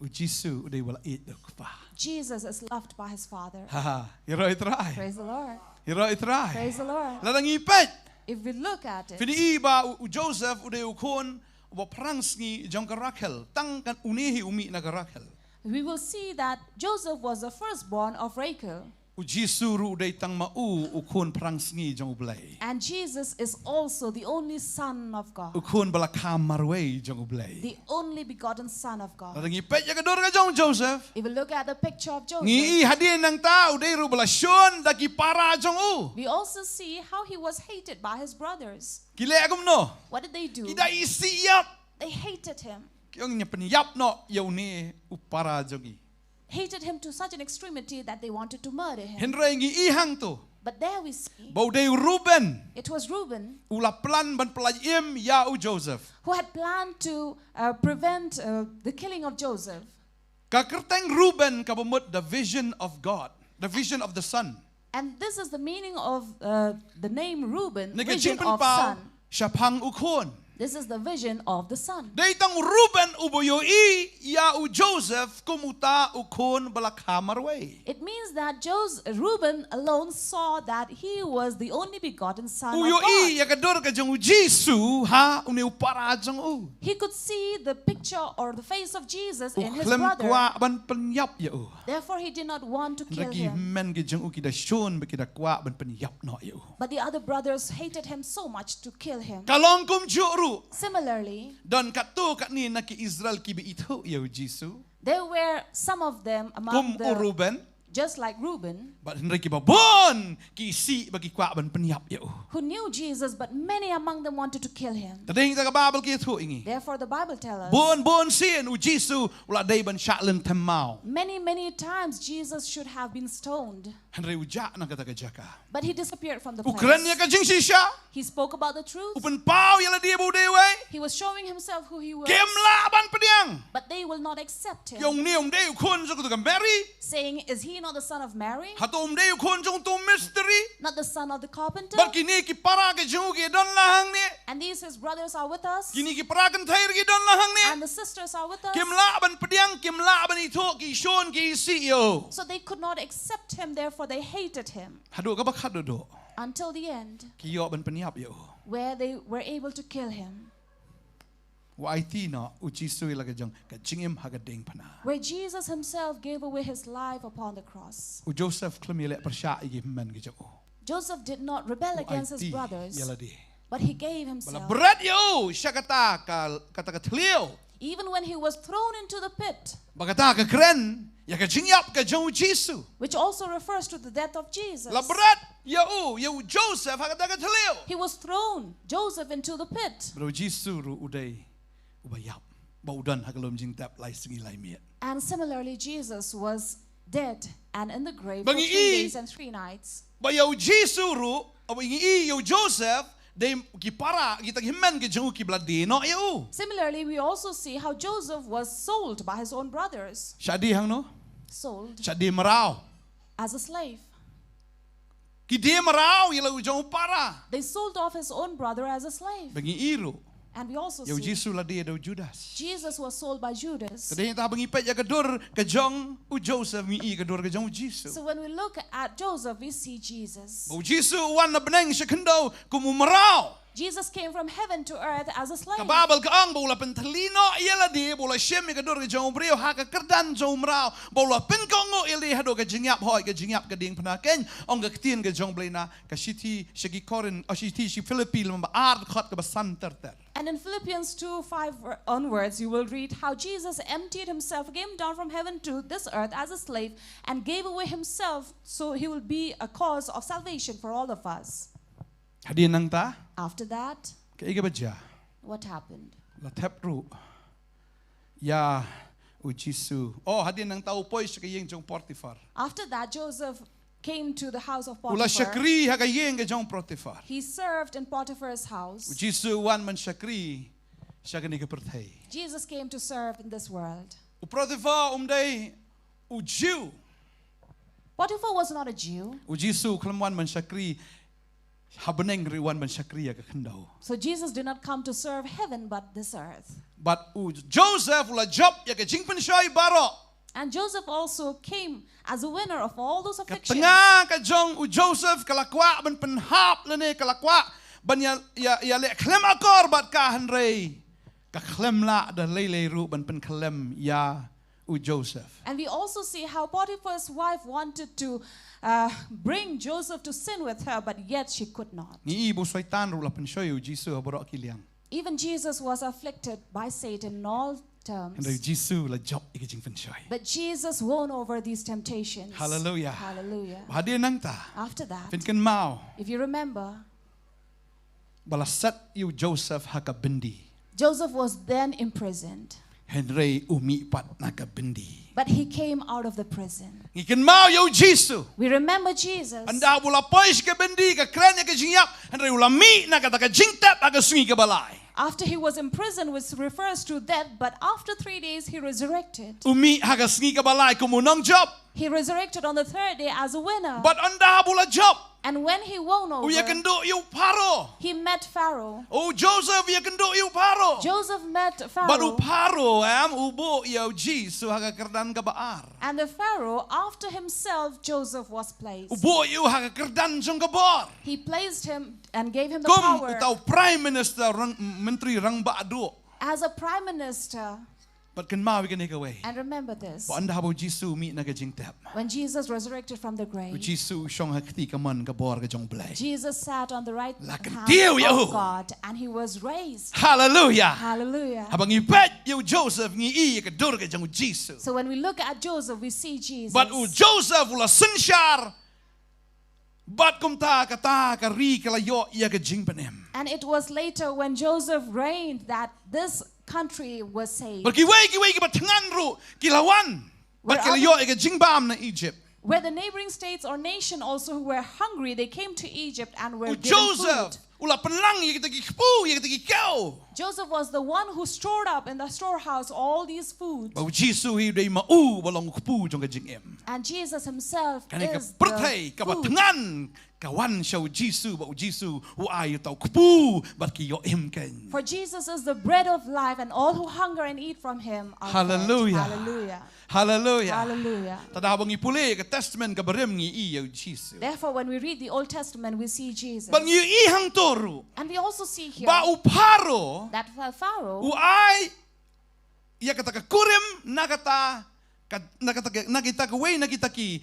u Jisu u dei wala it dok pa. Jesus is loved by his Father. Ha, iroi trai. Praise the Lord. Iroi trai. Praise the Lord. La dangi pet. If we look at it, Fini iba u Joseph u dei u kon wa prangsngi jong ka Rachel tang kan unehi umi na ka Rachel. we will see that Joseph was the firstborn of Rachel. U Jisu ru dei tang ma u kon prangsngi jong blai. And Jesus is also the only Son of U God, kon bala marwei jong blai. the only begotten Son of La God. dangi pet ya ka dor ka jong Joseph. If we look at the picture of Joseph, Ngi hadin nang ta u dei ru bala shon daki para jong u. we also see how he was hated by his brothers. Kile agam no. What did they do? Ida isi yap. They hated him. Kyong nya penyap no yau ni u para jongi. Hated him to such an extremity that they wanted to murder him. Henry ngi ihang tu. But there we see, Bau dei Ruben. it was Reuben Ula plan ban pelayim ya u Joseph. who had planned to prevent the killing of Joseph. Kakerteng Ruben kabamut the vision of God. The vision of the Son. And this is the meaning of the name Reuben, Nika vision jingpen of pau son. syapang ukon. This is the vision of the son. Dei tang Ruben uboyo I ya u Joseph kumuta ukon balakha marway. It means that Reuben alone saw that he was the only begotten son Uyo of I God. ya kador ka jong Jisu ha uni upara jong u. He could see the picture or the face of Jesus in his Uklem brother. kwa ban penyap ya u. Therefore, he did not want to kill Lagi him. men ke jeng ukida shon bekida kwa ban penyap no you. But the other brothers hated him so much to kill him. Kalong kum juru Similarly, don katu kat ni nak Israel ki itu you Jisu. there were some of them among Kum the, Ruben just like Reuben, but henry ki babon ki si bagi kwa ban penyap you. who knew Jesus, but many among them wanted to kill him. Tading ta Bible ki itu ingi. Therefore, the Bible tells us, Bon sin u Jisu ula dai ban shaklen temau. many times Jesus should have been stoned, Henry ujak na kata jaka. but he disappeared from the Ukran ya place. ka jing sisha. He spoke about the truth. Upen pau ya la dia bu dewe. He was showing himself who he was, Kem la ban pediang. but they will not accept him, Yung ni dei ukon so ka Mary. saying, is he not the son of Mary? Hatom dei ukon jong tu mystery. Not the son of the carpenter? Bar kini ki para ke jungi don lahang ni. And these his brothers are with us, Kini ki para kan thair ki don lahang ni. and the sisters are with us. Kim la ban pediang kim la ban itu ki shon ki si yo. So they could not accept him, therefore they hated him Hadu ka bak hadu do. until the end, Ki yo ban peniap yo. where they were able to kill him. Wa IT no uchi sui la ka jong ka jingim ha ka ding pana. Where Jesus himself gave away his life upon the cross. U Joseph klemile persya i men ki jo. Joseph did not rebel against his brothers, Yala di. but he gave Bala himself. berat yo syakata ka kata ka tliu. Even when he was thrown into the pit, Bagata ka kren ya ka jingyap ka jong Jisu. which also refers to the death of Jesus. La berat yo Joseph ha kata ka tliu. He was thrown, Joseph, into the pit. Bro Jisu ru uday ubayap. Baudan hakalom jing tap lai singi lai miet. And similarly, Jesus was dead and in the grave for Bangi 3 i- days and 3 nights. Ba yo Jisu ru abo ingi yo Joseph de ki para kita himen ki jong ki bladi no yo. Similarly, we also see how Joseph was sold by his own brothers, Syadi hang no. sold Syadi merau. as a slave. Ki dia merau yela jong para. They sold off his own brother as a slave. Bangi iru. And we also Yo see Jisu la dia do Judas. Jesus was sold by Judas. Tadi ta bangi pet ya kadur ka jong u Joseph mi i kadur ka jong Jisu. So when we look at Joseph, we see Jesus. Bo Jisu wan na beneng sekendo kumu merau. Jesus came from heaven to earth as a slave. Ka Babel ka ang bola pentalino yela di bola shem ka dur ka jong brio ha ka kerdan jong merau. Bola pen ko ngo ili hado ka jingyap hoy ka jingyap ka ding panaken ong ka tien ka jong blena ka shiti shigi korin o shiti shi Philippine mamba ard khat ka basan ter. And in Philippians 2:5 onwards, you will read how Jesus emptied himself, came down from heaven to this earth as a slave, and gave away himself so he will be a cause of salvation for all of us. Hadin nang ta After that, ka iga baja what happened? la tap ru ya u Jisu. Oh hadin nang tau poy sa kayeng jong Potiphar. After that, Joseph came to the house of Ula Potiphar. syakri ha kayeng ka jong Potiphar. He served in Potiphar's house. U Jisu wan man syakri siya kani ka perthai. Jesus came to serve in this world. U Potiphar umday u Jew. Potiphar was not a Jew, U Jisu klam wan man syakri habeneng ri wan man syakri ya ka kendau. so Jesus did not come to serve heaven but this earth. but Joseph ula job ya ke jing pen shoi baro. And Joseph also came as a winner of all those afflictions. Tengah ka jong Joseph kalakwa ban pen hap lene kalakwa ban ya le klem akor bat ka hanrei ka klem la da lele ru ban pen klem ya Joseph. And we also see how Potiphar's wife wanted to bring Joseph to sin with her, but yet she could not. Ni ibu syaitan ru la pen shoi Jisu borok kiliang. Even Jesus was afflicted by Satan in all terms. Hanrei Jisu la job ike jing pen shoi. But Jesus won over these temptations. Hallelujah. Hallelujah. Hadir nang ta. After that, Fin ken mau if you remember, balasat Joseph haka bindi. Joseph was then imprisoned. Henry umi pat naka bindi. But he came out of the prison. Ikan mau Jisu. We remember Jesus. Anda bula pois ke bindi ke kren ke jingyap. Henry ula mi naka taka jingtap aga sungi ke balai. After he was imprisoned, which refers to death, but after 3 days he resurrected. Umi haga sungi ke balai kumunang job. He resurrected on the third day as a winner. But anda bula job. And when he won over, Uya kendo yu paro. he met Pharaoh. Oh Joseph ya kendo yu paro. Joseph met But u Pharaoh. paro ubo ya Jisu haga kerdan ke baar. And the Pharaoh, after himself, Joseph was placed. Ubo yu haga kerdan jong ke bar. He placed him and gave him the Kum power utau prime minister menteri rang baadu. as a prime minister. But kan mau ikan away. And remember this, Anda habo Jisu mi naga jingtap. when Jesus resurrected from the grave, Jisu shong hakti kaman ka bor ka jong blay. Jesus sat on the right Lakan hand tiyaw yahu. of God, and he was raised. Hallelujah. Hallelujah. Habang ipet yu Joseph ngi ka dur ka jong Jisu. So when we look at Joseph, we see Jesus. But Joseph ula sinshar. But kumta kata ka ri ka layo ya ka jing panem. And it was later when Joseph reigned that this country was saved. But kiway ki batangan ru kilawan. But kilayo ya ka jing bam na Egypt. Where the neighboring states or nation also who were hungry, they came to Egypt and were given Joseph food. ula panlang ya kita kipu ya kita kikaw. Joseph was the one who stored up in the storehouse all these foods. But Jisu hi day mau balong kupu jong ka jing em. And Jesus himself Kani ka is pertai the ka food. batangan kawan siya Jisu ba Jisu u ay tau kupu bat ki yo em ken. For Jesus is the bread of life, and all who hunger and eat from him are fed. Hallelujah. Hallelujah. Hallelujah. Hallelujah. Tada habang ipuli ka testament ka barem ngi iyo Jisu. Therefore, when we read the Old Testament, we see Jesus. Bang yu ihang toru And we also see here ba uparo that Pharaoh, u ay ya kata ka kurim nakata nakita ka way nakita ki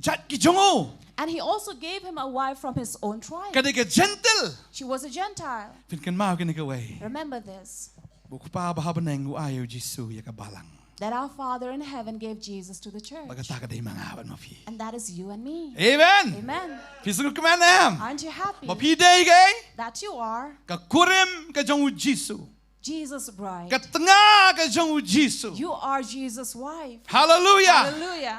jat ki jongo. and he also gave him a wife from his own tribe. Kada ka gentle. She was a Gentile. Fin kan mau kini ka way. Remember this, Buku pa bahabaneng u ayo Jisu ya ka balang. that our Father in heaven gave Jesus to the church. Pagkataka day mga awan mo fi. And that is you and me. Amen. Amen. Fisuk kumanem. Ah. Aren't you happy Mapiday kay that you are ka kurim ka jong Jisu. Jesus' bride? Ka tanga ka jong Jisu. You are Jesus' wife. Hallelujah. Hallelujah.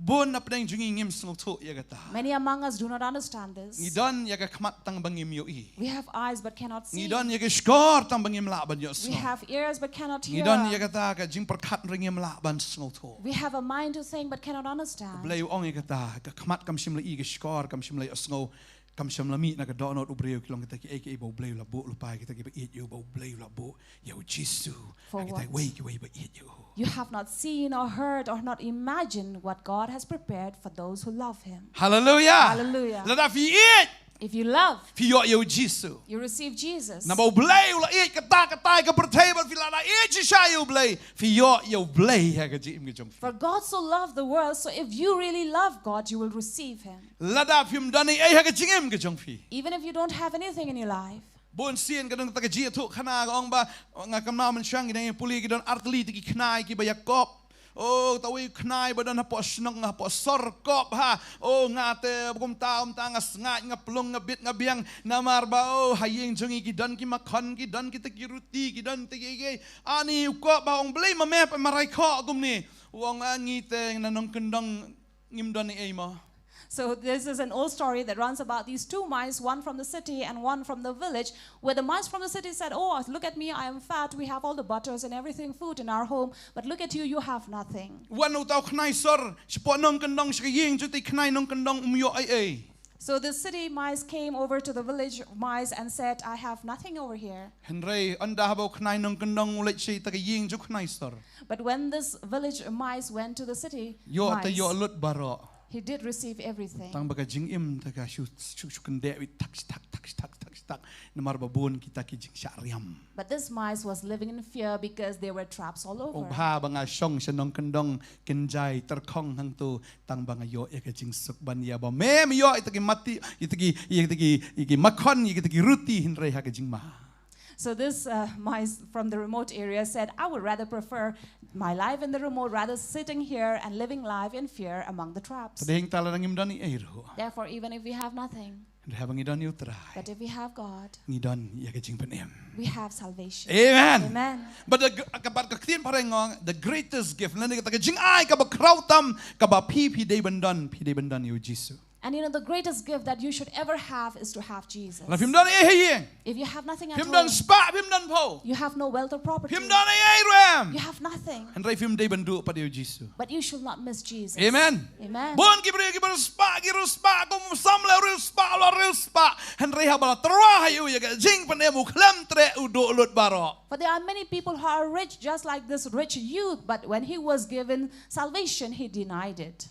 Bon na pneng junging ngim sngol to ya kata. Many among us do not understand this. Ngidon ya ka kmat tang bangim yo i. We have eyes but cannot see. Ngidon ya ka skor tang bangim laban yo We sngol. have ears but cannot hear. Ngidon ya kata ka jing perkat ringim laban sngol to. We have a mind to think but cannot understand. Blay ong ya kata ka kmat kam shim la i ka skor kam shim la sngol kam shim la mi na ka donot ubreu kilong kita ki aka bo blay la bo lupai kita ki ba it yo bo blay la bo yo Jisu. For Kita what? way ki way ba it yo. You have not seen or heard or not imagined what God has prepared for those who love Him. Hallelujah. Hallelujah. Lada fi it. If you love, Fi yo Jisu. you receive Jesus. Na mau blay ula it kata ka pertable fi lada it si yo blay. Fi yo blay ha ka jim ka jong. For God so loved the world, so if you really love God, you will receive Him. Lada fi mdani ay ha ka jingim ka jong fi. Even if you don't have anything in your life. Bon sien kadang taka jia tu khana ka ong ba ngakam na man syang gidang puli gidang artli tiki khnai ki ba Yakob. Oh tawi khnai ba dan hapo snong hapo sorkop ha. Oh ngate bum taum tangas ngat ngaplung ngabit ngabiang namar ba oh hayeng jongi ki dan ki makhan ki dan ki tiki ruti ki dan tiki ani ko ba ong blei ma me pa marai kho gum ni. Wong angi teng na nong kendang ngim dan ni ai ma. So this is an old story that runs about these two mice, one from the city and one from the village, where the mice from the city said, "Oh, look at me, I am fat, we have all the butters and everything, food in our home, but look at you, you have nothing." Wan utaw khnai sor sipo nong kendang sikayeng juti khnai nong kendang umyo ai ai. So the city mice came over to the village mice and said, I have nothing over here. Henry anda habo knai nong kendong ulet shi ta ying ju knai stor. But when this village mice went to the city Yo ta mice, yo lut baro. he did receive everything. Tang baga jing im ta ka shu kende wi tak namar babun kita ki jing syariam. But this mice was living in fear because there were traps all O over. bha banga shong shanong kendong kenjai terkhong hang tu tang banga yo e ka jing suk ban ya ba me yo itaki mati itaki makon itaki ruti Henry ha ka jing ma. So this mice from the remote area said, I would rather prefer my life in the remote rather sitting here and living life in fear among the traps. Tadeng tala nang imdani ero. Therefore, even if we have nothing, And habang idon yu try. but if we have God, Ngidon ya ka jing panem. we have salvation. Amen. Amen. But the greatest gift, nani ka jing ay ka ba krautam ka ba pi de bandan yu Jisu. And you know, the greatest gift that you should ever have is to have Jesus. La phim dan e If you have nothing at phim all, dan spa phim dan po. you have no wealth or property, Phim dan e ram. you have nothing, And ray phim de bandu pa yu Jisu. but you should not miss Jesus. Amen. Amen. Bon gibar spa kum sam la real spa. And ray habala tra yu ya ka jing panem u klam tre u do lut baro. For there are many people who are rich, just like this rich youth, but when he was given salvation, he denied it.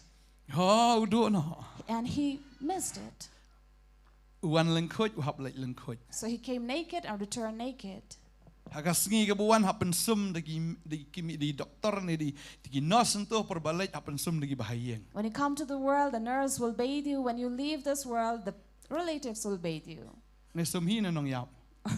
Oh, do no. And he missed it. Uwan lengkoj u hab lek lengkoj. So he came naked and returned naked. Hagasngi ka buwan hapen sum di doktor ni di nurse ento perbalik hapen sum di bahayeng. When you come to the world, the nurse will bathe you. When you leave this world, the relatives will bathe you. Ne sum hina nong yap.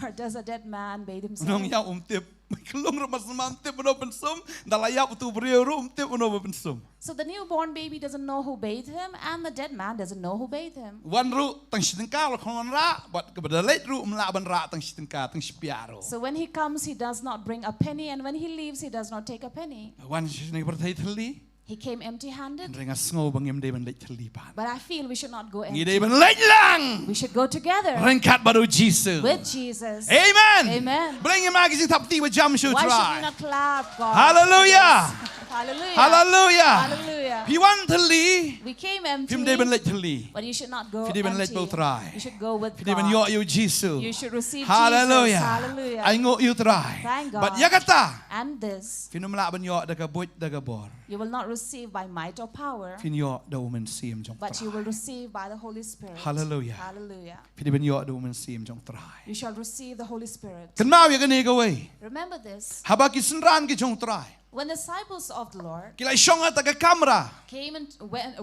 Or does a dead man bathe himself? Nong yap tip. Kelung remas mantip uno pensum dalayap tu beriu tip uno pensum. So the newborn baby doesn't know who bathed him, and the dead man doesn't know who bathed him. Wan ru tang sitengka lo khon ra bat kepada late ru mla ban ra tang sitengka tang spiaro. So when he comes, he does not bring a penny, and when he leaves, he does not take a penny. Wan siteng bertai theli. He came empty-handed. Rengas ngo bangim de ban late theli pan. But I feel we should not go Ngi empty. de ban late lang. We should go together Rengkat baru Jisu. with Jesus. Amen. Amen. Bring your magazine top tea with jam show Why should we try. not clap, God? Hallelujah. Hallelujah. Hallelujah. Hallelujah. If you want to leave, We came empty, Phim de ban late to leave. but you should not go Phim de ban late empty. both try. You should go with If you ban yo God. you Jisu. You should receive Hallelujah. Jesus. Hallelujah. I ngo you try. Thank God. But ya kata, And this, Phim mla ban yo daga boy daga bor. you will not receive by might or power, Phim yo da woman sim jong but you try. will receive by the Holy Spirit. Hallelujah. Hallelujah. Phim ban yo da woman sim jong try. You shall receive the Holy Spirit. Kan mau ya gani ga way. Remember this. Habaki senran ki jong try. When the disciples of the Lord Kilay shong at taga kamera. came and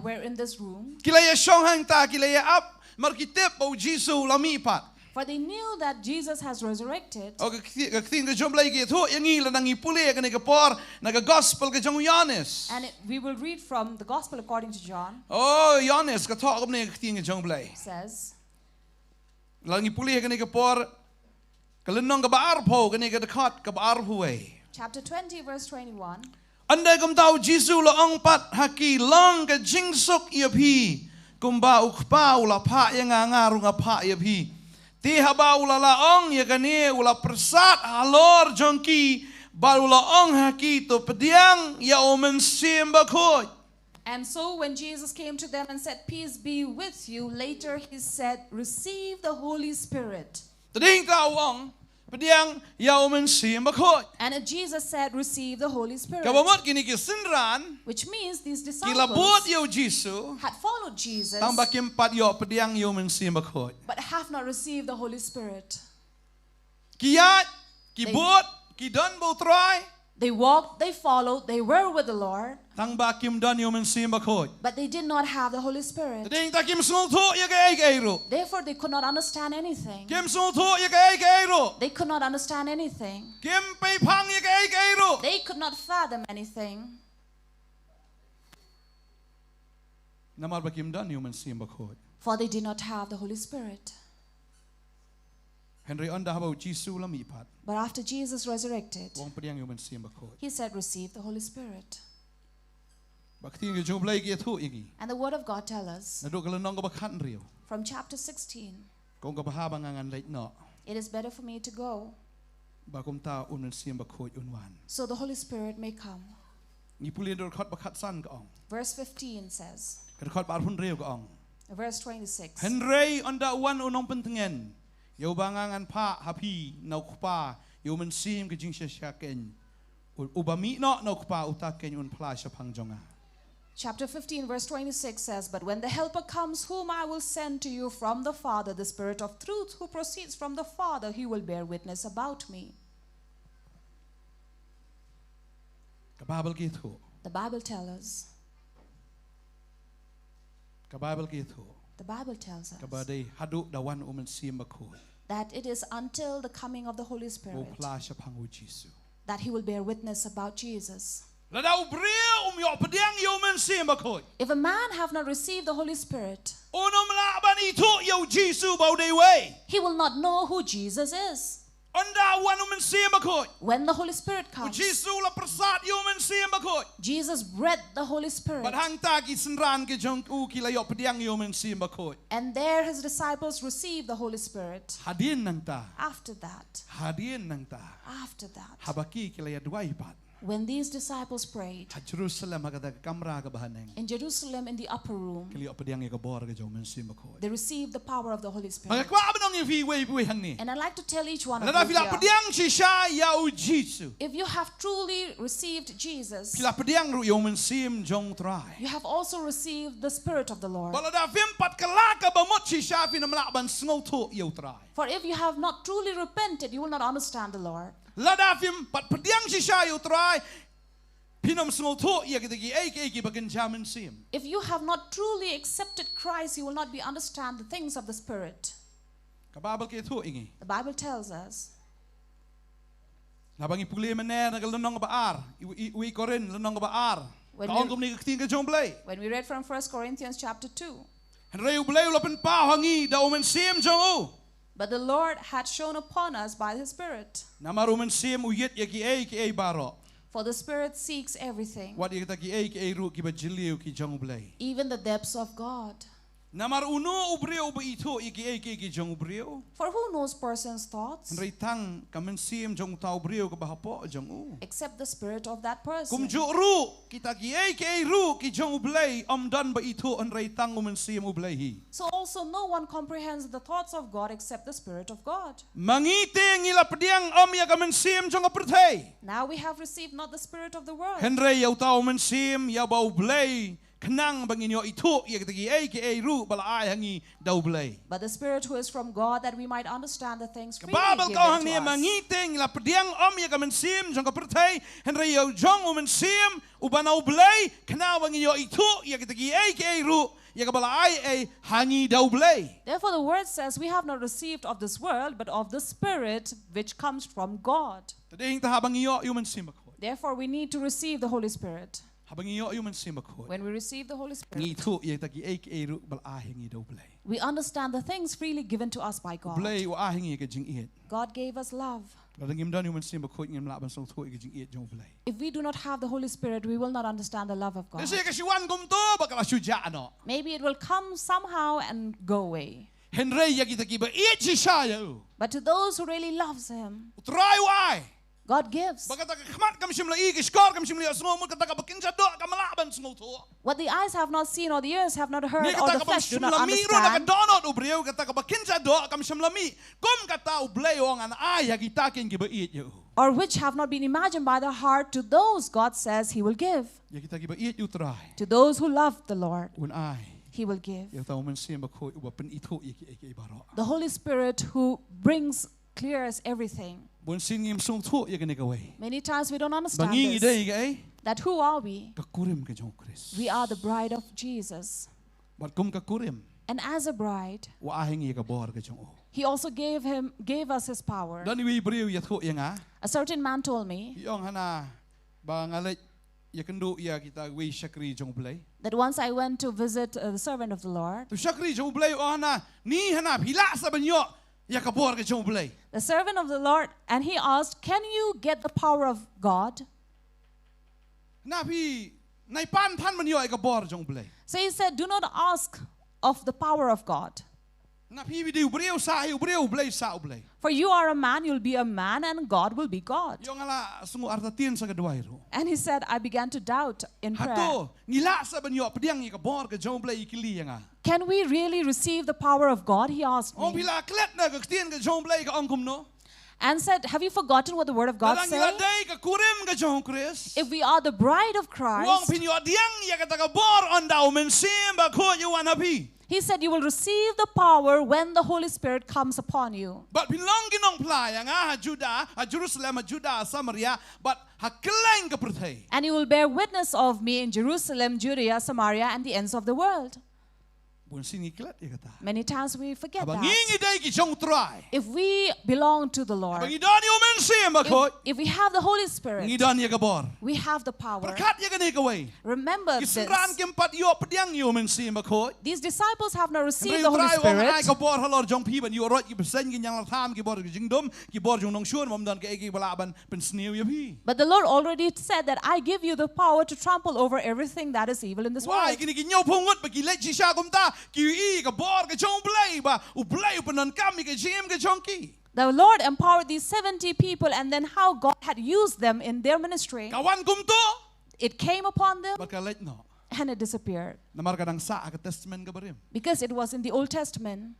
were in this room, Kilay shong hang ta kilay up markitip o Jisu lami pat. for they knew that Jesus has resurrected. O kakting ka jom lagi ito yang ila nang ipuli ka ni kapor naga gospel ka jong Yanis. And we will read from the Gospel according to John. Oh Yanis ka talk ni kakting ka jong blay. Says, Lang ipuli ka ni kapor kalenong ka baarpo ka ni ka dekat ka baarpuay. chapter 20, verse 21. Andai kum tahu Jisu laong pat haki long ka jingsok ia pi kumba ukpa ula pa yang ngarung apa ia pi. Ti haba ula laong ya kani ula persat halor jongki ba ula ong haki to pediang ya omen simba koi. And so when Jesus came to them and said, peace be with you, later he said, receive the Holy Spirit. Tading ka ong pediang ya omen simba koi. And Jesus said, receive the Holy Spirit. Kabamot kini kisinran Which means these kilabot disciples yo Jisu had followed Jesus, tang bakim pat yo pediang yo omen simba koi. but have not received the Holy Spirit. Kiyat, kibot, kidon bo try. They walked, they followed, they were with the Lord, Tang ba kim don yo men simba koi. but they did not have the Holy Spirit. Tading ta kim sul tho ya ga ro. Therefore, they could not understand anything. Kim sul tho ya ga ro. They could not understand anything. Kim pe phang ya ga ro. They could not fathom anything. Namar ba kim don yo men simba koi. For they did not have the Holy Spirit. Henry anda haba Jisu lam ipat. But after Jesus resurrected, Wong pediang yo men simba koi. he said, receive the Holy Spirit. Bakti ngi job lay ki thu igi. And the Word of God tells us Na do kala nong ba khan rio. from chapter 16, Kong ka bahaba ngangan late no. it is better for me to go Ba kum ta un men simba koi unwan. so the Holy Spirit may come. Ni pulin do khat ba khat san ka ong. Verse 15 says, Ka khat ba hun rio ka ong. Verse 26. Henry onda wan unong pentengen. Yo bangangan pa hapi nau kupa yo mensim ke jing syaken. Ubami no nau kupa utaken un pla syapang jonga. Chapter 15, verse 26 says, "But when the Helper comes, whom I will send to you from the Father, the Spirit of truth who proceeds from the Father, he will bear witness about me." Ka Bible gitu. The Bible tells us. Ka Bible gitu. The Bible tells us Kabadai haduk dawan mensim bakul. that it is until the coming of the Holy O Spirit pla syapang u Jesu. that he will bear witness about Jesus. Lada ubrio yo pediang yo mensim bakul. If a man have not received the Holy Spirit, Ono melaban itu yo Jesu bau dei way. he will not know who Jesus is. Onda wan mensim bakul. When the Holy Spirit O comes, Jesu la persat yo mensim bakul. Jesus breathed the Holy Spirit, But hang tagi senran ke jong u kila yo pediang yo mensim bakul. and there his disciples received the Holy Spirit. Hadin nang ta. After that, Hadin nang ta. Habaki kila ya dua ipat. when these disciples prayed Ha Jerusalem agada kamra ka bahaneng. in Jerusalem in the upper room, Kili yo pediang ya kabor ke jong mensim bakul. they received the power of the Holy Spirit. Magkwa abang yung vi way hang ni. And I'd like to tell each one of Lada you fila here, pediang si sya ya u Jesu. if you have truly received Jesus, Fila pediang ru yo mensim jong try. you have also received the Spirit of the Lord. Bala da vim pat kelaka bamot si sya fina melakban sngau tu yo try. For if you have not truly repented, you will not understand the Lord. Lada vim pat pediang si sya yo try. Pinom sngau tu ya kita ki eki bagan jamin sim. If you have not truly accepted Christ, you will not be understand the things of the Spirit. Kababal ke tu ingi. The Bible tells us. Nabang ipuli mener na lenong baar. Iwi korin lenong baar. When Kaon we- kum ni kting ke jong play. When we read from 1 Corinthians chapter 2, Han reu play ulopen pa hangi da umen sim jong u. but the Lord had shown upon us by his Spirit. Namaru men sim uyet ya ki baro. For the Spirit seeks everything, Wat ya kita ki ru ki ba jiliu ki jong play. even the depths of God. Namar uno ubreu ba ito ki jong ubreu. For who knows person's thoughts Henry tang kamen sim jong tau ubreu ka bahapo jong u. except the spirit of that person? Kum jo ru kita ki ru ki jong ublay dan ba ito Henry tang umen sim ublay hi. So also no one comprehends the thoughts of God except the Spirit of God. Mangite ngila pediang ya kamen sim jong apertay. Now we have received not the spirit of the world, Henry yau tau umen sim ya ba ublay kenang bangin yo itu ya kita ki ru bala ai hangi da ublay. but the Spirit who is from God, that we might understand the things freely Kababal given kau hang to ni us. mangiting la pediang ya kamen sim jong kapertay Henry yo jong umen sim ubana ublay kenang bangin yo itu ya kita ki ru ya kabala ai hangi da ublay. Therefore the word says, we have not received of this world, but of the Spirit which comes from God. Tading ta habang iyo umen sim bakoi. Therefore we need to receive the Holy Spirit. Habang iyo umen sim bakoi. When we receive the Holy Spirit, Ngi tu ya ki ru bala ai hangi da ublay. we understand the things freely given to us by God. Ublay wa ai hangi ka jing iet. God gave us love. La ngim dan umen sim bakoi ngim la ban song tu ka jing iet jong ublay. If we do not have the Holy Spirit, we will not understand the love of God. Kasi ka siwan gum to bakala syuja ano. Maybe it will come somehow and go away. Henry ya kita ki ba iet si saya. But to those who really loves Him, Try why. God gives. Bagata ka khamat kam shimla i ki skor kam shimla sngo mo kata ka bakinja do ka malaban sngo to. What the eyes have not seen or the ears have not heard Ni or kata the ka flesh do not shimla mi ro na ka understand, donot ubriu kata ka bakinja do kam shimla mi. Kum kata ublay ong an ay kita kin ki ba iet yo. or which have not been imagined by the heart, to those God says He will give. Ya kita ki ba iet yu try. To those who love the Lord, Un ay. He will give. Ya tao men sim ba ko uba pen ito ki baro. The Holy Spirit who clears everything. Bun sin ngim sung tu ya kene ka way. Many times we don't understand Bangi this. idai ka ay. That who are we? Ka kurim ka jong Chris. We are the bride of Jesus. Bat kum ka kurim. And as a bride, Wa ahingi ka bor ka jong o. He also gave us His power. Dan wi briu ya tu ya nga. A certain man told me Yong hana ba ngalet ya kendo ya kita wi shakri jong play. that once I went to visit the servant of the Lord, Tu shakri jong play o hana ni hana phila sa banyo ya ka bor ka jong play. the servant of the Lord, and he asked, "Can you get the power of God?" Na phi nai pan than banyo ka bor jong play. So he said, "Do not ask of the power of God." Nga pi vi du breu sa yu breu blei sa blei. For you are a man, you'll be a man, and God will be God. Yo ngala sungu artatien sa kedua itu. And he said, I began to doubt in prayer. Hato ngila sa ben yo pediang i ka bor ka jong blei ikili nga. Can we really receive the power of God? He asked On me. pila klet na ka tien ka jong blei ka angkum no. And said, have you forgotten what the word of God Dalang says? ngila dai ka kurim ka jong Chris. If we are the bride of Wong Christ, pin yo diang ya ka ta ka bor on dau men sim ba ko yu wan happy. he said, you will receive the power when the Holy Spirit comes upon you. But pinlong ginong playa nga ha Juda, ha Jerusalem, ha Juda, Samaria, but ha keleng ka perthai. And you will bear witness of me in Jerusalem, Judea, Samaria, and the ends of the world. Bun sini klet ya kata. Many times we forget Abang that. ngi dai ki jong try. If we belong to the Lord, Abang idan yo men sim ba ko. if we have the Holy Spirit, Ngi dan ya ka bor. we have the power. Berkat ya ka ni ka way. Remember this. Kisran ke empat yo pediang yo men sim ba ko. These disciples have not received Rei the Holy try ong ai ka Spirit. bor halor jong pi ban yo rot ki besen ki nyang tham ki bor ki jingdom ki bor jong nong shuan mom dan ka ki balaban pen snew ya pi. But the Lord already said that I give you the power to trample over everything that is evil in this Why world. kini ki nyaw pungut ba ki let ji sha kum ta ki i ka bor ka jong blai ba u blai u panan kam ka jim ka jong ki. The Lord empowered these 70 people, and then how God had used them in their ministry. Kawan kum to It came upon them ba ka let no. and it disappeared. Namar ka dang sa ka testament ka barim. Because it was in the Old Testament.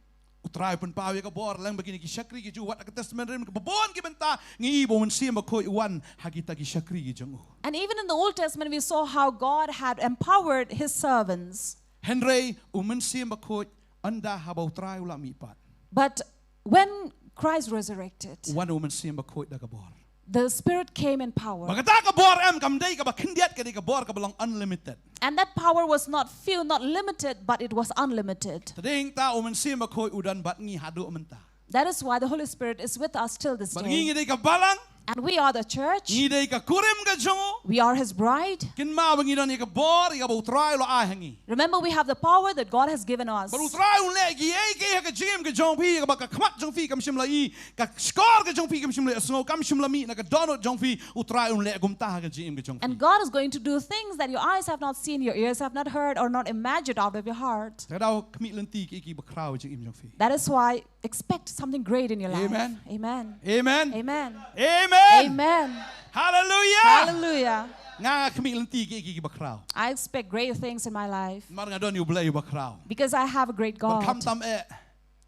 Utray pun pawi ka bor lang begini ki syakri ki juwat ka testament rim ka babon ki benta ngi ibo mun sim ba ko iwan hagita ki syakri ki jong. And even in the Old Testament, we saw how God had empowered his servants. Henry umun sim ba ko anda habau try ula mi pat. But when Christ resurrected, Wan umun sim ba ko da ka bor. the Spirit came in power. Bagata ka bor em kam dai ka ba kindiat ka di ka bor ka belong unlimited. And that power was not few, not limited, but it was unlimited. Tading ta umun sim ba ko udan bat ngi hadu umenta. That is why the Holy Spirit is with us till this Bat day. ngi dai ka balang And we are the church. ngi dai ka kurim ka jongo. We are his bride. Kin ma bangi dan ka bor ka bau try lo a hangi. Remember, we have the power that God has given us. Baru try un le gi ai ke ka jim ka jong pi ka ba ka khmat jong fi kam shim la i ka score ka jong fi kam shim la snow kam shim la mi na ka donut jong fi u try un le gum ta ka jim ka jong fi. And God is going to do things that your eyes have not seen, your ears have not heard, or not imagined out of your heart. Ka daw kmi lenti ki ba kraw jim jong fi. That is why expect something great in your life. Amen. Amen. Amen. Amen. Amen. Amen. Hallelujah. Hallelujah. Nga kmi lenti ki ba kraw. I expect great things in my life Mar nga don yu blay ba kraw. because I have a great Ba kam God. tam e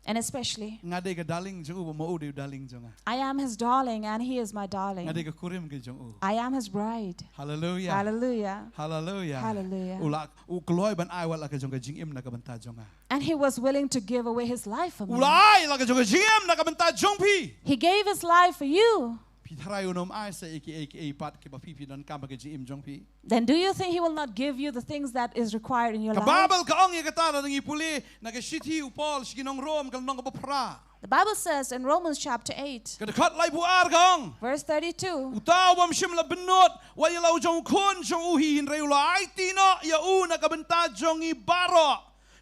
And especially, nga de ka daling jong u ba mo de daling jong a. I am his darling and he is my Nga darling. de ka kurim ka jong u. I am his bride. Hallelujah. Hallelujah. Hallelujah. Hallelujah. Ula u kloy ban ai wala ka jong ka jing im na ka banta jong a. And he was willing to give away his life for me. Ula ai la ka jong ka jing im na ka banta jong pi. He gave his life for you. Pitharay unom ai sa aka pat ke ba pipi dan ka ba ka jing im jong pi. Then do you think he will not give you the things that is required in your Ka life? babel ka ong ka ta na ngi puli na ka shiti u Paul siginong Rom ka nong ka ba pra. The Bible says in Romans chapter 8, Ka dekat lai buar ka ong. verse 32, Utaw bam shim la benot wa ilaw jong kun jong uhi hin reu la ai tino ya u na ka benta jong i baro.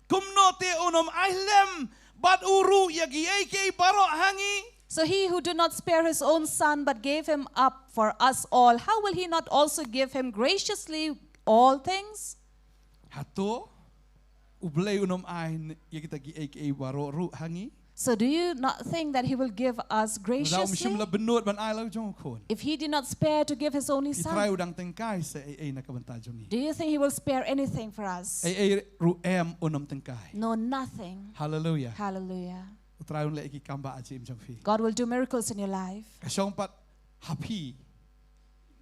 Kumno te unom ai lem bat uru ya gi aka baro hangi. so he who did not spare his own son but gave him up for us all, how will he not also give him graciously all things? Hato ublay unom ai ya kita gi aka baro ru hangi. So do you not think that he will give us Daw graciously mishim la benot ban ai law jong kun. if he did not spare to give his only Itray son? udang tengkai sa ay na ka benta jong ni. Do you think he will spare anything for us? Ay ru em unom tengkai. No, nothing. Hallelujah. Hallelujah. Utray un le iki kamba aji im jong fi. God will do miracles in your life. Kasyong pat happy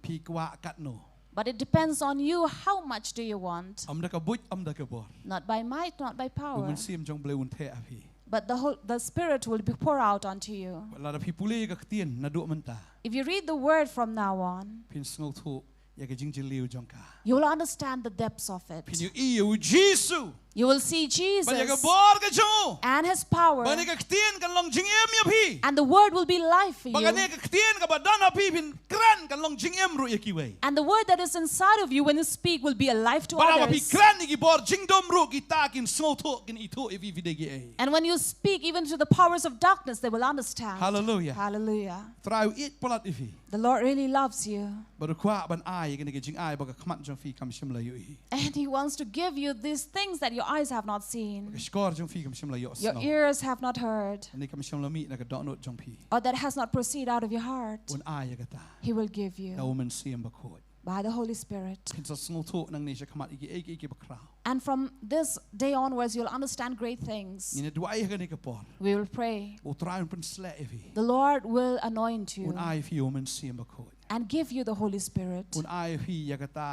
pi kwa kat no. But it depends on you. How much do you want? Am da ka buj am da ka bor. Not by might, not by power. Umun sim jong ble un the api. But the Spirit will be poured out onto you. Wala da pi puli ka ktien na du menta. If you read the word from now on, Pin sngo thu ya ka jing liu jong ka. you will understand the depths of Pin it. yu i Jesus. You will see Ba ya ka Jesus bor ka jong. and his power, Ba ni ka ktien kan long jing em ya pi. and the word will be life for Ba ka ni you. ka ktien ka ba dan api pin kran kan long jing em ru ya ki wei. And the word that is inside of you when you speak will be a life to Ba pi others. kran ni ki bor jing dom ru ki ta kin sngo thu kin i thu e vi vi de gi ai. And when you speak even to the powers of darkness, they will understand. Hallelujah. Hallelujah. Trau it polat ifi. The Lord really loves you. Baru kwa ban ai gani ka jing ai ba ka khmat jong fi kam shim la yu i. And he wants to give you these things that your eyes have not seen, สกอร์จงฟีกับชิมละยอส your ears have not heard, อันนี้กับชิมละมีนะก็ดอกโนดจงพี or that has not proceeded out of your heart, บนอายกตา He will give you เรามันเสียมบักโคด by the Holy Spirit. เห็นสัสงทุนังนี่จะขมัดอีกบักคราว And from this day onwards, you'll understand great things. นี่เนี่ยด้วยกันนี่ก็ปอด We will pray. โอ้ตรายมันเป็นสละฟี The Lord will anoint บ you นอายฟีมันเสียมบักโคด and give you the Holy Spirit. บนอายฟียกตา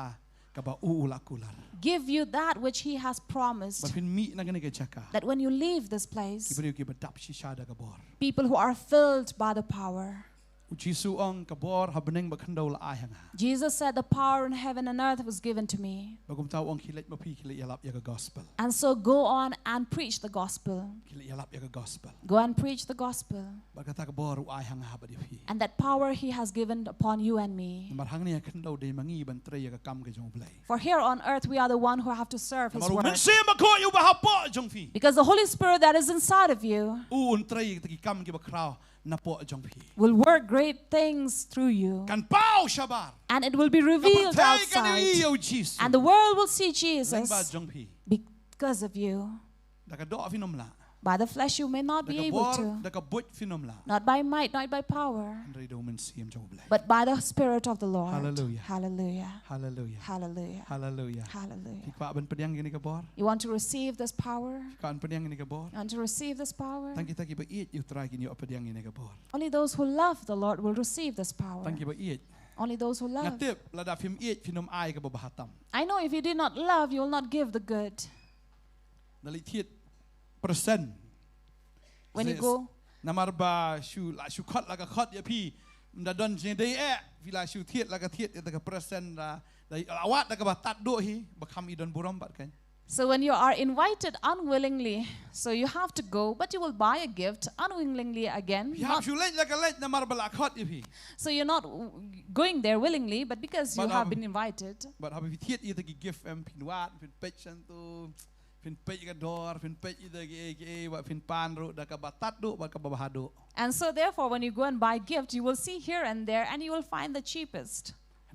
กับบ่อูลักุลา Give you that which He has มัน promised. เป็นมีนักนี่ก็จัก That when you leave this กิบ place, เรียกกิบดับชิชาดากบอร์ people who are filled by the power. อุจิสุองกบอร์ฮับเนงบักขันดาวละอายหัง Jesus said, the power in heaven and earth was given to me. บักกุมเต้าองคิเล็กมาพี่คิเล็กยาลับยากกอสเปล And so go on and preach the gospel. คิเล็กยาลับยากกอสเปล Go and preach the gospel. บักกะตากบอร์อายหังฮับดิพี่ And that power He has given upon you and me. บัดหังเนี่ยขันดาวเดมังีบันเตรยากกำกจงเปล For here on earth we are the one who have to serve His มารู้ word. มันเสียมาโคอยู่บ่ฮับปอจงฟี Because the Holy Spirit that is inside of you อูนเตรยตะกี้กำกิบคราวนับปอจงพี will work great things through you. กันเป้าชาบาร์ And it will be กับ revealed เทยกันอี outside. โอจิส And the world will see เล่น Jesus บาจงพี because of you. ดักดอฟินอมละ By the flesh you may not ดั be กบอ able ร์ to. ดักบุตฟินอมละ Not by might, not by power. เรดูมันเสียมจงเปล But by the Spirit of the Lord. Hallelujah. Hallelujah. ฮาเลลูยา Hallelujah. ฮาเลลูยา Hallelujah. ที่กว่าเป็นประเด็นกันนี่กบอร์ You want to receive this power? การประเด็นกันนี่กบอร์ You want to receive this power? ตั้งกี่ตะกี้ไปอีดอยู่ตรายกินอยู่ประเด็นกันนี่กบอร์ Only those who love the Lord will receive this power. ตั้งกี่ไปอีด Only those who งัด love. เทียบระดับฟิมอีดฟินอมไอกับบะฮัตตัม I know if you did not love, you will not give the good. นาฬิเทียดเปอร์เซ็นต์ When you go, นามาร์บาชูละชูคอดละก็คอดยาพี่มันดอนเจนได้วิลาชูเทียดละก็เทียดแต่ก็เปอร์เซ็นต์ละได้อาวัดละก็บะตัดด้วยฮีบะคำอีดอนบุรมบัดกัน so when you are invited unwillingly, so you have to go, but you will buy a gift unwillingly again. พี่ฮับชูเล่นละก็เล่นนามาร์บาละคอดยาพี่ So you're not going there willingly, but because you But, have been invited. บัดฮับพี่เทียดอีตะกี้กิฟต์เอ็มพินวาดพินเป็ดชันตูพินเป็ดกันดอร์พินเป็ดอีตะกี้เอว่าพินปานรุละก็บะตัดดุบัดก็บะฮัดดุ And so therefore, when you go and buy gift, you will see here and there, and you will find the cheapest.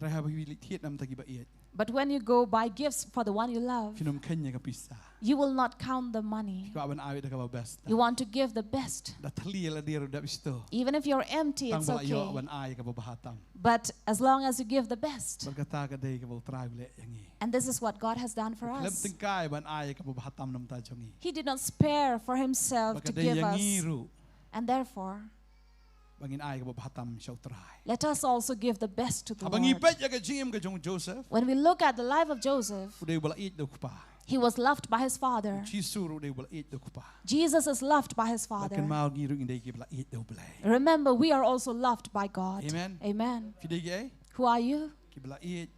เราฮับพี่เทียดนำตะกี้บะเอียด But when you go buy gifts for the one you love, ฟินอมเคนยกับพิซซ่า you will not count the money. ก็เป็นอาวิดกับเบสต์ You want to give the best. ดัตลีละเดียร์ดับสโต Even if you're empty, ตั้ง it's บ่อยอ okay. วันอายกับบะฮัตตัม But as long as you give the best. บัดกะตากะเดกับบะตรายเละอย่างงี้ And this is what God has done for เล่ม us. ตึงกายวันอายกับบะฮัตตัมน้ำตาจงี He did not spare for บั himself ด to กะเด give อย่างงี้ us. รู้ And therefore, บางอินอายกับบะฮัตตัมเฉาตราย let us also give the best to the บางอี Lord. เป็ดยากะจิมกับจงโจเซฟ When we look at the life of Joseph, อุเดบละอีดดกปา he was loved by his father. ชีสูรุเดบละอีดดกปา Jesus is loved by his บัดกัน father. มางี้รุอินเดกิบละอีดดกเบล Remember, we are also loved by God. Amen. Amen. ฟิเดกิ Who are you? กิบละอีด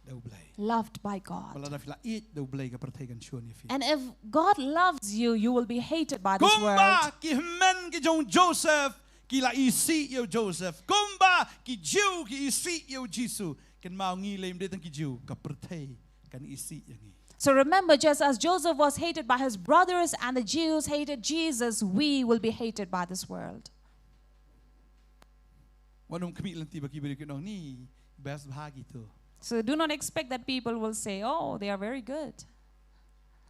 ดกเบล Loved by บ God. ละดาฟิละอีดดกเบลกับประเทศกันชวนนี่ฟิ And if God loves you, you will be hated by กุ this มบา world. กิเมนกิจงโจเซฟกิละอีซีเยโจเซฟกุมบากิจิวกิอีซีเยจิสุกันมางี้เลยไม่ได้ตั้งกิจิวกับประเทศกันอีซีอย่างงี้ So remember, just as Joseph was hated by his brothers and the Jews hated Jesus, we will be hated by this world. วันนุ่มขมิลันตีบักกีบริกินองนี่เบสพากิตัว So do not expect that people will say, oh, they are very good.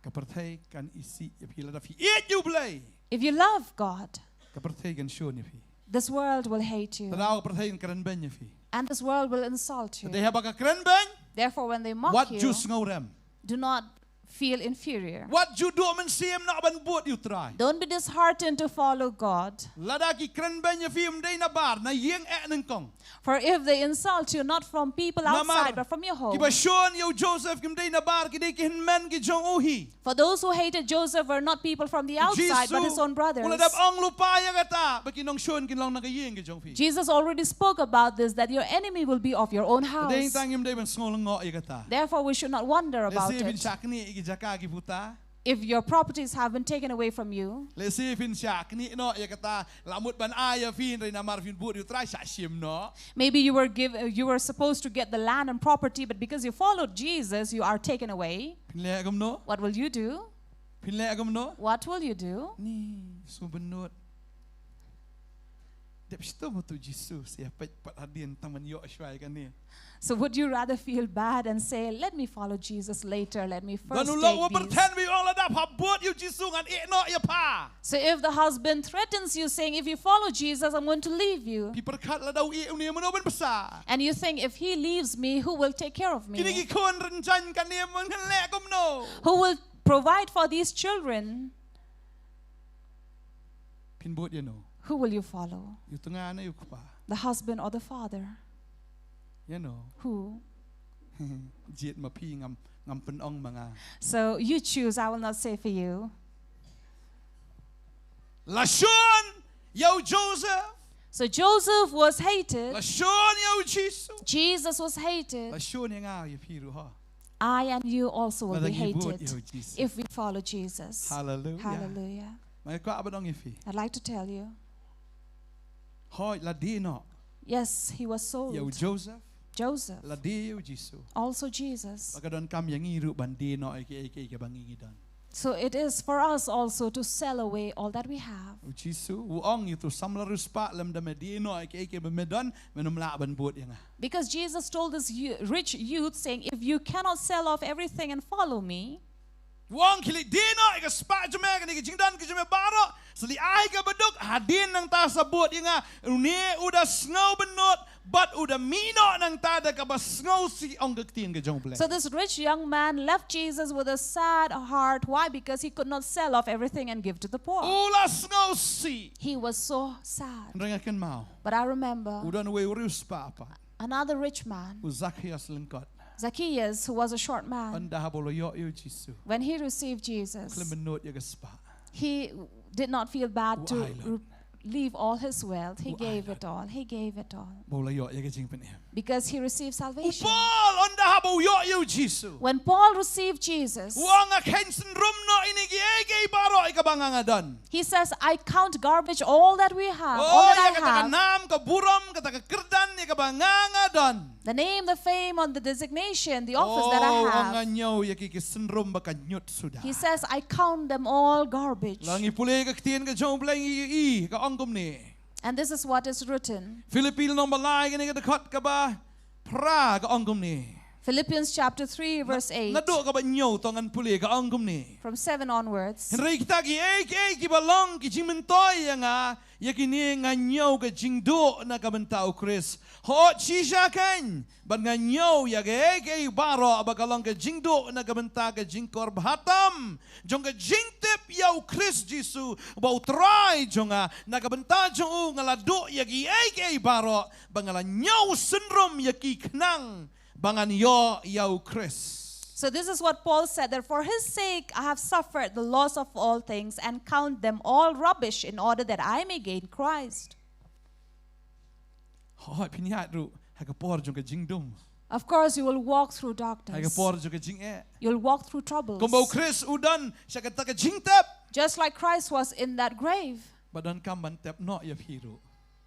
กับประเทศกันอีซีอย่าพี่ระดับพี่เอ็ดอยู่เลย If you love God, กับประเทศกันชวนอย่าพี่ this world will hate you. แต่เราประเทศกันเบนอย่าพี่ And this world will insult แต่ you. เดี๋ยวบักกันเบน Therefore, when they วัด mock จู you, สงาเรม do not feel inferior. วัดจูดูมันเสียมนับบันบวชอยู่ตราย Don't be disheartened to follow God. ระดับกิกันเบนอย่าพี่มันได้นับบาร์ในเยียงแอะหนึ่งกอง For if they insult you, not from people outside, but from your กิ home. บชวนอยู่โจเซฟกิมได้นับบาร์กิได้กินเมนกิจงโอฮี For those who hated Joseph were not people from the outside, but his own brothers. ระดับองลูปายกตาบักกินน้องชวนกินลองนักยิงกิจงพี่ Jesus already spoke about this, that your enemy will be of your own ได้ house. ตั้งยิมได้เป็นสงลงอยกตา Therefore, we should not wonder เล about ซีฟิน it. ฉากนี่กิจกากิพุตา If your properties have been taken away from you, เลซีฟินฉากนี่เนาะอยกตาละมุดบันอายฟินเลยนามาฟินบูดอยู่ใต้ฉาชิมเนาะ maybe you were supposed to get the land and property, but because you followed Jesus, you are taken away. พินแลกมเนาะ What will you do? พินแลกมเนาะ What will you do? นี่สุบนวดเ Tep sto tu Jesus ya pat hadin taman yo shwai kan ni. So would you rather feel bad and say, let me follow Jesus later, let me first Dan ulo wa take these. berten bi all adap ha bot you Jesus ngan no ya pa. So if the husband threatens you saying, if you follow Jesus, I'm going to leave you. Pi perkat la dau ni mano ben besar. And you think, if he leaves me, who will take care of Kini me? ki kon rencan kan ni mon kan le kom no. Who will provide for these children? Pin bot ya no. Who will you follow? You tengah na you pa. The husband or the father? Ya no. Who? Jiet ma pi ngam pen ong mga. So you choose, I will not say for you. Lashon yo Joseph. So Joseph was hated. Lashon yo Jesus. Jesus was hated. Lashon yang ngau ya pi ru ha. I and you also will be Madang ibut hated yo Jesus. if we follow Jesus. Hallelujah. Hallelujah. Mai ko abadong ifi. I'd like to tell you, Hoi la di no. yes, he was sold. Yo Joseph. Joseph, La di yo Jesus. also Jesus. Pagkadon kam yang iru bandi no ike bangi dan. So it is for us also to sell away all that we have. O Jesus, uong itu samla ruspa lem dame di no ike bemedan menum la ban buat yang. Because Jesus told this rich youth saying, if you cannot sell off everything and follow me, Uong kili di no ike spa jume kan ike jingdan ke jume baro. Seli ai ke beduk hadin nang ta sabut yang ni udah snow benot but udah mino nang ta da ka bas snow si ong gektin ke jong ple. so this rich young man left Jesus with a sad heart. Why? Because he could not sell off everything and give to the poor. Ula snow si. He was so sad. Rengakan mau. But I remember Udah we urus pa apa. another rich man, Zacchaeus lengkot. Zacchaeus, who was a short man. Anda habolo yo Jesus. When he received Jesus, Klem benot ya ke spa. he did not feel bad to Island. leave all his wealth. He Who gave island? it all. He gave it all. Bola yo ya ke jing pen em. Because he received salvation. Paul anda habo yo Jesus. When Paul received Jesus, Wang a kensen rum no ini ki baro ikabangangadan. he says, I count garbage all that we have, all Oh ya that kata I have. nam ka buram kata ka kerdan ikabangangadan. The name, the fame, on the designation, the office that I Oh have. ang anyo ya ki senrum baka nyut sudah. He says, I count them all garbage. Langi pulay ka tien ka jong play i ka angkum ni. And this is what is written. Filipino nomor lai ka ni ka dekat ka ba pra ka angkum ni. Philippians chapter 3, verse 8. Nado ka ba nyo tongan pulay ka angkum ni. From 7 onwards. Henry kita ki balong ki jimentoy nga yakini nga nyaw ka jingdo na kabantao Chris. Ho chisha kan ban nga nyaw ya ke baro abakalong ka jingdo na kabanta ka jingkor bhatam. Jong ka jingtip yaw Chris Jisu bau try jonga na kabanta jong nga lado yagi ke baro bangala nyaw syndrome yaki knang bangan yo yaw Chris. So this is what Paul said, that for his sake I have suffered the loss of all things and count them all rubbish in order that I may gain Christ. Hoi pinhat ru hagapor jong ka jingdom. Of course, you will walk through darkness. Hagapor jong ka jing You'll walk through troubles. Kumbau Chris udan siya kata ka jingtep. Just like Christ was in that grave. Badan kam bantep no ya hiro.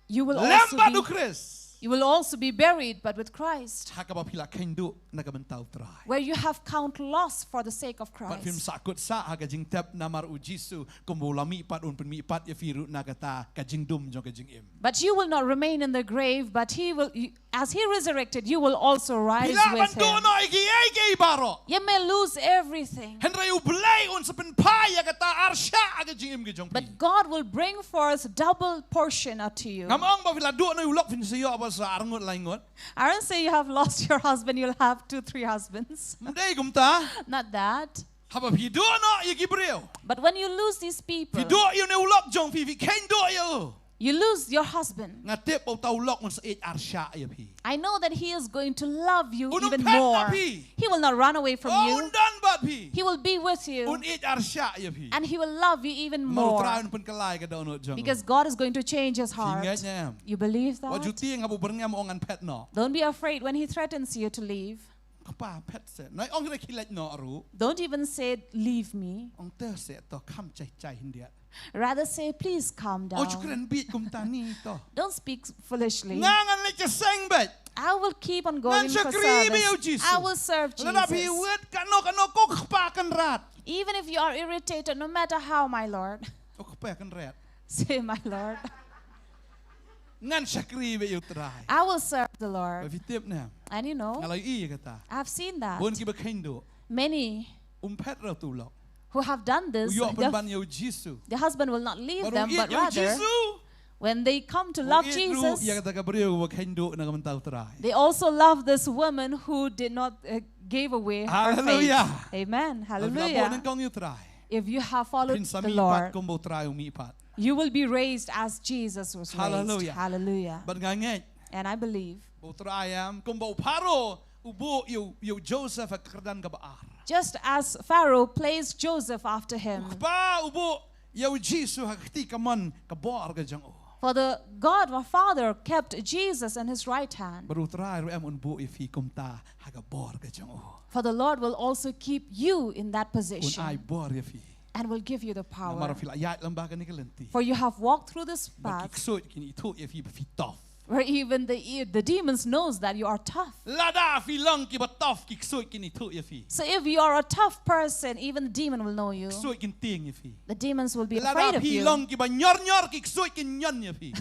You will Lamba du Chris. also be buried, but with Christ. Hakaba pila kendo nakabantau try. Where you have count loss for the sake of Pat film Christ. sakut sa haga jingtep namar ujisu kumbau lami pat un pen mi pat ya firu nakata ka jingdum jong ka jingim. But you will not remain in the grave, but he will, as he resurrected, you will also rise Pila with bantu him. no iki baro. You may lose everything, Henry ublay un sa penpaya kata arsya aga jingim ke jong pi. but God will bring forth double portion unto you. Ngamong ba pila do no ulok fin siyo apa sa arngot laingot. I don't say you have lost your husband, you'll have 2-3 husbands. Mday gumta. Not that. Haba pido no iki breo. But when you lose these people, Pido yo ne ulok jong fi kendo yo. you lose your husband. Nga tip o tau lok un sa it arsya ya pi. I know that he is going to love you Unong even pet na more. pi. He will not run away from Oh you. undan ba pi. He will be with you. Un it arsya ya pi. And he will love you even Mau more. traun pun kalai ka daunot jong. Because God is going to change his heart. Ingat niya. You believe Wa that? juti nga bu berngam ongan pet no. Don't be afraid when he threatens you to leave. Kapa pet se. Nai ong kira kilat no aru. Don't even say, leave me. Ong te se to kam cai hindia. Rather say, please calm O down. chukren beat kum tani to. Don't speak foolishly. Ngangan le che seng bet. I will keep on going Ngan for siya kribi o service. Jesus. I will serve Lada pi Jesus. wet kano ko kapa kan rat. Even if you are irritated, no matter how, my Lord. O kapa kan rat. Say, my Lord. ngan syakri be utrai. I will serve the Ba Lord. fitip na. And you know, Ngalai i kata. I've seen that. Bon ki ba kendo. Many Pet ra tu lok. who have done this, Uyo pen ban the, yo Jisu. the husband will not leave Baru them, i but yo rather, Jisu. when they come to love Jesus, Ya kata ka beriu ba kendo na kamantau trai. they also love this woman who did not gave away her Hallelujah. faith. Amen. Nang Hallelujah. kong yu trai. If you have followed Pin sa the mi pat Lord, kong bo trai mi pat. you will be raised as Jesus was raised. Hallelujah. Hallelujah. Ban nganget. And I believe, Bo trai am kong bo paro ubo yo Joseph ak kerdan ka baar. just as Pharaoh placed Joseph after him, Ba ubo yo Jisu hakti kaman ka boar ka jang o. for the God, our Father, kept Jesus in his right hand. Baru trai ro am unbo ifi kumta haga boar ka jang o. For the Lord will also keep you in that Un ai position boar ifi. and will give you the Na power. mara fila yat lambaga ni kalenti. For you have walked through this Ba path kiksot kini itu ifi ba fi tof. where even the demons knows that you are tough. Lada fi lang ki ba tof kiksot kini itu ifi. So if you are a tough person, even the demon will know you. Kiksot kin ting ifi. The demons will be afraid Lada of fi you. lang ki ba nyor kiksot kin nyon ifi.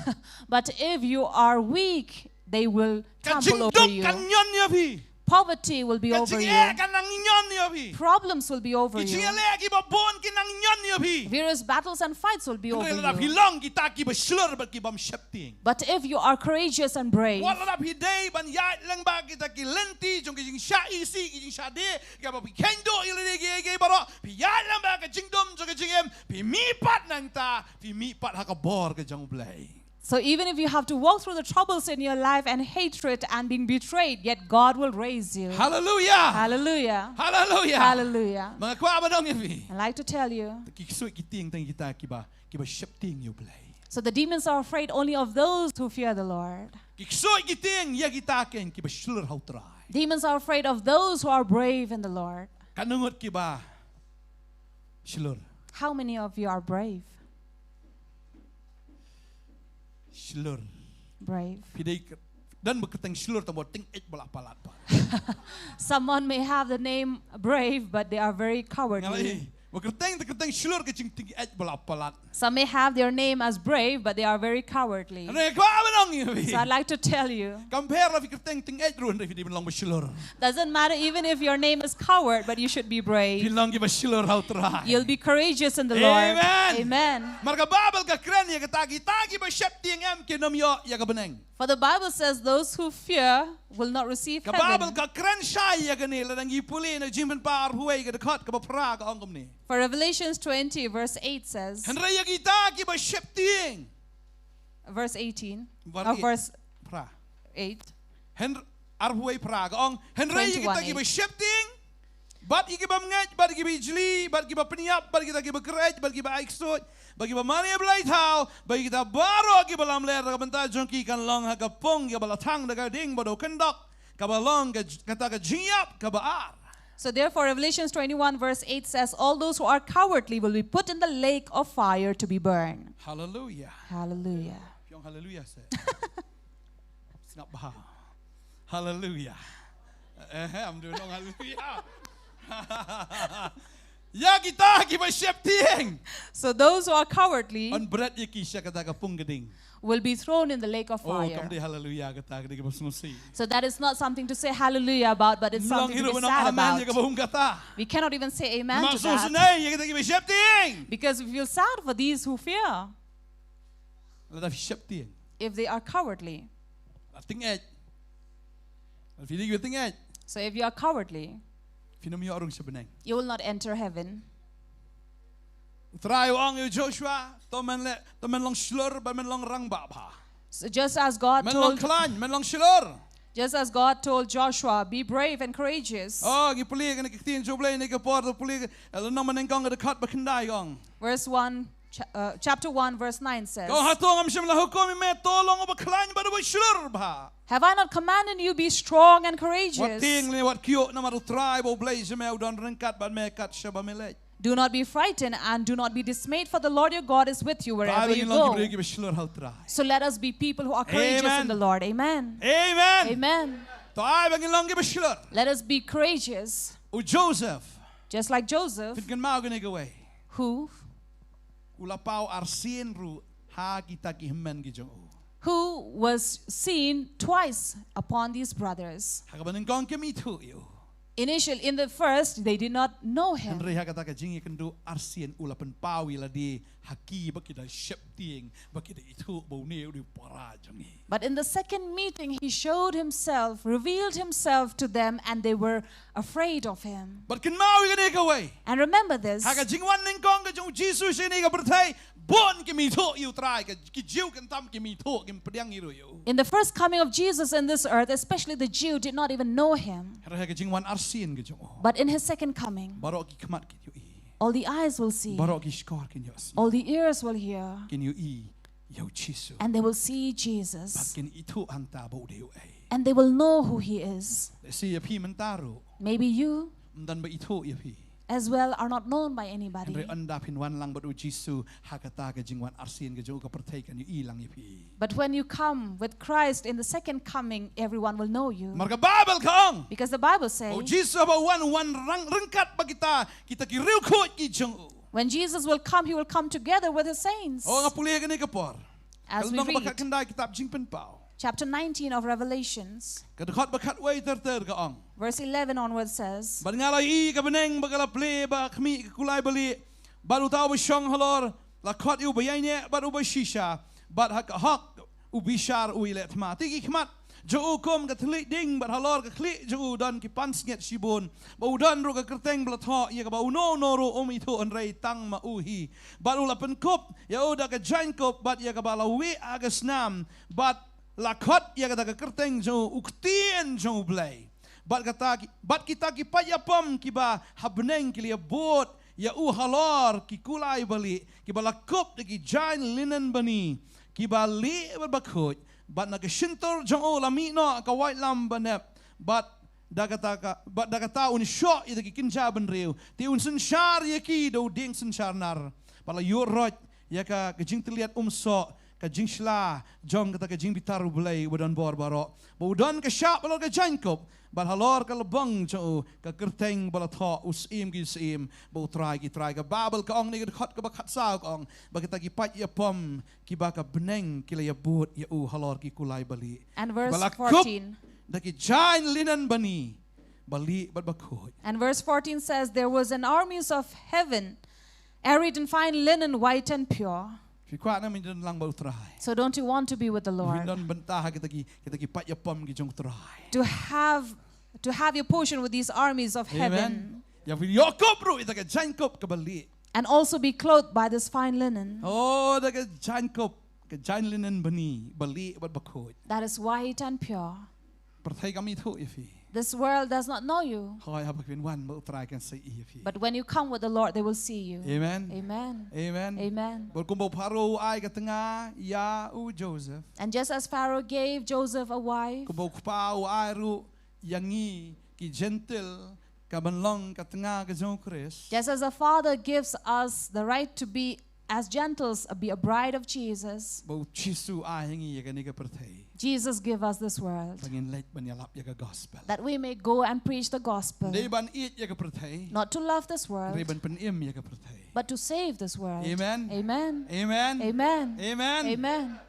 But if you are weak, they will Kan trample over jingdok you. kan nyon ifi. Poverty will be Kan over you. jinge kan nang nyon ifi. Problems will be over Ki you. jingele ki ba bon ki nang nyon ifi. Various battles and fights will be over Lada fi you. lang ki ta ki ba slur ba ki bam shepting. But if you are courageous and brave, Wala fi day ban yat lang ba kita ki lenti jong ki jing sha isi ki jing sha de ki ba pi kendo ile ge ge baro pi yat lang ba ka jingdom jong ki jingem pi mi pat nang ta pi mi pat ha ka bor ka jang blai. so even if you have to walk through the troubles in your life and hatred and being betrayed, yet God will raise you. Hallelujah. Hallelujah. Hallelujah. Hallelujah. Mga kwa ba dong ifi. I like to tell you, Ki kisoi ki ting tang kita ki ba shepting yo blai. so the demons are afraid only of those who fear the Lord. Ki kisoi ki ting ya kita ken ki ba slur hau trai. Demons are afraid of those who are brave in the Lord. Kanungot ki ba slur. How many of you are brave? Slur. Brave. Pidai dan beketeng slur tamo ting et balak palat pa. Someone may have the name brave, but they are very cowardly. Ngalai. Beketeng slur ke jing ting et balak palat. Some may have their name as brave, but they are very cowardly. Ano kwa ba dong ifi. So I'd like to tell you, Compare la fiketeng ting et ruan ifi di lang ba slur. doesn't matter even if your name is coward, but you should be brave. Bilang ki ba slur hau trai. You'll be courageous in the Lord. Amen. Amen. Marga babel ka kren ya tagi ba shepting am ke nam yo ya ka beneng. For the Bible says those who fear will not receive Ka babel heaven. ka kren shy ya ka ni la dang ipuli na jimben par huwei ka dekat ka ba pra ka angkom ni. For Revelations 20 verse 8 says, Henry ya kita ki ba shepting. verse 18, Var- verse Pra. 8, Henry ar huwei pra ka ong. Henry ya kita ki ba 21:8. shepting. Bat iki ba mngaj, bat iki ba ijli, bat iki ba peniap, bat kita ki ba kerej, bat iki ba aiksot. Bagi ba mani blai thau, bagi kita baro ki balam ler ka banta jongki kan long ha ka pong ya bala thang da ka ding bodo kendok ka ba long ka kata ka jiap ka ba ar. So therefore, Revelations 21 verse 8 says, all those who are cowardly will be put in the lake of fire to be burned. Hallelujah. Hallelujah. Pyong hallelujah say. It's not bah. Hallelujah. I'm doing long hallelujah. Ya kita ki ba shepting. So those who are cowardly On bread ya ki siya kata ka pung geding. will be thrown in the lake of Oh, fire. kam di hallelujah kata ka di ka sumusi. So that is not something to say hallelujah about, but it's Long something to hiro be manong sad aman ya ka about. bahung kata. We cannot even say amen to Maksud that sunay ya kita ki ba shepting. because we feel sad for these who fear Lada fi shepting. if they are cowardly. Ting et. Fi di ting et. So if you are cowardly, Fi nam yo arung sa beneng. you will not enter heaven. Try ang yo Joshua, to men long slur, ba men long rang ba pa. So just as God Men long told, klan, men long slur. just as God told Joshua, be brave and courageous. Oh, gi puli ka nakiktin joblay ni ka por puli elo naman ang kang dekat ba kanday kang. Verse 1, chapter 1, verse 9 says, Kau hatong am siyam la hukom me tolong ba klan ba ba slur ba. have I not commanded you, be strong and Wat courageous? ting ni wat kyo na maru try bo blaze me udon rengkat ba me kat siya ba melet. Do not be frightened and do not be dismayed, for the Lord your God is with you wherever Tayo you lang go. gi ba slur how try. So let us be people who are courageous in Amen. the Lord. Amen. Amen. Amen. To ay bang lang gi ba slur. Let us be courageous, O Joseph, just like Joseph, fit kan mau gani gaway. who Ulapaw arsin ru ha kita ki himmen gi jong. who was seen twice upon these brothers. Hakabanin kong kami tu yo. Initially, in the first, they did not know him. Henry hakata ka jingi kendo arsien ulapan pawi la di haki bakida shep tieng bakida itu bau ne uri para jangi. But in the second meeting, he showed himself, revealed himself to them, and they were afraid of him. But kin mawi ka away. And remember this. Haka jingwan ning kong ka jong Jesus ini ka bertai bon kimi tu you try ka ki jiu kan tam kimi tu kim pediang iru yo. In the first coming of Jesus in this earth, especially the Jew did not even know him. Henry haka jingwan arsien ka jong. But in his second coming, Barok ki kmat ki yo i. all the eyes will see, Barok ki skor kin yo si. all the ears will hear, Kin yo i yo Jesus. and they will see Jesus. Bakin itu hanta bau de yo ai. And they will know who he is. Si ya pi mentaro. Maybe you Dan ba itu ya pi. as well are not known by anybody. Henry anda pin wan lang batu Jisu hakata ka jingwan arsien ka jong ka pertai kan yo ilang ya pi. But when you come with Christ in the second coming, everyone will know you. Marga Bible kong. Because the Bible says, Oh Jesus ba wan rangkat ba kita ki real ko ki jong. when Jesus will come, he will come together with his saints. Oh nga puli ka ni kapor. As we Kalnong read, bakat kendai kitab jingpen pau. chapter 19 of Revelations, Kadakot bakat way ter ka ong. verse 11 onward says, Ban ngalai ka beneng bagala ple ba kami kulai bali. Baru tahu besyong halor lakot yu bayainya baru beshisha. Bat hak ubishar uilet ma. Tigi kmat. Jo kom ka tlik ding bat halor ka klik jo dan ki pansnget shibon. Ba udan ro ka kerteng blatho ya ka ba uno no ro om itu onrei tang ma uhi. Bat ula penkop ya uda ka jain kop bat ya ka ba lawi agas nam bat lakot ya ka kerteng jo uktien jo blai. Bat kita ki payapam ki ba habneng ki lia bot ya halor ki kulai bali ki ba lakop ki jain linen bani ki ba li berbakut. Bat nagashintor jong lami no ka white lam banep bat dagata un shot ida ki kinja ban reu ti un sen shar ye ki do ding sen shar nar pala yorot ya ka jing teliat so ka jing shla jong ka jing bitaru bulai bodan bor baro bodan ka shap balo ka jankop bat halor ka lebang jo ka kerteng bala tho usim ki sim bo try ka babel ka ong ni ka khot ka bakat sa ka ong ba kita ki pat ya pom ki ba ka beneng ki la ya bot ya halor ki kulai bali and verse bala 14. da ki jain linen bani bali bat bakot. And verse 14 says, there was an armies of heaven, arrayed in fine linen, white and pure. Fi kwa na min lang ba try. So don't you want to be with the Lord? Don bentah kita ki pat ya pom ki jong try. To have your portion with these armies of heaven. Ya fi Jakob ro ita ka Jacob ka bali. And also be clothed by this fine linen Oh da ka Jacob ka jain linen bani bali bat bakot. that is white and pure. Perthai kami thu ifi. This world does not know you. Hoy habak bin wan ba try kan say ifi. But when you come with the Lord, they will see you. Amen. Amen. Amen. Amen. Bol kumbo paro ay ka tanga ya u Joseph. And just as Pharaoh gave Joseph a wife, Kumbo pa u ay ru yangi ki gentle ka banlong ka tanga ka jong Chris. just as a father gives us the right to be as gentles, be a bride of Jesus, Bo chisu ay hingi ya ka ni ka perthai. Jesus give us this world, Bangin late ban yalap ya ka gospel. that we may go and preach the gospel, Di ban eat ya ka perthai. not to love this world, Di ban panim ya ka perthai. but to save this world. Amen. Amen. Amen. Amen. Amen. Amen.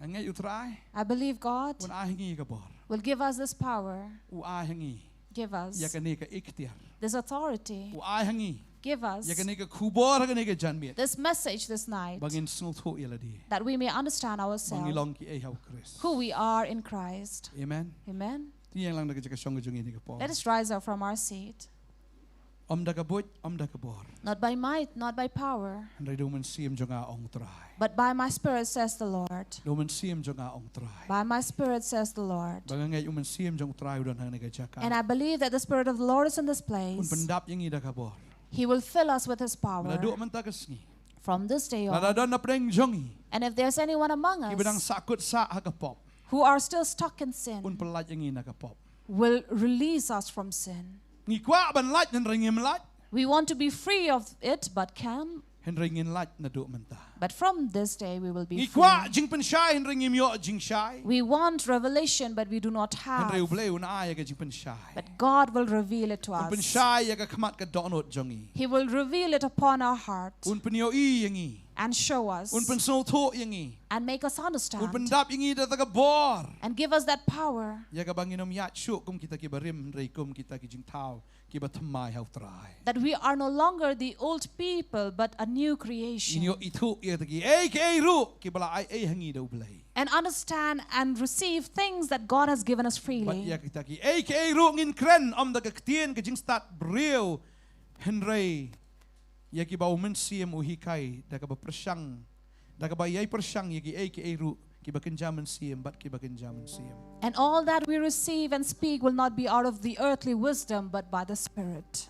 Angay you try. I believe God Wan ay hingi ka bor. will give us this power, U ay hingi give us ya ka ni ka ikhtiar. this authority, U ay hingi give us ya ka ni ka kubor ka ni ka janmit. this message this night, Bangin snul thu ila di. that we may understand ourselves, Bangilong ki ay haw Chris. who we are in Christ. Amen. Amen. Tiyang lang nagka song jung ini ka po. Let us rise up from our seat, Da ka bot, da ka bor. not by might, not by power, Andai do man siem jung a ong try. but by my Spirit, says the Lord. Do man siem jung a ong try. By my Spirit, says the Lord. Bangangay man siem jung try udon hang nagka jaka. And I believe that the Spirit of the Lord is in this Un place. pendap yang ida ka bor. He will fill us with His power Malado man ta kasngi. from this day on. Nadadon na preng jongi. And if there's anyone among Ibadang us sakut sa hakapop. who are still stuck in Un sin, pelat yang ina kapop. will release us from sin. Ngikwa ban light nan ringim light. We want to be free of it, but can. Hen ringin light na do man ta. But from this day we will be Ngi free. kwa jing pen shai hen ring imyo jing shai. We want revelation, but we do not Hen have. reu bleu na ai ga jing pen shai. But God will reveal it to Un pen us. shai ya ga khmat ka donot jongi. He will reveal it upon our heart Un pen yo I yangi. and show us Un pen so tho yangi. and make us Un pen understand dap yangi da ga bor. and give us that power Ya ga banginom ya shuk kum kita ki barim rei kum kita ki jing tau ki ba thamai hau trai. that we are no longer the old people but a new creation. Inyo itu ya tagi ai ru ki bala ai hangi do blai. And understand and receive things that God has given us But freely. ya kita ki ai ru ngin kren om da ka tien ka jing start breu hen rei ya ki ba umen siem u hikai da ka ba persang da ka ba yai persang ya ki ai ru ki ba kenjaman siem bat ki ba kenjaman siem. And all that we receive and speak will not be out of the earthly wisdom but by the Spirit.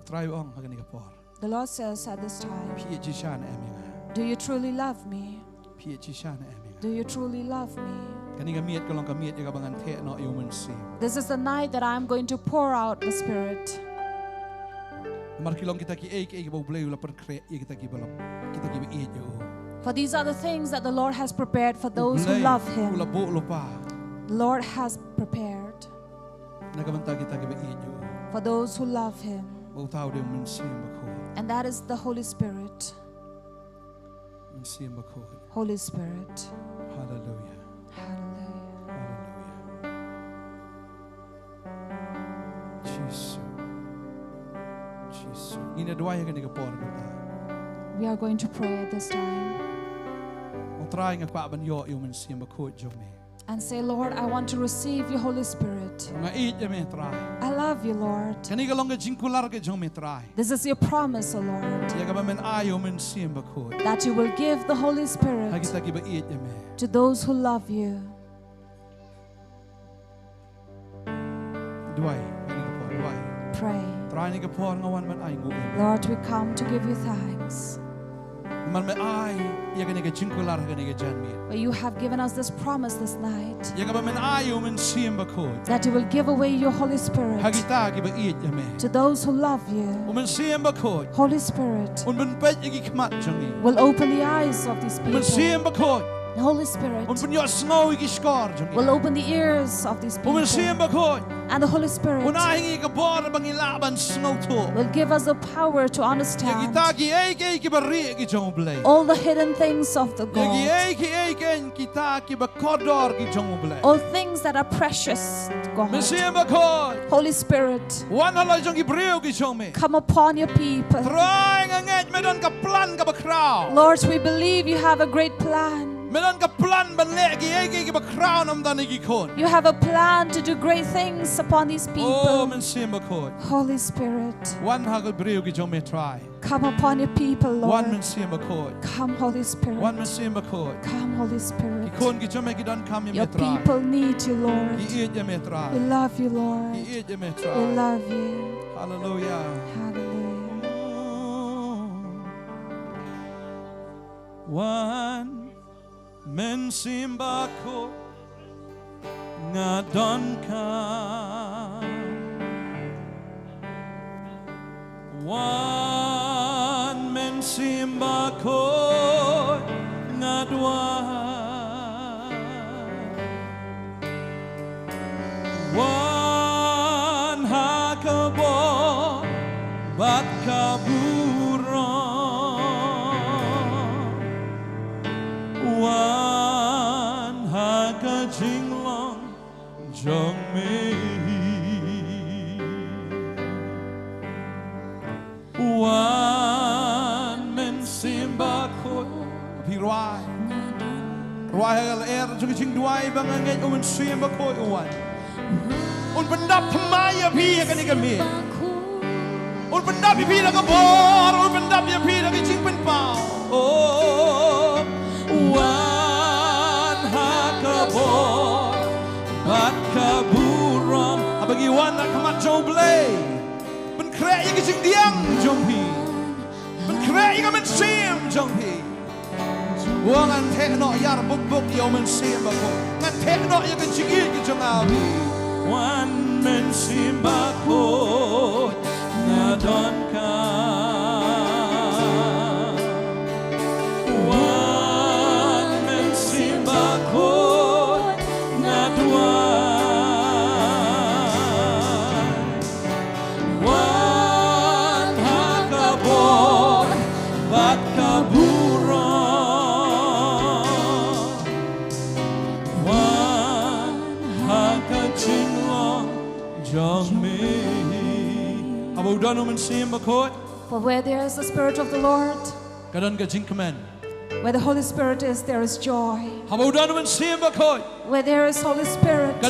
Try ong hagan ka por. The Lord says at this time, Pi ji shan eminga. do you truly love me? Pi ji shan eminga. Do you truly love me? Kani ka miet ka long ka miet ya ka bangan the no umen siem. This is the night that I am going to pour out the Spirit. Mar ki long kita ki ai ba bleu la per kre ya kita ki ba kita ki ba i yo. For these are the things that the Lord has prepared for those who love Him. Ula bo lo pa. The Lord has prepared Na ka banta kita ki ba i yo. for those who love Him. Bo tau de umen siem ba ko. And that is the Holy Spirit. Men siem ba ko. Holy Spirit. Hallelujah. Hallelujah. Hallelujah. Jesus. Jesus. Ina dua ya kani ka por bata. We are going to pray at this time O try nga kwa ban yo umen siem ba ko jo me. and say, Lord, I want to receive your Holy Spirit. Nga i ya me try. I love you, Lord. Kani ka long ka jingkular ka jo me try. This is your promise, O Lord, Ya ka ba men ayo men siem ba ko. that you will give the Holy Ha Spirit kita ki ba i ya me. to those who love you. Duai kani ka por duai. Pray. Try ni ka por nga wan man ai ngu. Lord, we come to give you thanks. Man me ai ya kani ka jingkular kani ka jan me. But you have given us this promise this night Ya ka ba men ayo men siem ba ko. that you will give away your Holy Ha Spirit kita ki ba i ya me. to those who love you. Umen siem ba ko. Holy Spirit Un ben pet ya ki khmat jongi. will open the eyes of these Umen siem people. ba ko. The Holy Spirit Un ben yo snow ki skor jongi. will open the ears of these Umen siem people. ba ko. And the Holy Spirit Un ai ka bor bang ilaban snow to. will give us the power to Ya understand kita ki ba ri ki jong blai. all the hidden things of the Ya God, ki ken kita ki ba kodor ki jong blai. all things that are precious to God. Men siem ba ko. Holy Spirit, Wan hala jong ki breu ki jong me. come upon your people. Try nga nget me don ka plan ka ba kraw. Lord, we believe you have a great plan. Me don ka plan ban le ki ba kraw nam dan ki kon. You have a plan to do great things upon these Oh people. men siem ba ko. Holy Spirit, Wan ha ka breu ki jong me try. come upon your people, Wan men Lord. siem ba ko. Come, Holy Spirit. Wan men siem ba ko. Come, Holy Spirit. Ki kon ki jong me ki don kam Your me try. people need you, Lord. Ki eet ya me try. We love you, Lord. Ki eet ya me We try. love you. Hallelujah. Hallelujah. Wan men simba ko nga don ka. Wan men simba ko nga dwan. Wan hakabo bat kaburon. Wan hakajinglong jong me. Wan men simba ko pi ruai hal jong jing duai bang ngai un simba ko wan un pendap thamai ya pi ka ni ka mi un pendap pi la ka bor un pendap ya pi la ka jing pen pao oh wan ha ka bor bat ka buron abagi wan na kamat jong blay Kre yang jing diang jong pi. Men kre yang men sim jong pi. Wang an tekno yar buk buk yo men sim ba ko. Ngan tekno yang jing ki jong abi. Wan men sim ba ko. ngadon ka wan men simbakot ngadwan wan hakabor bat kaburon wan hakachinglong jong me. For where there is the Spirit of the Lord, where the Holy Spirit is, there is joy. Where there is Holy Spirit,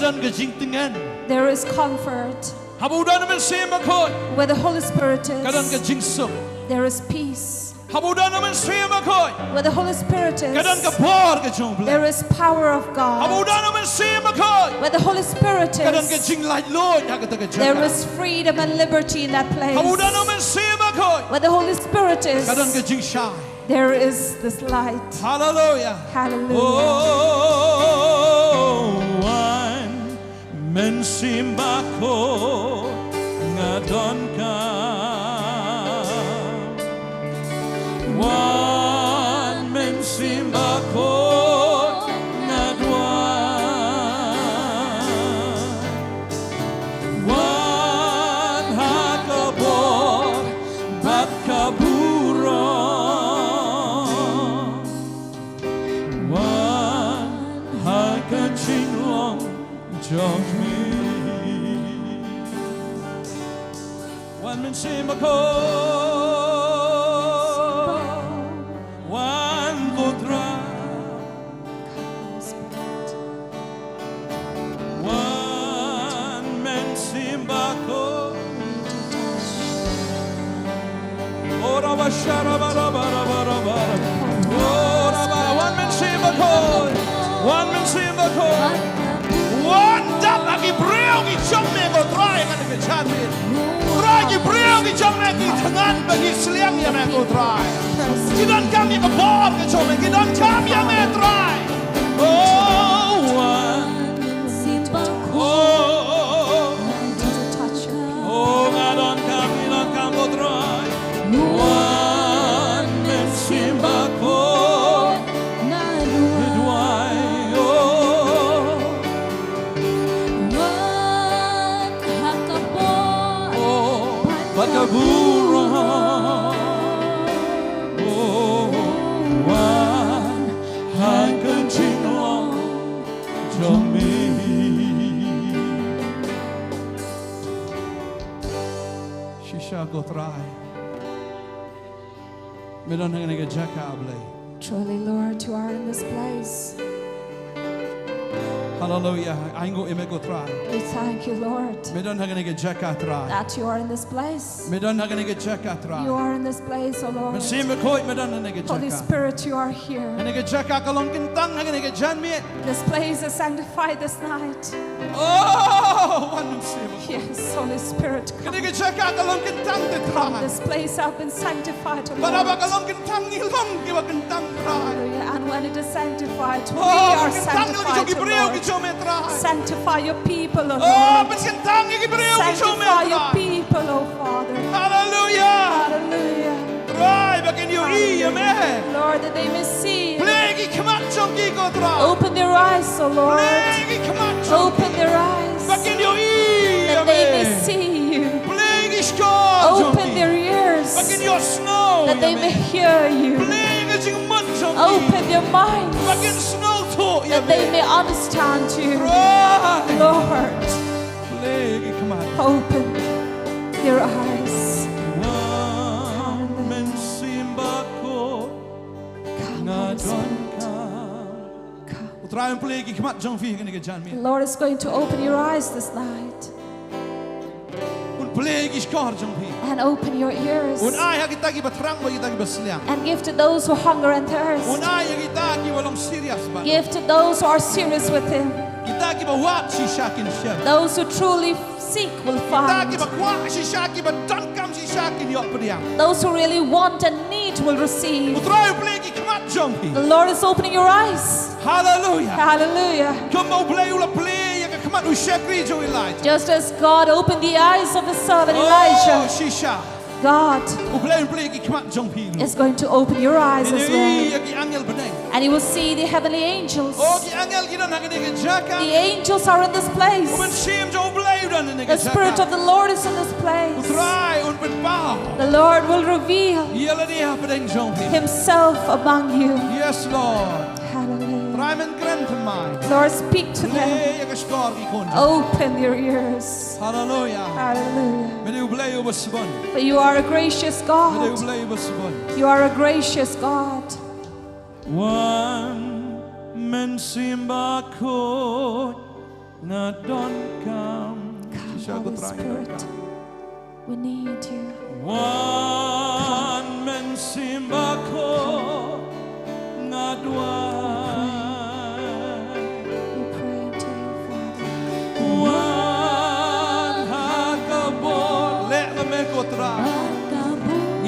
there is comfort. Where the Holy Spirit is, there is peace. Where the Holy Spirit is, there is power of God. Where the Holy Spirit is, there is freedom and liberty in that place. Where the Holy Spirit is, there is this light. Hallelujah. Hallelujah. Oh, one men simbako ngadon ka wan men simbako ngadwan wan hakabor bat kaburon wan hakachinglong jong me wan men simbako one man simbakot, one man simbakot, one that lagi breu ki chome ko try kan ke chatin, try ki breu ki chome ki tangan bagi seliang yang ko try, kidan kami ke bor ke chome, kidan kami yang try, oh one simbakot, oh ngadon kami ko try. One men simbakot ngadwai wan hakabor bat kaburon wan hakachinglong jong me. Shisha go try. Truly, Lord, you are in this place. Hallelujah. We thank you, Lord, that you are in this place. You are in this place, O Lord. Holy Spirit, you are here. This place is sanctified this night. Yes, Holy Spirit, come. This place has been sanctified, O Lord. Hallelujah. And when it is sanctified, we are sanctified, O Lord. Sanctify your people, O Lord. Sanctify your people, O Father. Hallelujah. Hallelujah. Lord, that they may see. Open their eyes, O Lord. Open their eyes. That they may see you. Open their ears. That they may hear you. Open their minds. That they may understand you. Lord, open their eyes. The Lord is going to open your eyes this night. And open your ears. And give to those who hunger and thirst. Give to those who are serious with Him. Those who truly seek will find. Those who really want and need will receive. The Lord is opening your eyes. Hallelujah. Hallelujah. Just as God opened the eyes of the servant Elijah, God is going to open your eyes as well. And you will see the heavenly angels. The angels are in this place. The Spirit of the Lord is in this place. The Lord will reveal Himself among you. Yes, Lord. Hallelujah. Hallelujah. Lord, speak to them. Open your ears. Hallelujah. Hallelujah. For you are a gracious God. You are a gracious God. One man simba ko na don come. Come, Holy Spirit. We need you. One man simba ko na don. We pray to you, Father. One hakabot le me ko try.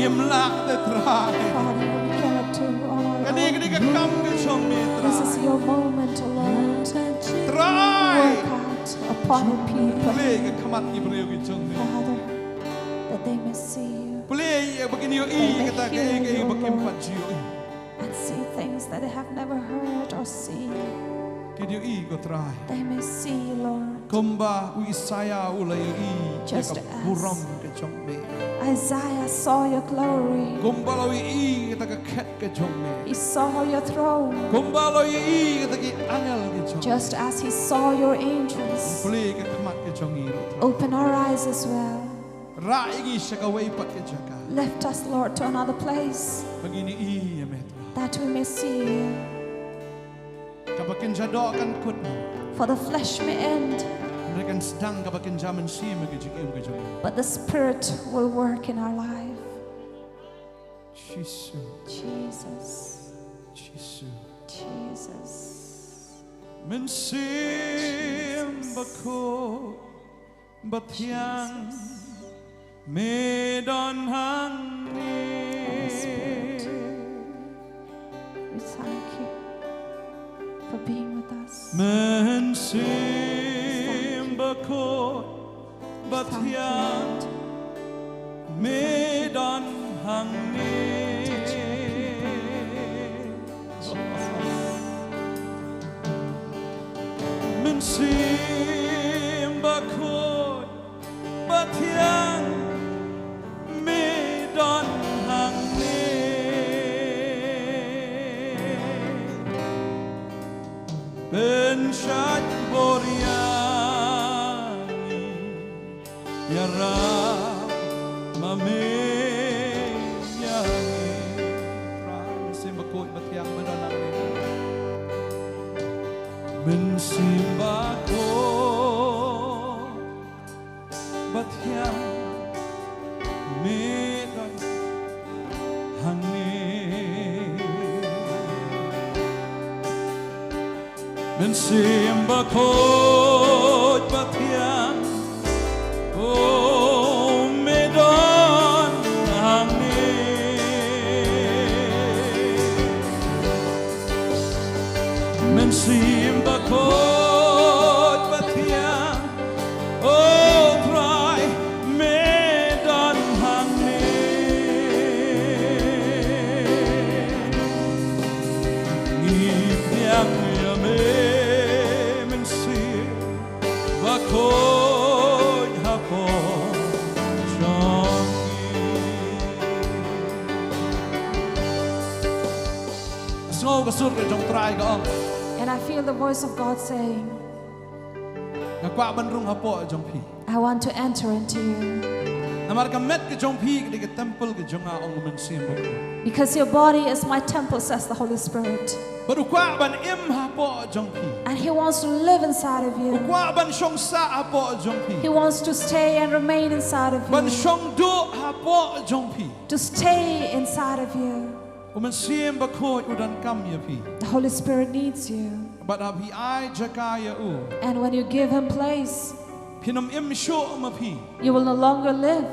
Imlak te try. Father, we cannot do all our own. This is your moment, O Lord. Work out upon your people, Father, that they may see you. And see things that they have never heard or seen. They may see you, Lord. Just as Isaiah saw your glory, he saw your throne. Just as he saw your angels, open our eyes as well. Lift us, Lord, to another place, that we may see you. For the flesh may end, but the Spirit will work in our life. Jesus. Jesus. We thank you for being with us. And I feel the voice of God saying, I want to enter into you. Because your body is my temple, says the Holy Spirit. And He wants to live inside of you. He wants to stay and remain inside of you. To stay inside of you. The Holy Spirit needs you. And when you give Him place, you will no longer live,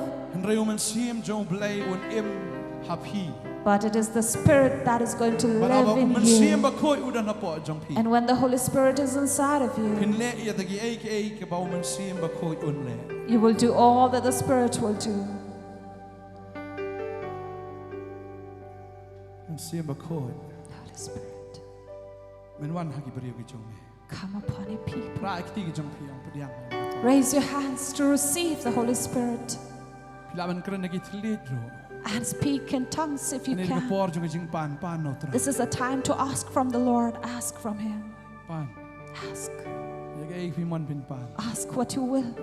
but it is the Spirit that is going to live in you. And when the Holy Spirit is inside of you, you will do all that the Spirit will do. Holy Spirit, come upon your people. Raise your hands to receive the Holy Spirit. And speak in tongues if you can. This is a time to ask from the Lord. Ask from Him. Ask. Ask what you will.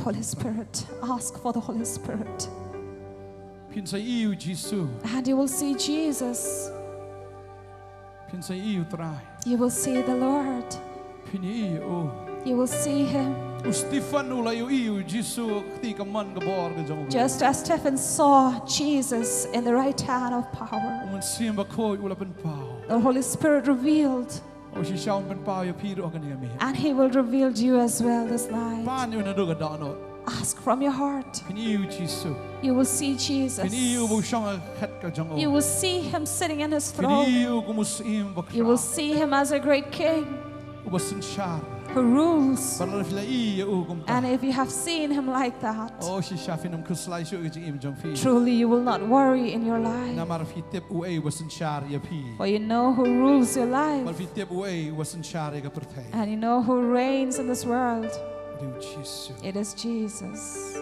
Holy Spirit. Ask for the Holy Spirit. And you will see Jesus. You will see the Lord. You will see Him. Just as Stephen saw Jesus in the right hand of power, the Holy Spirit revealed, and He will reveal you as well this night. Ask from your heart. You will see Jesus. You will see Him sitting in His throne. You will see Him as a great King who rules. And if you have seen Him like that, truly you will not worry in your life. For you know who rules your life. And you know who reigns in this world. It is Jesus.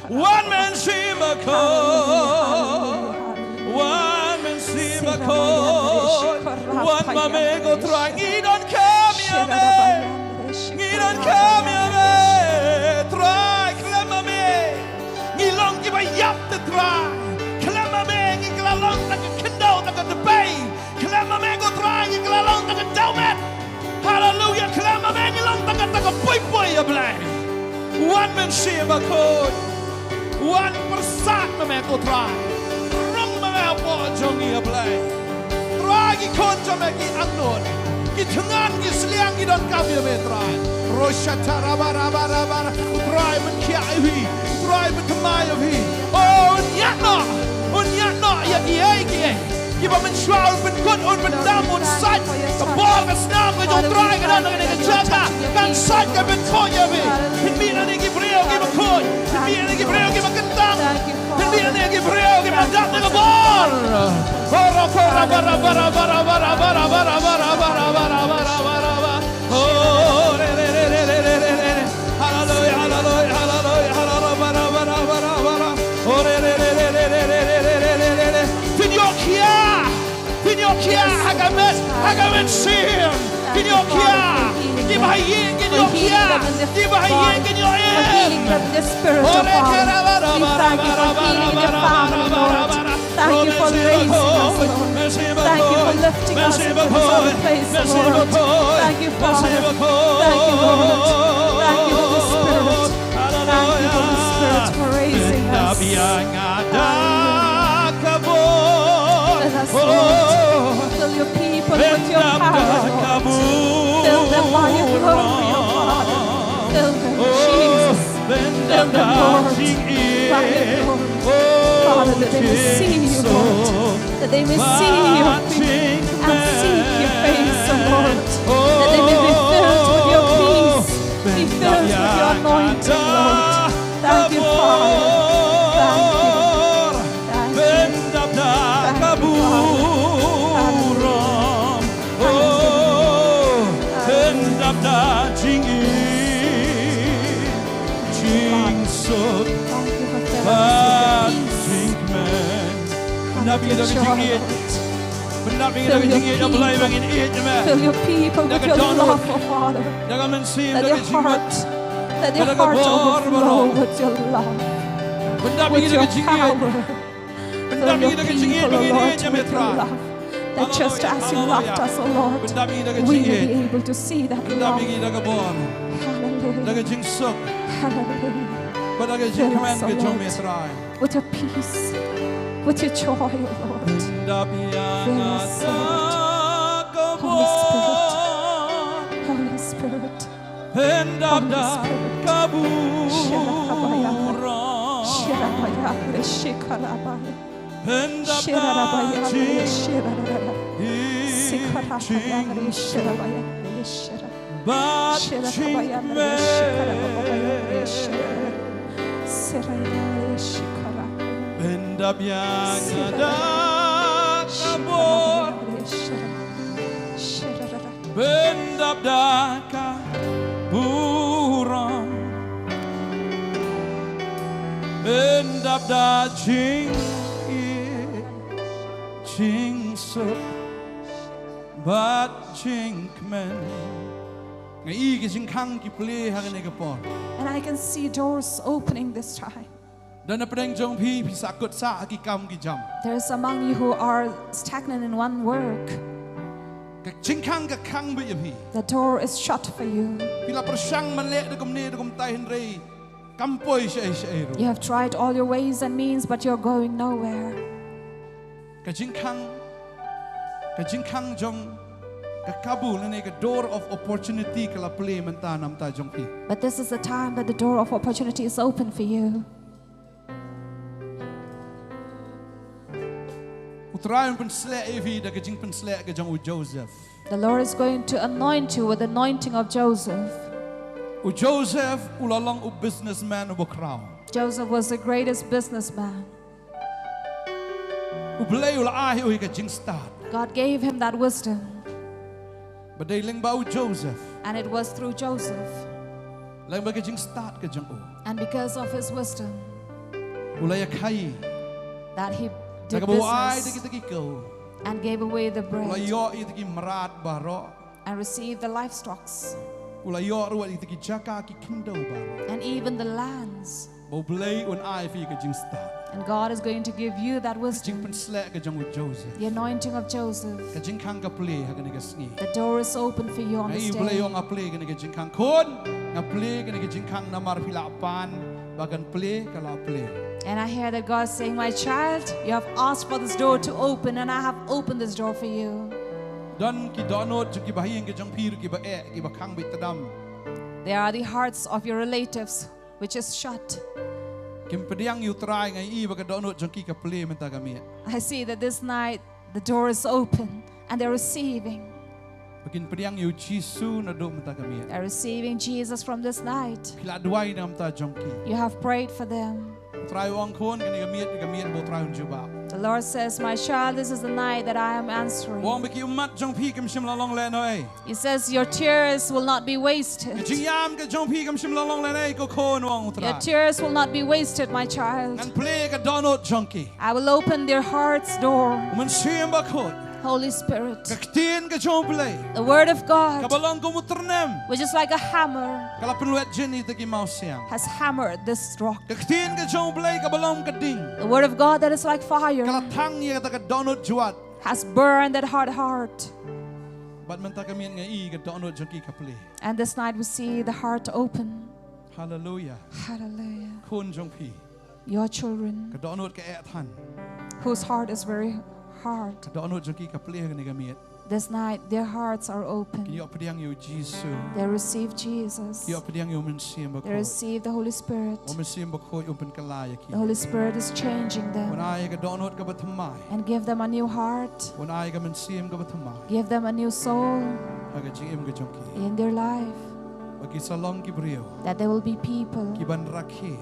One man seem a call. One man seem a call. One man go try. He don't come your way. He don't come your way. Try, claim me. He long give a yap to try. Claim me. He go long like a kindle like a debate. Claim me go try. He go long like a downman. Hallelujah. Claim me. He long like a boy blind. One man seem a call. One person man go try. Jongi apply. Ragi konja meki anon. Itungan gisliang idon kami metrai. Rosha tarabara bara bara. Utrai menkiahi. Utrai mentemaihi. Oh unyatno ya kiai. Iba mensual benkut un bendam un sat. Kebal kesnam ke utrai ke dan ke jaga. Kan sat ke benkoya be. Pimpinan ini beliau ke bekoi. Pimpinan ini beliau ke bekentang. Pimpinan ini beliau ke mandap ke bal. Bara bara bara bara bara bara bara bara bara bara bara bara bara. Oh re re re re re re re. Hallelujah hallelujah hallelujah hallelujah bara bara bara bara. Oh re re re re re re re re re re re. Pinocchia hagamet sim. Pinocchia. Give a yin in your kia. Give a yin in your ear. The Spirit of God. Thank you for raising us, Lord. Thank you for lifting us into this other place, Lord. Thank you, Father. Thank you, Lord. Thank you, Holy Spirit. Thank you, Holy Spirit, for raising us. Let us, Lord, fill your people with your power, Lord. Fill them by your glory, O Father. Fill them, Jesus. Fill them, Lord, by your glory. Father, that they may see you, Lord. That they may see you and seek your face, O Lord. That they may be filled with your peace. Be filled with your anointing, Lord. Thank you, Father. Thank you. Fill your people with your love, oh Father. Let their heart overflow with your love, with your power. Fill your people, oh Lord, with your love. That just as you loved us, O Lord, we will be able to see that love. Hallelujah. Hallelujah. Fill us, O Lord, with your peace, with your joy, O Lord. Fill us, Lord. Holy Spirit. Holy Spirit. Holy Bend up da jing jing sup but jing men ngai ki jing khang ki ple ha ne ka por And I can see doors opening this time. dan na preng jong phi phi sakut sa ki kam ki jam There's among you who are stagnant in one work. ka jing khang ka khang bi phi The door is shut for you. phi la prasang man le de kom ne de kom tai hen rei kampoi she she ro You have tried all your ways and means, but you're going nowhere. ka jing khang jong ka kabul ne ka door of opportunity ka la ple man ta nam ta jong phi But this is the time that the door of opportunity is open for you. utrayan pen sle evi da ka jing pen sle ka jong u Joseph The Lord is going to anoint you with the anointing of Joseph. u Joseph ulalong u businessman u bokraw Joseph was the greatest businessman. u blay ul ai u ka jing start God gave him that wisdom, but they ling ba u Joseph and it was through Joseph. lang ba ka jing start ka jong u And because of his wisdom, ulay khai that he did ka bu ai de business ki ko and gave away the ulay bread yo i ki marat baro and received the livestocks ulay yo ru i ki jaka ki kindo baro and even the lands. bo blay un ai fi ka jing start And God is going to give you that jing wisdom, pen sle ka jong u Joseph the anointing of Joseph. ka jing khang ka ple ha ka ne ka sngi The door is open for you on ai this blay day. yo nga ple ka ne ka jing khang khon nga ple ka ne ka jing khang na mar phi la pan bagan ple ka la ple And I hear that God is saying, my child, you have asked for this door to open, and I have opened this door for you. don ki donot ki bahing ki jong phi ki ba e ki ba khang bit tadam They are the hearts of your relatives, which is shut. kim pediang yu trai ngai I ba ka donot jong ki ka ple men ta ka mi I see that this night the door is open and they're receiving. bakin pediang yu Jisu na do men ta ka mi They're receiving Jesus from this night. pila duai nam ta jong ki You have prayed for them. trai wang khon ki ka mi bo trai un juba The Lord says, my child, this is the night that I am answering. wang ba ki umat jong phi kim shim la long le noi He says, your tears will not be wasted. ki jing yam ka jong phi kim shim la long le nei ko khon wang Your utrai tears will not be wasted, my child. ngan ple ka donot jong ki I will open their heart's door. man sim ba khon Holy Spirit, ka tin ka jong ple the word of ka God, balong ko muternem which is like a hammer, kala penluet jeni ta ki mau siang has hammered this rock. ka tin ka jong ple ka balong ka ding The word of God that is like fire kala thang ye ta ka donot juat has burned that hard heart. bat man ta ka mien ngai I ka donot jong ki ka ple And this night we see the heart open. hallelujah Hallelujah. khon jong phi Your children, ka donot ka e than whose heart is very hard, ka donot jong ki ka ple ka ne ka miet this night their hearts are ki open. yo pediang yu Jisu They receive Jesus. ki yo pediang yu men sim ba They ko receive the Holy Spirit. o men sim ba ko open ka la ya ki The Holy Spirit is changing wan them ai ka donot ka ba thamai and give them a new heart, wan ai ka men sim ka ba thamai give them a new soul ha ka jim ka jong ki in their life, ba ki salong ki brio that there will be people ki ban rakhi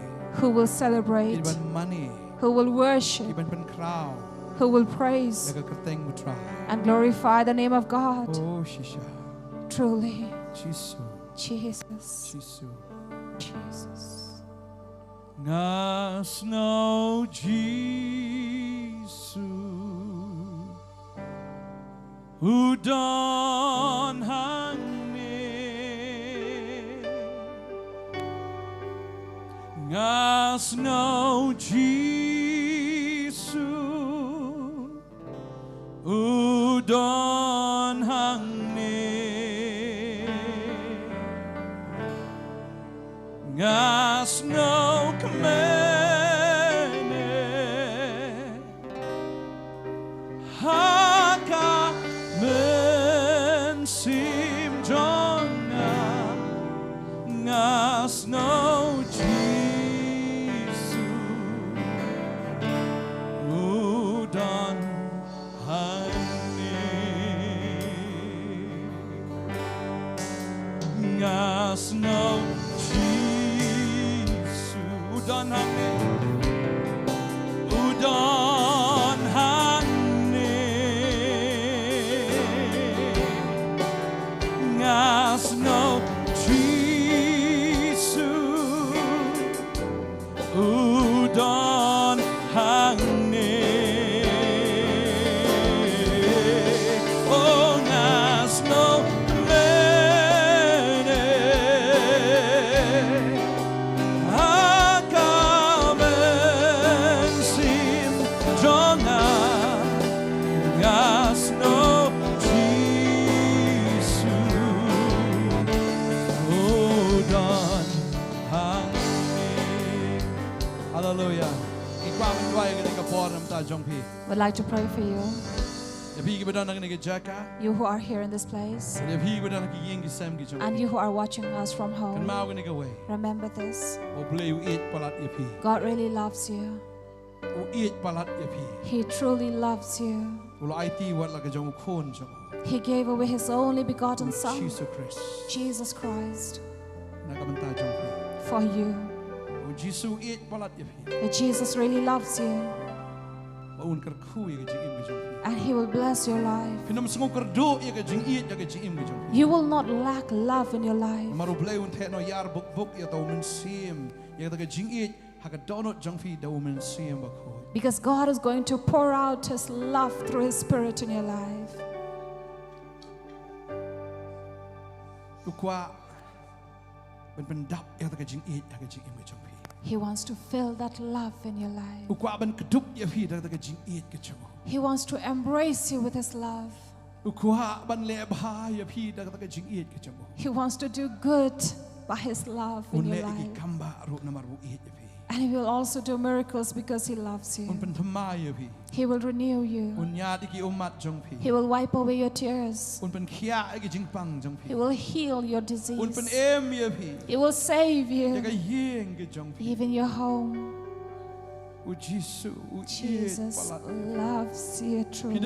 who will ki celebrate, ban money who will ki worship, ban pen kraw who will praise ya ka kerteng mutra and glorify the name of God. oh shisha Truly, Jisu Jesus, Jisu Jesus. ngas no Jisu udon hang me ngas no Jisu udon ngas no kamene haka men sim jonga ngas no jisu udan hani ngas no Udon hane ngas no jisu udon hane oh ngas no Would like to pray for you. You who are here in this place, and you who are watching us from home, remember this. God really loves you. He truly loves you. He gave away His only begotten Son, Jesus Christ, for you. Jesus really loves you. And He will bless your life. You will not lack love in your life. Because God is going to pour out His love through His Spirit in your life. He wants to fill that love in your life. He wants to embrace you with His love. He wants to do good by His love in your life. And He will also do miracles because He loves you. He will renew you. He will wipe away your tears. He will heal your disease. He will save you. Even your home. Jesus loves you truly.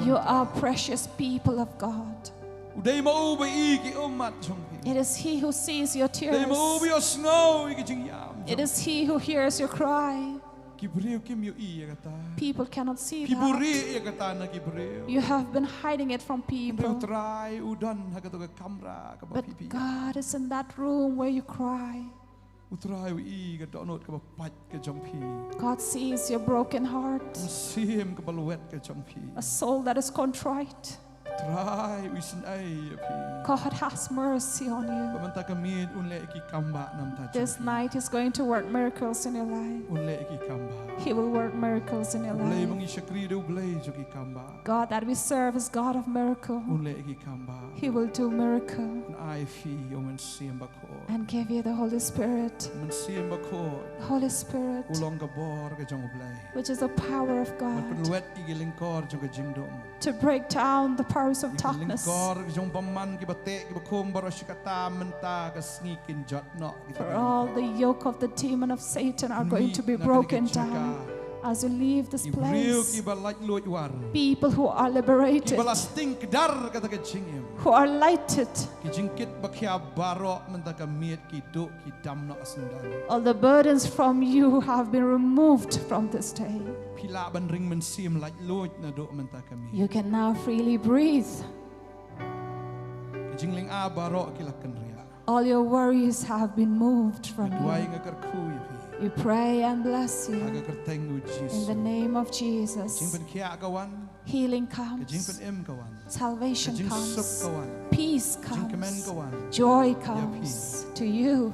You are precious people of God. It is He who sees your tears. It is He who hears your cry. People cannot see that. You have been hiding it from people. But God is in that room where you cry. God sees your broken heart, a soul that is contrite. God has mercy on you. This night He's going to work miracles in your life. He will work miracles in your life. God that we serve is God of miracle. He will do miracle and give you the Holy Spirit. Holy Spirit, which is the power of God to break down the powers of darkness. For all the yoke of the demon of Satan are going to be broken down as you leave this place. People who are liberated, who are lighted. All the burdens from you have been removed from this day. You can now freely breathe. All your worries have been moved from you. We pray and bless you. In the name of Jesus. Healing comes. Salvation comes. Peace comes. Joy comes to you.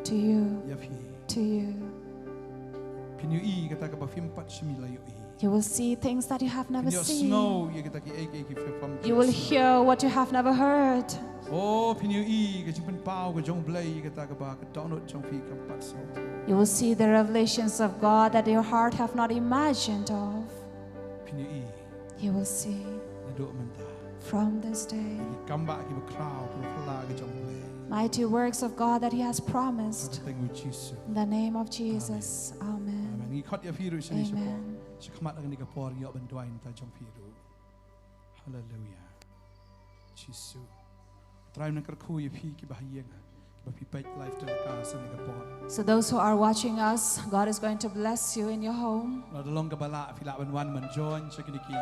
To you. To you. You will see things that you have never Pinyo seen. snow ye kita ki ek ki from. You will hear what you have never heard. Oh, pinyo ka jing pen pau ka jong blay kita ka ba ka donut jong fi ka pat so. You will see the revelations of God that your heart have not imagined of. Pinyo You will see na do menta. from this day Come back ki ba crowd ka phala ka jong blay. mighty works of God that He has promised. Thank you Jesus. In the name of Jesus. Amen. Amen. Ni khot ya fi ru shini so. Amen. Shikmat ang ni ka por yo ben doin ta jong fi ru. Hallelujah. Jesus. Try na kar khu ye phi ki ba hieng. Ba phi pait life to ka sa ni ka por. So those who are watching us, God is going to bless you in your home. La long ka bala phi la ban wan man join shikini ki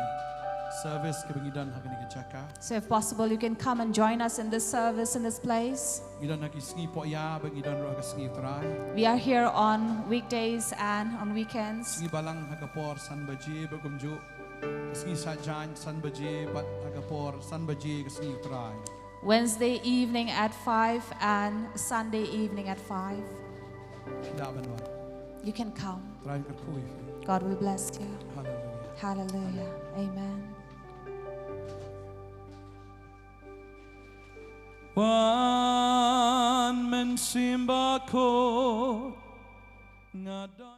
service ka bangidan ha ka chaka. So if possible, you can come and join us in this service, in this place. Gidan na ki sngi po ya bangidan ro ka sngi try. We are here on weekdays and on weekends. Sngi balang ha ka por san ba ji ba kum ju. Sngi sa jan san ba ji bat ha ka por san ba ji ka sngi try. Wednesday evening at 5 and Sunday evening at 5. La ban wan. You can come. Try ka khu ye. God will bless you. Hallelujah. Hallelujah. Amen. Wan men simba ko ngada